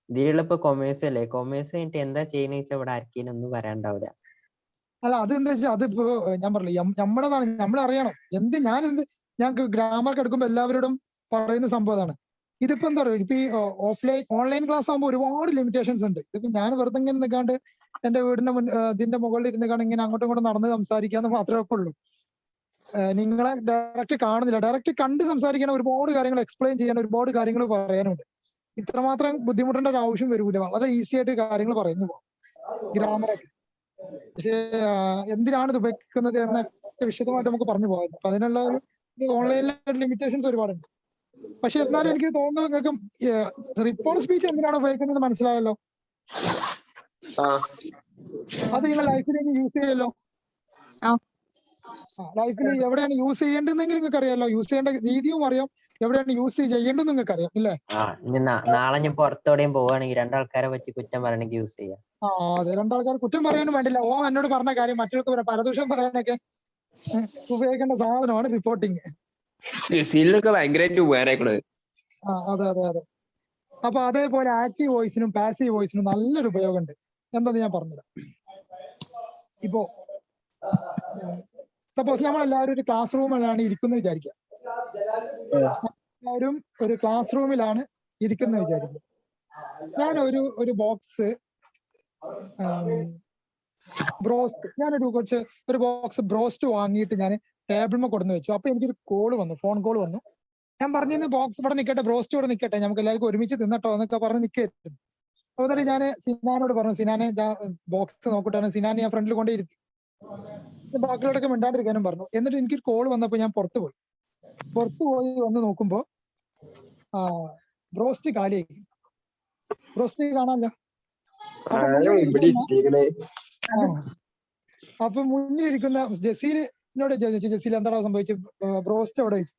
K: ഇതിലുള്ള കൊമേഴ്സ് അല്ലേ, കൊമേഴ്സ് കഴിഞ്ഞിട്ട് എന്താ ചെയ്യണെന്ന് വെച്ചാൽ ഇവിടെ ആർക്കെങ്കിലും ഒന്നും പറയാണ്ടാവില്ല.
A: അല്ല, അതെന്താ വെച്ചാൽ അതിപ്പോ ഞാൻ പറഞ്ഞില്ല, നമ്മളതാണ്, നമ്മൾ അറിയണം. ഞാൻ ഗ്രാമർ എടുക്കുമ്പോ എല്ലാവരോടും പറയുന്ന സംഭവം അതാണ്. ഇതിപ്പോ എന്താ പറയുക, ഇപ്പൊ ഈ ഓൺലൈൻ ക്ലാസ് ആകുമ്പോൾ ഒരുപാട് ലിമിറ്റേഷൻസ് ഉണ്ട്. ഇതിപ്പോ ഞാൻ വെറുതെ ഇങ്ങനെ നിൽക്കാണ്ട് എന്റെ വീടിന്റെ ഇതിന്റെ മുകളിൽ ഇരുന്ന് ഇങ്ങനെ അങ്ങോട്ടും ഇങ്ങോട്ടും നടന്ന് സംസാരിക്കാന്ന് മാത്രമേ ഉള്ളൂ. നിങ്ങളെ ഡയറക്റ്റ് കാണുന്നില്ല. ഡയറക്റ്റ് കണ്ട് സംസാരിക്കാൻ ഒരുപാട് കാര്യങ്ങൾ എക്സ്പ്ലെയിൻ ചെയ്യാൻ ഒരുപാട് കാര്യങ്ങൾ പറയാനുണ്ട്. ഇത്രമാത്രം ബുദ്ധിമുട്ടേണ്ട ഒരു ആവശ്യം വരൂല. വളരെ ഈസി ആയിട്ട് കാര്യങ്ങൾ പറയുന്നു പോകാം, ഗ്രാമറൊക്കെ. പക്ഷേ എന്തിനാണ് ഇത് ഉപയോഗിക്കുന്നത് എന്നൊക്കെ വിശദമായിട്ട് നമുക്ക് പറഞ്ഞു പോകാം. അപ്പൊ അതിനുള്ള ഒരു ഓൺലൈനിലെ ലിമിറ്റേഷൻസ് ഒരുപാടുണ്ട്. പക്ഷെ എന്നാലും എനിക്ക് തോന്നുന്നു നിങ്ങൾക്ക് റിപ്പോർട്ട് സ്പീച്ച് എന്തിനാണ് ഉപയോഗിക്കുന്നത് മനസ്സിലായല്ലോ. അത് നിങ്ങൾ ലൈഫിൽ യൂസ് ചെയ്യല്ലോ. ലൈഫിൽ എവിടെയാണ് യൂസ് ചെയ്യേണ്ടതെങ്കിൽ നിങ്ങൾക്ക് അറിയാലോ. യൂസ് ചെയ്യേണ്ട രീതിയും അറിയാം, എവിടെയാണ് യൂസ് ചെയ്യേണ്ടത് നിങ്ങൾക്ക് അറിയാം, ഇല്ലേ?
K: നാളെ ഞാൻ പുറത്തോടെയും പോവുകയാണെങ്കിൽ രണ്ടാൾക്കാരെ പറ്റി കുറ്റം പറയണമെങ്കിൽ യൂസ് ചെയ്യാം.
A: അതെ, രണ്ടാൾക്കാർ കുറ്റം പറയാനും വേണ്ടില്ല. എന്നോട് പറഞ്ഞ കാര്യം മറ്റൊരു പരദൂഷണം പറയാനൊക്കെ ഉപയോഗിക്കേണ്ട സാധനമാണ് റിപ്പോർട്ടിങ്.
E: ഭയങ്കരമായിട്ട് ഉപകാരമായിക്കണത്.
A: അതെ അതെ അതെ. അപ്പൊ അതേപോലെ ആക്റ്റീവ് വോയിസിനും പാസീവ് വോയിസിനും നല്ലൊരു ഉപയോഗമുണ്ട്. എന്താന്ന് ഞാൻ പറഞ്ഞുതരാം. ഇപ്പോ സപ്പോസ് നമ്മളെല്ലാവരും ഒരു ക്ലാസ് റൂമിലാണ് ഇരിക്കുന്നത് വിചാരിക്കുക. എല്ലാവരും ഒരു ക്ലാസ് റൂമിലാണ് ഇരിക്കുന്നത് വിചാരിക്കുക. ഞാൻ ഒരു ബോക്സ് ബ്രോസ്റ്റ്, ഒരു ബോക്സ് ബ്രോസ്റ്റ് വാങ്ങിയിട്ട് ഞാൻ ടേബിളിൽ കൊടുന്ന് വെച്ചു. അപ്പൊ എനിക്കൊരു കോള് വന്നു, ഫോൺ കോൾ വന്നു. ഞാൻ പറഞ്ഞിരുന്നു ബോക്സ് ഇവിടെ നിൽക്കട്ടെ, ബ്രോസ്റ്റ് ഇവിടെ നിൽക്കട്ടെ, നമുക്ക് എല്ലാവർക്കും ഒരുമിച്ച് തിന്നട്ടോ എന്നൊക്കെ പറഞ്ഞ് നിൽക്കരുത്. അതുപോലെ ഞാൻ സിനാനോട് പറഞ്ഞു, സിനാനെ ബോക്സ് നോക്കട്ടെ. സിനാനെ ഞാൻ ഫ്രണ്ടിൽ കൊണ്ടേ ഇരുത്തി, ബാക്കിയോടൊക്കെ മിണ്ടാണ്ടിരിക്കാനും പറഞ്ഞു. എന്നിട്ട് എനിക്കൊരു കോള് വന്നപ്പോ ഞാൻ പുറത്തു പോയി വന്ന് നോക്കുമ്പോ ബ്രോസ്റ്റ് കാലിയായി. ബ്രോസ്റ്റ് കാണാനല്ല. അപ്പൊ മുന്നിലിരിക്കുന്ന ജസീലിനോട് ചോദിച്ചു, ജസീൽ എന്താണോ സംഭവിച്ചു, ബ്രോസ്റ്റ് അവിടെ വെച്ചു.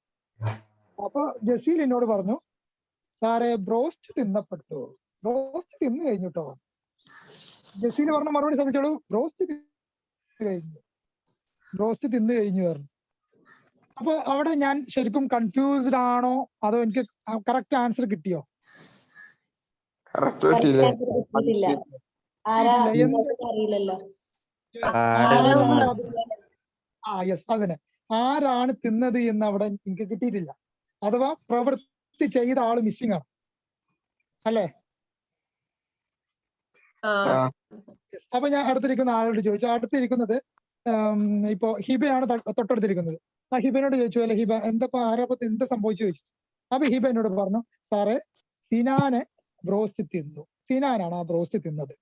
A: അപ്പൊ ജസീൽ എന്നോട് പറഞ്ഞു, സാറേ ബ്രോസ്റ്റ് തിന്നപ്പെട്ടു, ബ്രോസ്റ്റ് തിന്നു കഴിഞ്ഞിട്ടോ. ജസീൽ പറഞ്ഞ മറുപടി ശ്രദ്ധിച്ചോളൂ, ബ്രോസ്റ്റ് തിന്നു കഴിഞ്ഞു പറഞ്ഞു. അപ്പൊ അവിടെ ഞാൻ ശരിക്കും കൺഫ്യൂസ്ഡ് ആണോ അതോ എനിക്ക് കറക്റ്റ് ആൻസർ കിട്ടിയോ? യെസ്, അതിനെ ആരാണ് തിന്നത് എന്ന് അവിടെ എനിക്ക് കിട്ടിയിട്ടില്ല. അഥവാ പ്രവൃത്തി ചെയ്ത ആള് മിസ്സിംഗ് ആണ്, അല്ലേ? അപ്പൊ ഞാൻ അടുത്തിരിക്കുന്ന ആളോട് ചോദിച്ചു. അടുത്തിരിക്കുന്നത് ഇപ്പൊ ഹിബയാണ് തൊട്ടടുത്തിരിക്കുന്നത്. ആ ഹിബനോട് ചോദിച്ചു, അല്ലെ ഹിബ എന്താ സംഭവിച്ചു ചോദിച്ചു. അപ്പൊ ഹിബ എന്നോട് പറഞ്ഞു, സാറേ സിനാനെ ബ്രോസ്റ്റ് തിന്നു, സിനാനാണ് ആ ബ്രോസ്റ്റ് തിന്നത്.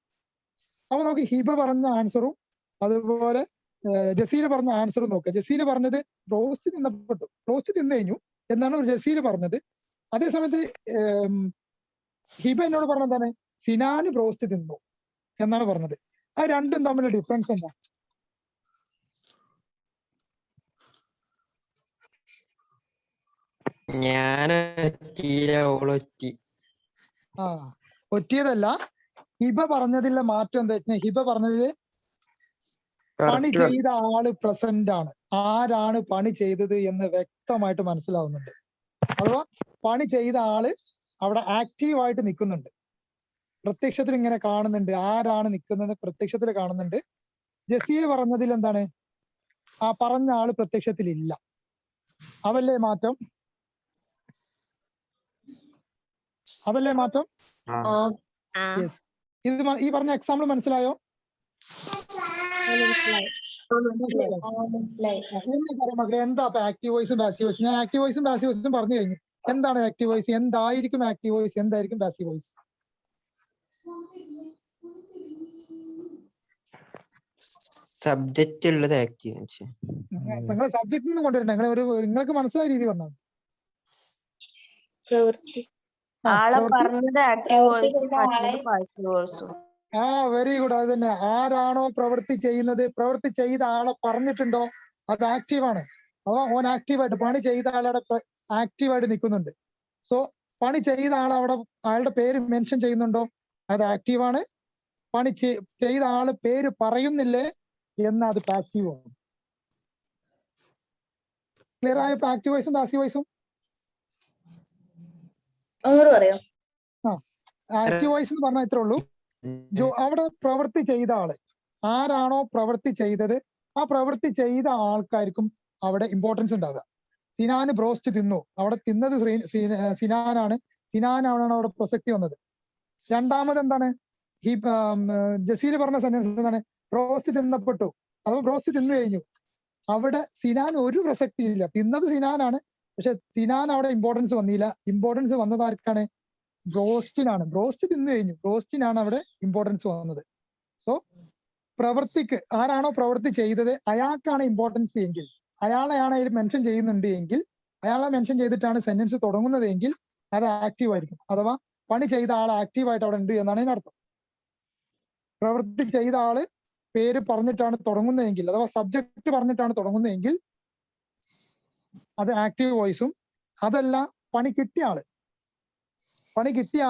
A: അപ്പൊ നമുക്ക് ഹിബ പറഞ്ഞ ആൻസറും അതുപോലെ ജസീല് പറഞ്ഞ ആൻസറും നോക്കുക. ജസീല് പറഞ്ഞത് ബ്രോസ്റ്റ് തിന്നപ്പെട്ടു, ബ്രോസ്റ്റ് തിന്നു കഴിഞ്ഞു എന്നാണ് ജസീല് പറഞ്ഞത്. അതേസമയത്ത് ഹിബ എന്നോട് പറഞ്ഞതാണ് സിനാന് ബ്രോസ്റ്റ് തിന്നു എന്നാണ് പറഞ്ഞത്. ആ രണ്ടും തമ്മിലുള്ള ഡിഫറൻസ് എന്താ? ഒറ്റിയതല്ല. ഹിബ പറഞ്ഞതിലെ മാറ്റം എന്താ വെച്ചാൽ, ഹിബ പറഞ്ഞത് പണി ചെയ്ത ആള് പ്രസന്റ് ആണ്, ആരാണ് പണി ചെയ്തത് എന്ന് വ്യക്തമായിട്ട് മനസ്സിലാവുന്നുണ്ട്. അഥവാ പണി ചെയ്ത ആള് അവിടെ ആക്റ്റീവായിട്ട് നിൽക്കുന്നുണ്ട്, പ്രത്യക്ഷത്തിൽ ഇങ്ങനെ കാണുന്നുണ്ട്, ആരാണ് നിൽക്കുന്നത് പ്രത്യക്ഷത്തിൽ കാണുന്നുണ്ട്. ജസീൽ പറഞ്ഞതിൽ എന്താണ്, ആ പറഞ്ഞ ആള് പ്രത്യക്ഷത്തിൽ ഇല്ല. അതല്ലേ മാറ്റം? ഇത് ഈ പറഞ്ഞ എക്സാമ്പിൾ മനസ്സിലായോ? എന്താ അപ്പൊ ആക്റ്റീവ് വോയിസും പാസീവ് വോയിസും? ഞാൻ ആക്റ്റീവ് വോയിസും പാസീവ് വോയിസും പറഞ്ഞു കഴിഞ്ഞു. എന്താണ് ആക്റ്റീവ് വോയിസ്, എന്തായിരിക്കും ആക്റ്റീവ് വോയിസ്, എന്തായിരിക്കും പാസീവ് വോയിസ്?
K: സബ്ജക്റ്റ് ഉള്ളത് ആക്റ്റീവ്.
A: നിങ്ങൾ സബ്ജക്റ്റിൽ നിന്ന് കൊണ്ടുവരണ്ട, നിങ്ങൾക്ക് മനസ്സിലായ രീതി പറഞ്ഞാൽ. Very good. അത് തന്നെ, ആരാണോ പ്രവൃത്തി ചെയ്യുന്നത്, പ്രവൃത്തി ചെയ്ത ആളെ പറഞ്ഞിട്ടുണ്ടോ അത് ആക്റ്റീവാണ്. അഥവാ ഓൻ ആക്റ്റീവായിട്ട്, പണി ചെയ്ത ആളവിടെ ആക്റ്റീവായിട്ട് നിൽക്കുന്നുണ്ട്. സോ പണി ചെയ്ത ആൾ അവിടെ അയാളുടെ പേര് മെൻഷൻ ചെയ്യുന്നുണ്ടോ അത് ആക്റ്റീവാണ്. പണി ചെയ്ത ആള് പേര് പറയുന്നില്ലേ എന്ന് അത് പാസീവ് ആണ്. ക്ലിയർ ആയ ആക്റ്റീവ് വോയിസും പാസീവ് വോയിസും? ആക്റ്റീവ് വോയിസ് എന്ന് പറഞ്ഞാൽ ഇത്രേ ഉള്ളൂ. അവിടെ പ്രവൃത്തി ചെയ്ത ആള് ആരാണോ പ്രവൃത്തി ചെയ്തത്, ആ പ്രവൃത്തി ചെയ്ത ആൾക്കാർക്കും അവിടെ ഇമ്പോർട്ടൻസ് ഉണ്ടാവുക. സിനാന് ബ്രോസ്റ്റ് തിന്നു, അവിടെ തിന്നത് സിനാനാണ്, സിനാനാണ് അവിടെ പ്രസക്തി വന്നത്. രണ്ടാമത് എന്താണ് ഈ ജസീൽ പറഞ്ഞ സെന്റൻസ് എന്താണ്? ബ്രോസ്റ്റ് തിന്നപ്പെട്ടു അഥവാ ബ്രോസ്റ്റ് തിന്നു കഴിഞ്ഞു. അവിടെ സിനാൻ ഒരു പ്രസക്തിയില്ല. തിന്നത് സിനാനാണ്, പക്ഷെ സിനാൻ അവിടെ ഇമ്പോർട്ടൻസ് വന്നില്ല. ഇമ്പോർട്ടൻസ് വന്നത് ആർക്കാണ്? ബ്രോസ്റ്റിനാണ്. ബ്രോസ്റ്റ് തിന്നു കഴിഞ്ഞു, ബ്രോസ്റ്റിനാണ് അവിടെ ഇമ്പോർട്ടൻസ് വന്നത്. സോ പ്രവൃത്തിക്ക് ആരാണോ പ്രവൃത്തി ചെയ്തത് അയാൾക്കാണ് ഇമ്പോർട്ടൻസ് എങ്കിൽ, അയാളെയാണ് അതിൽ മെൻഷൻ ചെയ്യുന്നുണ്ട് എങ്കിൽ, അയാളെ മെൻഷൻ ചെയ്തിട്ടാണ് സെന്റൻസ് തുടങ്ങുന്നത് എങ്കിൽ അത് ആക്റ്റീവ് ആയിരിക്കും. അഥവാ പണി ചെയ്ത ആൾ ആക്റ്റീവായിട്ട് അവിടെ ഉണ്ട് എന്നാണ് ഇതിനർത്ഥം. പ്രവൃത്തി ചെയ്ത ആള് പേര് പറഞ്ഞിട്ടാണ് തുടങ്ങുന്നതെങ്കിൽ, അഥവാ സബ്ജക്ട് പറഞ്ഞിട്ടാണ് തുടങ്ങുന്നതെങ്കിൽ അത് ആക്റ്റീവ് വോയിസും. അതല്ല പണി കിട്ടിയ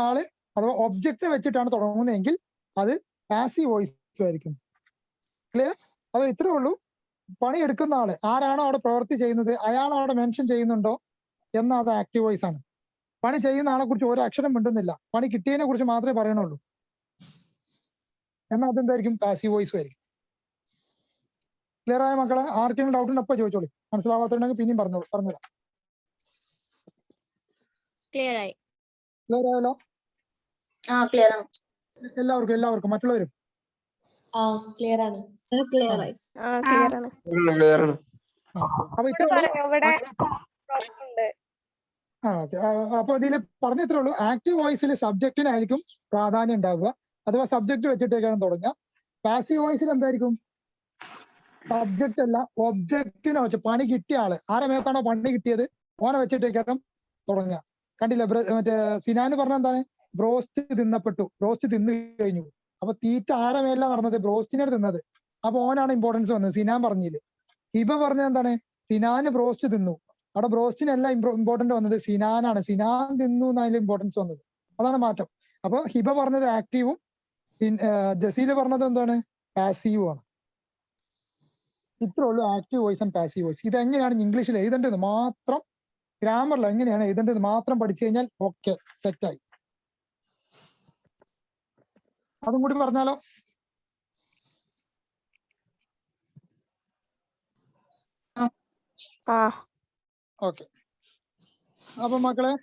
A: ആള് അഥവാ ഒബ്ജക്റ്റ് വെച്ചിട്ടാണ് തുടങ്ങുന്നതെങ്കിൽ അത് പാസീവ് വോയിസും ആയിരിക്കും. ക്ലിയർ? അത് ഇത്രേ ഉള്ളൂ. പണി എടുക്കുന്ന ആള് ആരാണോ അവിടെ പ്രവൃത്തി ചെയ്യുന്നത് അയാൾ അവിടെ മെൻഷൻ ചെയ്യുന്നുണ്ടോ എന്നാൽ അത് ആക്റ്റീവ് വോയിസ് ആണ്. പണി ചെയ്യുന്ന ആളെ കുറിച്ച് ഒരു അക്ഷരം മിണ്ടുന്നില്ല, പണി കിട്ടിയതിനെ കുറിച്ച് മാത്രമേ പറയണുള്ളൂ, എന്നാൽ അതെന്തായിരിക്കും? പാസീവ് വോയിസും ആയിരിക്കും. ക്ലിയർ ആയ മക്കളെ? ആർക്കെങ്കിലും ഡൗട്ട് ഉണ്ടോ? അപ്പൊ ചോദിച്ചോളൂ. മനസ്സിലാവാത്തുണ്ടെങ്കിൽ പിന്നെയും പറഞ്ഞുതരാം.
G: ക്ലിയർ ആയി.
A: ക്ലിയർ ആയല്ലോ?
B: ക്ലിയർ ആണ്.
A: എല്ലാവർക്കും മറ്റുള്ളവരും
F: ക്ലിയർ ആണ്.
C: ക്ലിയർ ആയി.
G: ക്ലിയർ ആണ്.
A: അപ്പൊ ഇത്രേ അപ്പൊ ഇതിൽ പറഞ്ഞ ഇത്രേ ഉള്ളൂ. ആക്റ്റീവ് വോയിസിൽ സബ്ജക്റ്റിനായിരിക്കും പ്രാധാന്യം ഉണ്ടാവുക, അഥവാ സബ്ജക്ട് വെച്ചിട്ടേക്കാണ് തുടങ്ങുക. പാസീവ് വോയിസിൽ എന്തായിരിക്കും? സബ്ജക്റ്റ് അല്ല, ഒബ്ജക്റ്റിനെ വെച്ച് പണി കിട്ടിയ ആള് ആരെ മേത്താണോ പണി കിട്ടിയത് ഓനെ വെച്ചിട്ടേക്കാരം തുടങ്ങുക. കണ്ടില്ല? മറ്റേ സിനാന് പറഞ്ഞ എന്താണ്? ബ്രോസ്റ്റ് തിന്നപ്പെട്ടു, ബ്രോസ്റ്റ് തിന്നു കഴിഞ്ഞു. അപ്പൊ തീറ്റ ആരെ മേല നടന്നത്? ബ്രോസ്റ്റിനാണ് തിന്നത്. അപ്പൊ ഓനാണ് ഇമ്പോർട്ടൻസ് വന്നത്, സിനാൻ പറഞ്ഞില്ല. ഹിബ പറഞ്ഞത് എന്താണ്? സിനാന് ബ്രോസ്റ്റ് തിന്നു. അവിടെ ബ്രോസ്റ്റിനല്ല ഇമ്പോർട്ടന്റ് വന്നത്, സിനാനാണ്. സിനാൻ തിന്നു എന്നതിൽ ഇമ്പോർട്ടൻസ് വന്നത്. അതാണ് മാറ്റം. അപ്പൊ ഹിബ പറഞ്ഞത് ആക്റ്റീവും ജസീല് പറഞ്ഞത് എന്താണ്? പാസീവും ആണ്. ഇത്രേ ഉള്ളൂ active voice and passive voice. ഇതെങ്ങനെയാണ് ഇംഗ്ലീഷിൽ എഴുതേണ്ടത് മാത്രം, ഗ്രാമറിൽ എങ്ങനെയാണ് എഴുതേണ്ടത് മാത്രം പഠിച്ചു കഴിഞ്ഞാൽ ഓക്കെ, സെറ്റായി. അതും കൂടി പറഞ്ഞാലോ? ഓക്കെ. അപ്പൊ മക്കളെ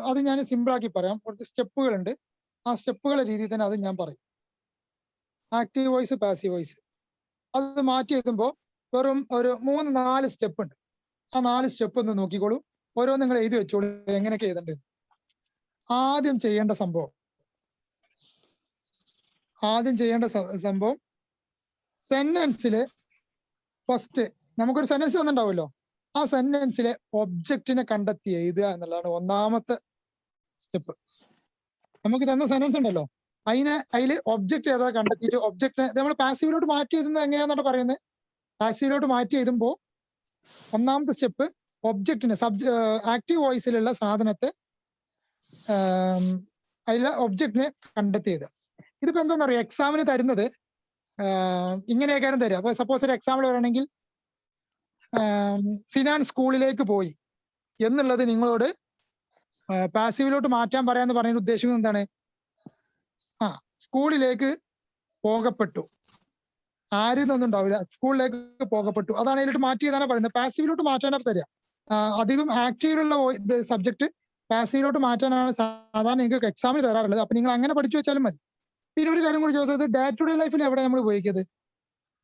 A: അത് ഞാൻ സിമ്പിൾ ആക്കി പറയാം. കുറച്ച് സ്റ്റെപ്പുകളുണ്ട്, ആ സ്റ്റെപ്പുകളുടെ രീതിയിൽ തന്നെ അത് ഞാൻ പറയും. ആക്റ്റീവ് വോയിസ്, പാസീവ് വോയിസ് അത് മാറ്റി എഴുതുമ്പോൾ വെറും ഒരു 3-4 സ്റ്റെപ്പ് ഉണ്ട്. ആ 4 സ്റ്റെപ്പ് ഒന്ന് നോക്കിക്കോളൂ. ഓരോ നിങ്ങൾ എഴുതി വെച്ചോളൂ എങ്ങനെയൊക്കെ എഴുതേണ്ടത്. ആദ്യം ചെയ്യേണ്ട സംഭവം സെന്റൻസില് ഫസ്റ്റ് നമുക്കൊരു സെന്റൻസ് തന്നിട്ടുണ്ടാവുമല്ലോ, ആ സെന്റൻസിലെ ഒബ്ജക്റ്റിനെ കണ്ടെത്തി എഴുതുക എന്നുള്ളതാണ് ഒന്നാമത്തെ സ്റ്റെപ്പ്. നമുക്ക് തന്ന സെന്റൻസ് ഉണ്ടല്ലോ, അതിൽ ഒബ്ജക്റ്റ് ഏതാ കണ്ടെത്തിയിട്ട് ഒബ്ജക്റ്റിനെ നമ്മൾ പാസീവിലോട്ട് മാറ്റി എഴുതുന്നത് എങ്ങനെയാണെന്നാണ് പറയുന്നത്. പാസീവിലോട്ട് മാറ്റി എഴുതുമ്പോൾ ഒന്നാമത്തെ സ്റ്റെപ്പ് ഒബ്ജക്റ്റിനെ ആക്റ്റീവ് വോയിസിലുള്ള സാധനത്തെ അതിലെ ഒബ്ജക്റ്റിനെ കണ്ടെത്തി എഴുതുക. ഇതിപ്പോ എന്താണെന്ന് അറിയാം, എക്സാമിന് തരുന്നത് ഇങ്ങനെയൊക്കെയാണ് തരിക. അപ്പൊ സപ്പോസ് ഒരു എക്സാമ്പിൾ പറയുകയാണെങ്കിൽ സിനാൻ സ്കൂളിലേക്ക് പോയി എന്നുള്ളത് നിങ്ങളോട് പാസീവിലോട്ട് മാറ്റാൻ പറയാന്ന് പറയുന്ന ഉദ്ദേശിക്കുന്നത് എന്താണ്? സ്കൂളിലേക്ക് പോകപ്പെട്ടു, ആരെന്നൊന്നും ഉണ്ടാവില്ല, സ്കൂളിലേക്ക് പോകപ്പെട്ടു, അതാണ് അതിലോട്ട് മാറ്റിയതാണ് പറയുന്നത്. പാസീവിലോട്ട് മാറ്റാനാണ് തരിക. അധികം ആക്റ്റീവിലുള്ള സബ്ജക്ട് പാസീവിലോട്ട് മാറ്റാനാണ് സാധാരണ നിങ്ങൾക്ക് എക്സാമിന് തരാറുള്ളത്. അപ്പൊ നിങ്ങൾ അങ്ങനെ പഠിച്ചു വെച്ചാലും മതി. പിന്നെ ഒരു കാര്യം കൂടി ചോദിച്ചത്, ഡേ ടു ഡേ ലൈഫിൽ എവിടെ നമ്മൾ ഉപയോഗിക്കുന്നത്?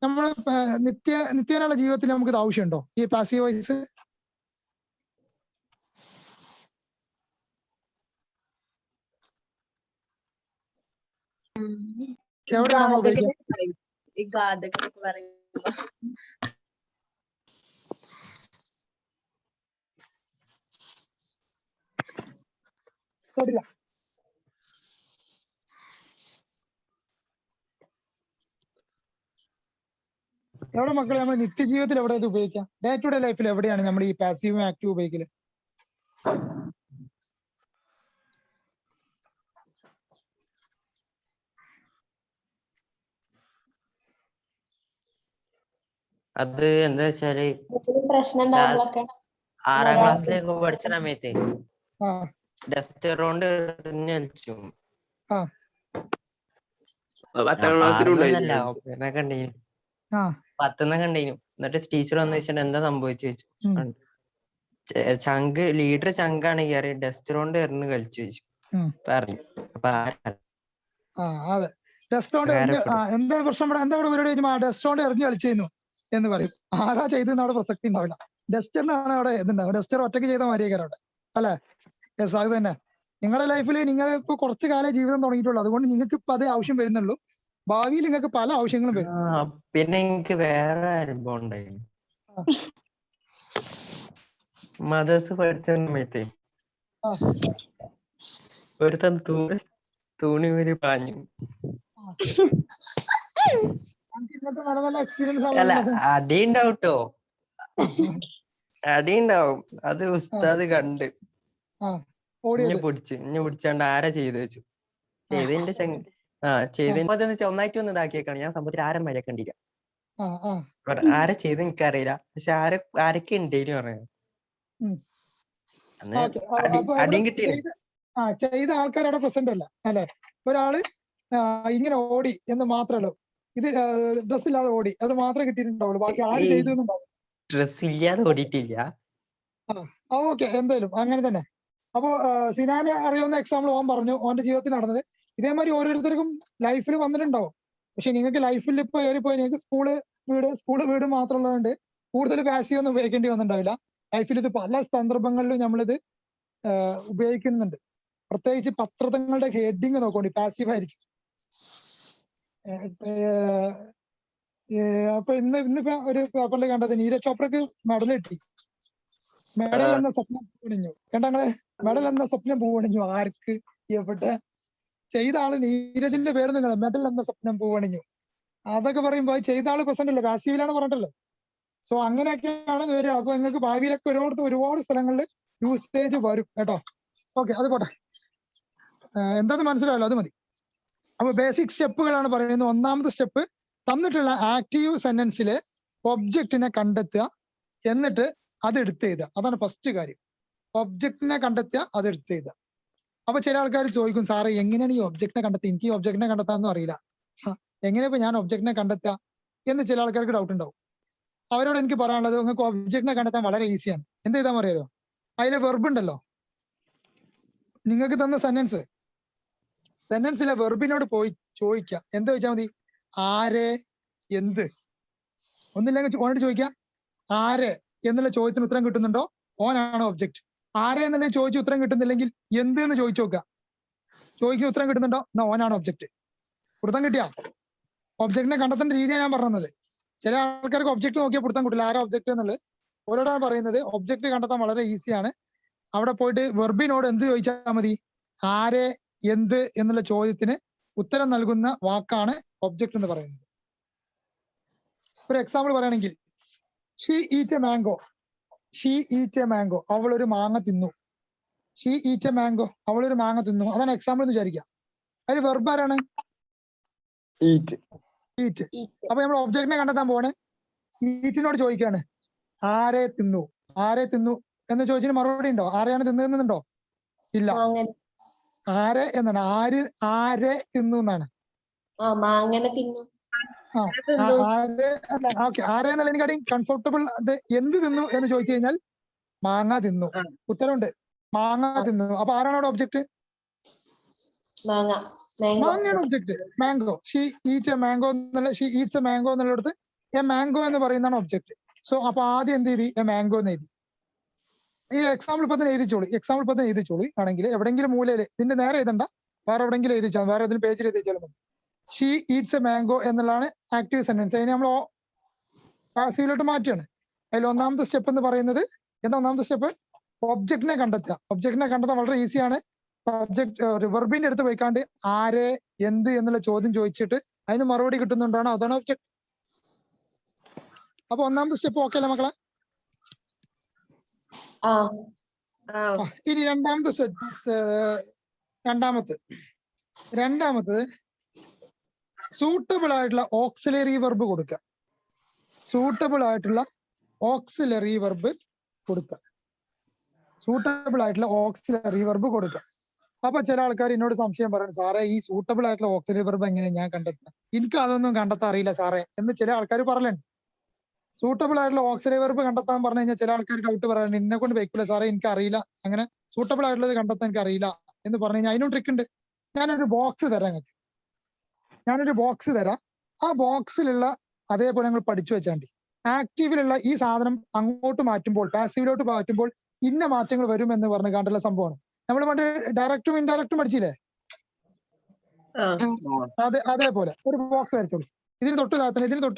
A: നമ്മൾ നിത്യേനുള്ള ജീവിതത്തിൽ നമുക്ക് ഇത് ആവശ്യമുണ്ടോ ഈ പാസീവ് വോയിസ്? എവിടെയാണ് നമ്മൾ ഉപയോഗിക്കുക? കേട്ടില്ല? എവിടെ മക്കളെ നമ്മൾ നിത്യജീവിതത്തിൽ എവിടെ ഇത് ഉപയോഗിക്കാം? ഡേ ടു ഡേ ലൈഫിൽ എവിടെയാണ് നമ്മൾ ഈ പാസീവും ആക്റ്റീവ് ഉപയോഗിക്കല്?
K: അത് എന്താ വെച്ചാല്
F: പ്രശ്നം ഉണ്ടാവുമ്പോഴൊക്കെ
K: 6ാം ക്ലാസ്സിലേക്ക് പഠിച്ച സമയത്ത് ഡസ്റ്റർ കൊണ്ട് കളിച്ചു. 10ന്ന് കണ്ടീനു. എന്നിട്ട് ടീച്ചർ വന്ന് വെച്ചിട്ട് എന്താ സംഭവിച്ചു ചോദിച്ചു. ചങ്ക് ലീഡർ ചങ്കാണെങ്കിൽ അറിയാം ഡസ്റ്റർ കൊണ്ട് എറിഞ്ഞ് കളിച്ചു വെച്ചു
A: ഉം.
K: പറഞ്ഞു. അപ്പൊ ആരാ?
A: അതെ ഡസ്റ്റ് കൊണ്ട് എറിഞ്ഞ് എന്താ പ്രശ്നം ഇവിടെ എന്താ ഇവിടെ പരിപാടി ചോദിച്ചാൽ ഡസ്റ്റ് കൊണ്ട് എറിഞ്ഞ് കളിച്ചിരുന്നു എന്ന് പറയും. ആരാ ചെയ്തെന്ന് അവിടെ പ്രസക്തി ഉണ്ടാവില്ല. ഡസ്റ്ററിനാണ് അവിടെ ഇതുണ്ടാവും. ഡസ്റ്റർ ഒറ്റയ്ക്ക് ചെയ്ത മാതിരിയൊക്കെ അവിടെ അല്ലെ? യെസ് അത് തന്നെ. നിങ്ങളുടെ ലൈഫിൽ നിങ്ങൾ ഇപ്പൊ കുറച്ചു കാലം ജീവിതം തുടങ്ങിയിട്ടുള്ളൂ. അതുകൊണ്ട് നിങ്ങൾക്ക് ഇപ്പൊ അതേ ആവശ്യം വരുന്നുള്ളൂ. ഭാവിയിൽ നിങ്ങൾക്ക് പല ആവശ്യങ്ങളും വരും.
K: പിന്നെ എനിക്ക് വേറെ അനുഭവം ഉണ്ടായിരുന്നു. മദേഴ്സ് പഠിച്ച സമയത്തേ ഒരുത്തൻ തൂണി ഊരി പാഞ്ഞു.
A: ഇന്നത്തെ നല്ല നല്ല എക്സ്പീരിയൻസ്
K: അല്ല
A: ആണ്.
K: അടിയുണ്ടാവട്ടോ, അടിയുണ്ടാവും. അത് ഉസ്താദ് കണ്ട് ഇന്നെ പിടിച്ചാണ്ട് ആരാ ചെയ്തു വെച്ചു. ചെയ്തതിന്റെ ചെയ്തതിന് ഒന്നായിട്ട് ഒന്ന് ഇതാക്കിയേക്കാണ്. ഞാൻ സംഭവത്തിൽ ആരും വരെ കണ്ടില്ല. ആരെ ചെയ്ത് എനിക്കറിയില്ല. പക്ഷെ ആരൊക്കെ ഉണ്ടേലും പറയാം അടിയും കിട്ടിയില്ലേ.
A: ചെയ്ത ആൾക്കാർ അവിടെ പ്രസന്റ് അല്ല അല്ലെ? ഒരാള് ഇങ്ങനെ ഓടി എന്ന് മാത്രമല്ലോ, ഇത് ഡ്രസ് ഇല്ലാതെ ഓടി അത് മാത്രമേ കിട്ടിയിട്ടുണ്ടാവുള്ളൂ. ബാക്കി ആര് ചെയ്തു
K: ഡ്രസ് ഇല്ലാതെ ഓടിയിട്ടില്ല.
A: ഓക്കെ എന്തായാലും അങ്ങനെ തന്നെ. അപ്പോ സിനാനെ അറിയാവുന്ന എക്സാമ്പിൾ ഓൻ പറഞ്ഞു ഓന്റെ ജീവിതത്തിൽ നടന്നത്. ഇതേമാതിരി ഓരോരുത്തർക്കും ലൈഫിൽ വന്നിട്ടുണ്ടാവും. പക്ഷെ നിങ്ങൾക്ക് ലൈഫിൽ ഇപ്പൊ ഏറിപ്പോയി നിങ്ങൾക്ക് സ്കൂള് വീട് മാത്രമുള്ളതുകൊണ്ട് കൂടുതൽ പാസീവ് ഒന്നും ഉപയോഗിക്കേണ്ടി വന്നിട്ടുണ്ടാവില്ല. ലൈഫിൽ ഇത് പല സന്ദർഭങ്ങളിലും നമ്മളിത് ഉപയോഗിക്കുന്നുണ്ട്. പ്രത്യേകിച്ച് പത്രങ്ങളുടെ ഹെഡിങ് നോക്കോണ്ടി പാസീവ് ആയിരിക്കും. അപ്പൊ ഇന്നിപ്പോ ഒരു പേപ്പറിൽ കണ്ടത് നീരജ് ചോപ്രക്ക് മെഡൽ കിട്ടി. മെഡൽ എന്ന സ്വപ്നം പൂവണിഞ്ഞു. കണ്ടങ്ങളെ മെഡൽ എന്ന സ്വപ്നം പൂവണിഞ്ഞു. ആർക്ക് എവിടെ ചെയ്ത ആള് നീരജിന്റെ പേര് നിങ്ങൾ മെഡൽ എന്ന സ്വപ്നം പൂവണിഞ്ഞു അതൊക്കെ പറയുമ്പോ ചെയ്ത ആള് പ്രസന്റ് അല്ലേ, പാസീവിലാണ് പറഞ്ഞിട്ടല്ലോ. സോ അങ്ങനെയൊക്കെയാണ് വരിക. അപ്പൊ നിങ്ങൾക്ക് ഭാവിയിലൊക്കെ ഒരുപാട് സ്ഥലങ്ങളിൽ യൂസേജ് വരും കേട്ടോ. ഓക്കെ അത് പോട്ടെ. എന്താന്ന് മനസ്സിലായല്ലോ, അത് മതി. അപ്പൊ ബേസിക് സ്റ്റെപ്പുകളാണ് പറയുന്നത്. ഒന്നാമത്തെ സ്റ്റെപ്പ് തന്നിട്ടുള്ള ആക്റ്റീവ് സെന്റൻസിലെ ഒബ്ജക്റ്റിനെ കണ്ടെത്തുക, എന്നിട്ട് അത് എടുത്ത് എഴുതുക. അതാണ് ഫസ്റ്റ് കാര്യം. ഒബ്ജക്റ്റിനെ കണ്ടെത്തുക, അത് എടുത്ത് എഴുതുക. അപ്പൊ ചില ആൾക്കാർ ചോദിക്കും, സാറേ എങ്ങനെയാണ് ഈ ഒബ്ജക്റ്റിനെ കണ്ടെത്തുക? എനിക്ക് ഈ ഒബ്ജക്റ്റിനെ കണ്ടെത്താനൊന്നും അറിയില്ല. എങ്ങനെയാ ഇപ്പൊ ഞാൻ ഒബ്ജക്റ്റിനെ കണ്ടെത്തുക എന്ന് ചില ആൾക്കാർക്ക് ഡൗട്ട് ഉണ്ടാവും. അവരോട് എനിക്ക് പറയാനുള്ളത്, നിങ്ങൾക്ക് ഒബ്ജക്റ്റിനെ കണ്ടെത്താൻ വളരെ ഈസിയാണ്. എന്ത് ചെയ്താൽ അറിയാലോ, അതിലെ വെർബ് ഉണ്ടല്ലോ, നിങ്ങൾക്ക് തന്ന സെന്റൻസിലെ വെർബിനോട് പോയി ചോദിക്കുക. എന്ത് ചോദിച്ചാൽ മതി? ആരെ, എന്ത്. ഒന്നില്ലെങ്കിൽ ഓനോട് ചോദിക്കുക ആരെ എന്നുള്ള ചോദ്യത്തിന് ഉത്തരം കിട്ടുന്നുണ്ടോ, ഓനാണ് ഒബ്ജക്റ്റ്. ആരെ എന്നുള്ള ചോദിച്ച് ഉത്തരം കിട്ടുന്നില്ലെങ്കിൽ എന്ത് എന്ന് ചോദിച്ചു നോക്കുക. ചോദിക്കുന്ന ഉത്തരം കിട്ടുന്നുണ്ടോ, എന്നാ ഓനാണ് ഒബ്ജക്റ്റ്. പിടുത്തം കിട്ടിയാ? ഒബ്ജക്റ്റിനെ കണ്ടെത്തേണ്ട രീതിയാണ് ഞാൻ പറഞ്ഞത്. ചില ആൾക്കാർക്ക് ഒബ്ജക്റ്റ് നോക്കിയാൽ പിടുത്തം കിട്ടില്ല ആരാ ഒബ്ജക്റ്റ് എന്നുള്ളത്. ഓരോടാണ് പറയുന്നത് ഒബ്ജക്റ്റ് കണ്ടെത്താൻ വളരെ ഈസിയാണ്. അവിടെ പോയിട്ട് വെർബിനോട് എന്ത് ചോദിച്ചാൽ മതി? ആരെ, എന്ത് എന്നുള്ള ചോദ്യത്തിന് ഉത്തരം നൽകുന്ന വാക്കാണ് ഒബ്ജക്റ്റ് എന്ന് പറയുന്നത്. ഒരു എക്സാമ്പിൾ പറയുകയാണെങ്കിൽ, she eat a mango. She eat a mango, അവൾ ഒരു മാങ്ങ തിന്നു. ഷീ ഈറ്റ് എ മാംഗോ, അവൾ ഒരു മാങ്ങ തിന്നു. അതാണ് എക്സാമ്പിൾ എന്ന് വിചാരിക്കാം. അതിൽ വെർബ് ആരാണ്? ഈറ്റ്. അപ്പൊ നമ്മൾ ഒബ്ജക്റ്റിനെ കണ്ടെത്താൻ പോവാണ്. ഈറ്റിനോട് ചോദിക്കുകയാണ് ആരെ തിന്നു. ആരെ തിന്നു എന്ന് ചോദിച്ചതിന് മറുപടി ഉണ്ടോ? ആരെയാണ് തിന്നുന്നുണ്ടോ? ഇല്ല. ആരെ എന്നാണ്, ആരെ തിന്നു എന്നാണ്. ആരെ എന്നല്ല എനിക്കടി കംഫർട്ടബിൾ. എന്ത് തിന്നു എന്ന് ചോദിച്ചു കഴിഞ്ഞാൽ മാങ്ങ തിന്നു. ഉത്തരവുണ്ട്, മാങ്ങ തിന്നു. അപ്പൊ ആരാണ് അവിടെ ഒബ്ജക്റ്റ്? മാങ്ങയാണ് object. Mango. She eat a mango എന്നുള്ള, ഷീ ഈറ്റ്സ് എ മാംഗോ എന്നുള്ളിടത്ത് എ മാംഗോ എന്ന് പറയുന്നതാണ് ഒബ്ജക്റ്റ്. സോ അപ്പൊ ആദ്യം എന്ത് ചെയ്തി? എ മാംഗോ എന്ന് എഴുതി. ഈ എക്സാമ്പിൾ ഇപ്പൊ തന്നെ എഴുതിച്ചോളി ആണെങ്കിൽ എവിടെയെങ്കിലും മൂലയില്, ഇതിന്റെ നേരെ എഴുതണ്ട, വേറെ എവിടെയെങ്കിലും എഴുതിച്ചാൽ, വേറെ ഏതെങ്കിലും പേജിൽ എഴുതിച്ചാലും മതി. ഷീ ഈറ്റ്സ് എ മാംഗോ എന്നുള്ളതാണ് ആക്റ്റീവ് സെന്റൻസ്. അതിന് നമ്മൾ പാസീവിലോട്ട് മാറ്റുകയാണ്. അതിൽ ഒന്നാമത്തെ സ്റ്റെപ്പ് എന്ന് പറയുന്നത് എന്താ? ഒന്നാമത്തെ സ്റ്റെപ്പ് ഒബ്ജക്റ്റിനെ കണ്ടെത്തുക. ഒബ്ജക്റ്റിനെ കണ്ടെത്താൻ വളരെ ഈസിയാണ്. ഒബ്ജക്ട് വെർബിന്റെ അടുത്ത് പോയിക്കാണ്ട് ആരെ, എന്ത് എന്നുള്ള ചോദ്യം ചോദിച്ചിട്ട് അതിന് മറുപടി കിട്ടുന്നുണ്ടാണോ, അതാണ് ഒബ്ജക്ട്. അപ്പൊ ഒന്നാമത്തെ സ്റ്റെപ്പ് ഓക്കെ അല്ലേ മക്കളെ? ഇനി രണ്ടാമത്തത് സൂട്ടബിൾ ആയിട്ടുള്ള ഓക്സിലറി വെർബ് കൊടുക്കുക. സൂട്ടബിൾ ആയിട്ടുള്ള ഓക്സിലറി വെർബ് കൊടുക്കുക. അപ്പൊ ചില ആൾക്കാർ എന്നോട് സംശയം പറയുന്നത്, സാറേ ഈ സൂട്ടബിൾ ആയിട്ടുള്ള ഓക്സിലറി വെർബ് എങ്ങനെ ഞാൻ കണ്ടെത്തുക? എനിക്ക് അതൊന്നും കണ്ടെത്താൻ അറിയില്ല സാറേ എന്ന് ചില ആൾക്കാർ പറയലുണ്ട്. സൂട്ടബിൾ ആയിട്ടുള്ള ഓക്സിലറി വെർബ് കണ്ടെത്താൻ പറഞ്ഞു കഴിഞ്ഞാൽ ചില ആൾക്കാർ ഡൗട്ട് പറയാറുണ്ട്, എന്നെ കൊണ്ട് വെക്കില്ല സാറേ, എനിക്ക് അറിയില്ല, അങ്ങനെ സൂട്ടബിൾ ആയിട്ടുള്ളത് കണ്ടെത്താൻ എനിക്ക് അറിയില്ല എന്ന് പറഞ്ഞു കഴിഞ്ഞാൽ അതിനും ട്രിക്ക് ഉണ്ട്. ഞാനൊരു ബോക്സ് തരാം, ആ ബോക്സിലുള്ള അതേപോലെ ഞങ്ങൾ പഠിച്ചു വെച്ചാണ്ടി ആക്റ്റീവിലുള്ള ഈ സാധനം അങ്ങോട്ട് മാറ്റുമ്പോൾ, പാസീവിലോട്ട് മാറ്റുമ്പോൾ ഇന്ന മാറ്റങ്ങൾ വരും എന്ന് പറഞ്ഞു കണ്ടുള്ള സംഭവമാണ്. നമ്മൾ പണ്ട് ഡയറക്റ്റും ഇൻഡയറക്റ്റും പഠിച്ചില്ലേ? അതേപോലെ ഒരു ബോക്സ് വരച്ചോളൂ. ഇതിന് തൊട്ട്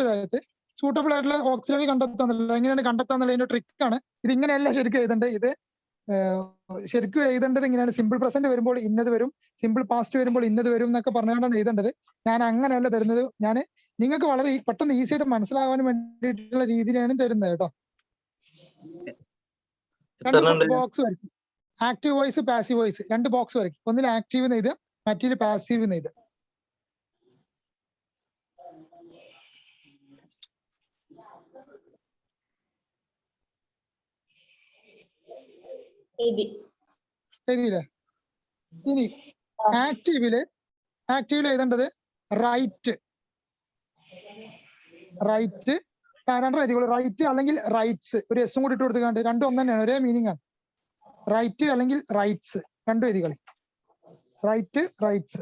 A: താഴത്ത് സൂട്ടബിൾ ആയിട്ടുള്ള ഓക്സിലറി കണ്ടെത്താന്നുള്ളത് എങ്ങനെയാണ് കണ്ടെത്താന്നുള്ളതിന്റെ ട്രിക്കാണ്. ഇത് ഇങ്ങനെയല്ല ശരിക്കും എഴുതേണ്ടത്. ഇത് ശരിക്കും എഴുതേണ്ടത് ഇങ്ങനെയാണ്. സിമ്പിൾ പ്രസന്റ് വരുമ്പോൾ ഇന്നത് വരും, സിമ്പിൾ പാസ്റ്റ് വരുമ്പോൾ ഇന്നത് വരും എന്നൊക്കെ പറഞ്ഞുകൊണ്ടാണ് എഴുതേണ്ടത്. ഞാൻ അങ്ങനെയല്ല തരുന്നത്. ഞാൻ നിങ്ങൾക്ക് വളരെ പെട്ടെന്ന് ഈസി ആയിട്ട് മനസ്സിലാവാൻ വേണ്ടിയിട്ടുള്ള രീതിയിലാണ് തരുന്നത് കേട്ടോ. രണ്ട് ബോക്സ് വരയ്ക്കും, ആക്റ്റീവ് വോയിസ് പാസീവ് വോയിസ്, രണ്ട് ബോക്സ് വരയ്ക്കും. ഒന്നിൽ ആക്റ്റീവ് എഴുതുക, മറ്റൊരു പാസീവ് എഴുതുക. എഴുതിയില്ലേ? ഇനി ആക്റ്റീവില് എഴുതേണ്ടത് റൈറ്റ് രണ്ടര എഴുതിക്കോളൂ. റൈറ്റ് അല്ലെങ്കിൽ റൈറ്റ്സ്, ഒരു എസും കൂടി ഇട്ട് കൊടുത്തുകൊണ്ട് രണ്ടും ഒന്ന് തന്നെയാണ്, ഒരേ മീനിങ് ആണ്. റൈറ്റ് അല്ലെങ്കിൽ റൈറ്റ്സ് രണ്ടും എഴുതിക്കളി. Write writes.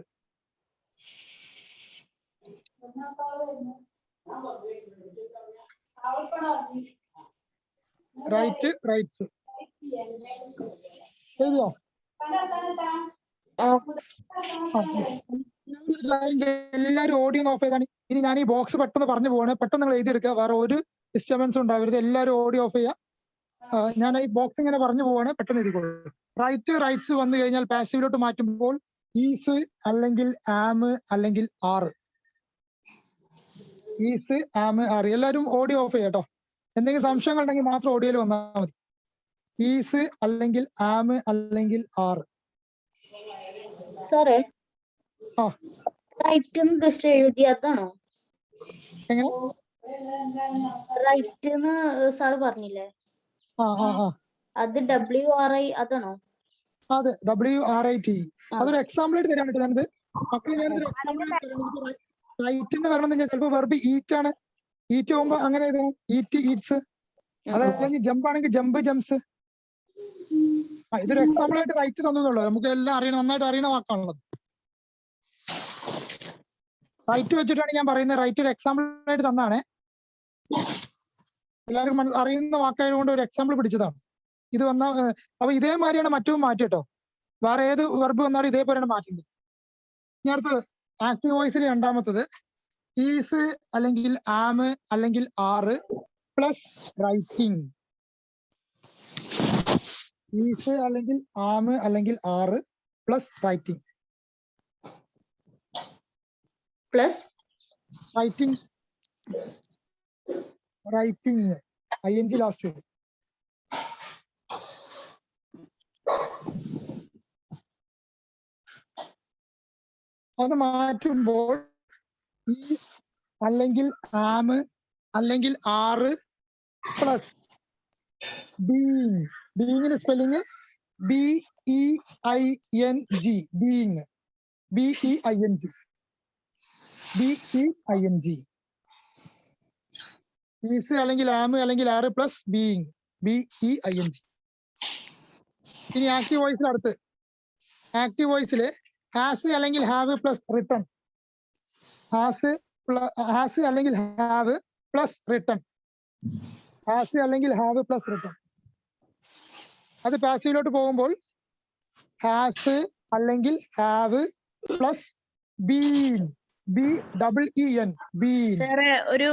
A: റൈറ്റ് റൈറ്റ്സ് എഴുതിയോ? എല്ലാവരും ഓഡിയോ ഓഫ് ചെയ്താണ്. ഇനി ഞാൻ ഈ ബോക്സ് പെട്ടെന്ന് പറഞ്ഞു പോവാണ്, പെട്ടെന്ന് നിങ്ങൾ എഴുതിയെടുക്കുക, വേറെ ഒരു ഡിസ്റ്റർബൻസ് ഉണ്ടാവരുത്. എല്ലാവരും ഓഡിയോ ഓഫ് ചെയ്യുക. ഞാൻ ഈ ബോക്സ് ഇങ്ങനെ പറഞ്ഞു പോവാണ്, പെട്ടെന്ന് എഴുതിക്കോളൂ. റൈറ്റ് റൈറ്റ്സ് വന്നു കഴിഞ്ഞാൽ പാസീവിലോട്ട് മാറ്റുമ്പോൾ ഈസ് അല്ലെങ്കിൽ ആം അല്ലെങ്കിൽ ആർ. Is am are. എല്ലാവരും ഓഡിയോ ഓഫ് ചെയ്യാം കേട്ടോ. എന്തെങ്കിലും സംശയങ്ങൾ ഉണ്ടെങ്കിൽ മാത്രം ഓഡിയോയിൽ വന്നാൽ മതി. ഈസ് അല്ലെങ്കിൽ ആം അല്ലെങ്കിൽ ആർ.
B: സാറേ, റൈറ്റ് ജസ്റ്റ് എഴുതിയതാണോ?
A: എങ്ങനെ
B: റൈറ്റ് സാറ് പറഞ്ഞില്ലേ, അത് WRI അതാണോ?
A: അതെ, WRIT. അതൊരു എക്സാമ്പിൾ ആയിട്ട് തരാൻ പറ്റുന്നത് മക്കളെ. ഞാനിതൊരു എക്സാമ്പിൾ ആയിട്ട് തരാം. റൈറ്റിന് വരണമെന്ന് വെച്ചാൽ ചിലപ്പോൾ വെർബ് ഈറ്റ് ആണ്. ഈറ്റ് പോകുമ്പോ അങ്ങനെ എഴുതണം, ഈറ്റ് ഈറ്റ്സ്. അതല്ലെങ്കിൽ ജമ്പ് ആണെങ്കിൽ ജമ്പ് ജംപ്സ്. ഇതൊരു എക്സാമ്പിൾ ആയിട്ട് റൈറ്റ് തന്നുള്ളൂ. നമുക്ക് എല്ലാം അറിയണം, നന്നായിട്ട് അറിയണ വാക്കാണുള്ളത്. റൈറ്റ് വെച്ചിട്ടാണ് ഞാൻ പറയുന്നത്. റൈറ്റ് ഒരു എക്സാമ്പിൾ ആയിട്ട് തന്നാണ്. എല്ലാവർക്കും അറിയുന്ന വാക്കായതുകൊണ്ട് ഒരു എക്സാമ്പിൾ പിടിച്ചതാണ്. ഇത് വന്ന അപ്പൊ ഇതേമാതിരിയാണ് മറ്റവും മാറ്റിട്ടോ. വേറെ ഏത് വെർബ് വന്നാലും ഇതേപോലെയാണ് മാറ്റേണ്ടത്. ഇനി അടുത്ത് ആക്റ്റീവ് വോയിസിൽ രണ്ടാമത്തത് ഈസ് അല്ലെങ്കിൽ ആം അല്ലെങ്കിൽ ആറ് പ്ലസ് റൈറ്റിംഗ്. ഈസ് അല്ലെങ്കിൽ ആം അല്ലെങ്കിൽ ആറ് plus writing.
B: Plus
A: writing ING last വരും. അത് മാറ്റുമ്പോൾ ഈ അല്ലെങ്കിൽ ആം അല്ലെങ്കിൽ ആറ് plus being. ബീയിങ്ങിന് spelling BEING. Being BEING. Is അല്ലെങ്കിൽ ആം അല്ലെങ്കിൽ ആറ് പ്ലസ് ബീയിങ് BEING. ഇനി ആക്റ്റീവ് വോയിസിൽ അടുത്ത് ആക്റ്റീവ് വോയിസില് ഹാസ് അല്ലെങ്കിൽ ഹാവ് പ്ലസ് റിട്ടൺ. ഹാസ് അല്ലെങ്കിൽ ഹാവ് പ്ലസ് റിട്ടൺ. ഹാസ് അല്ലെങ്കിൽ ഹാവ് പ്ലസ് റിട്ടൺ. അത് പാസീവിലോട്ട് പോകുമ്പോൾ ഹാസ് അല്ലെങ്കിൽ have plus been. BEEN. Been.
J: സാറേ, ഒരു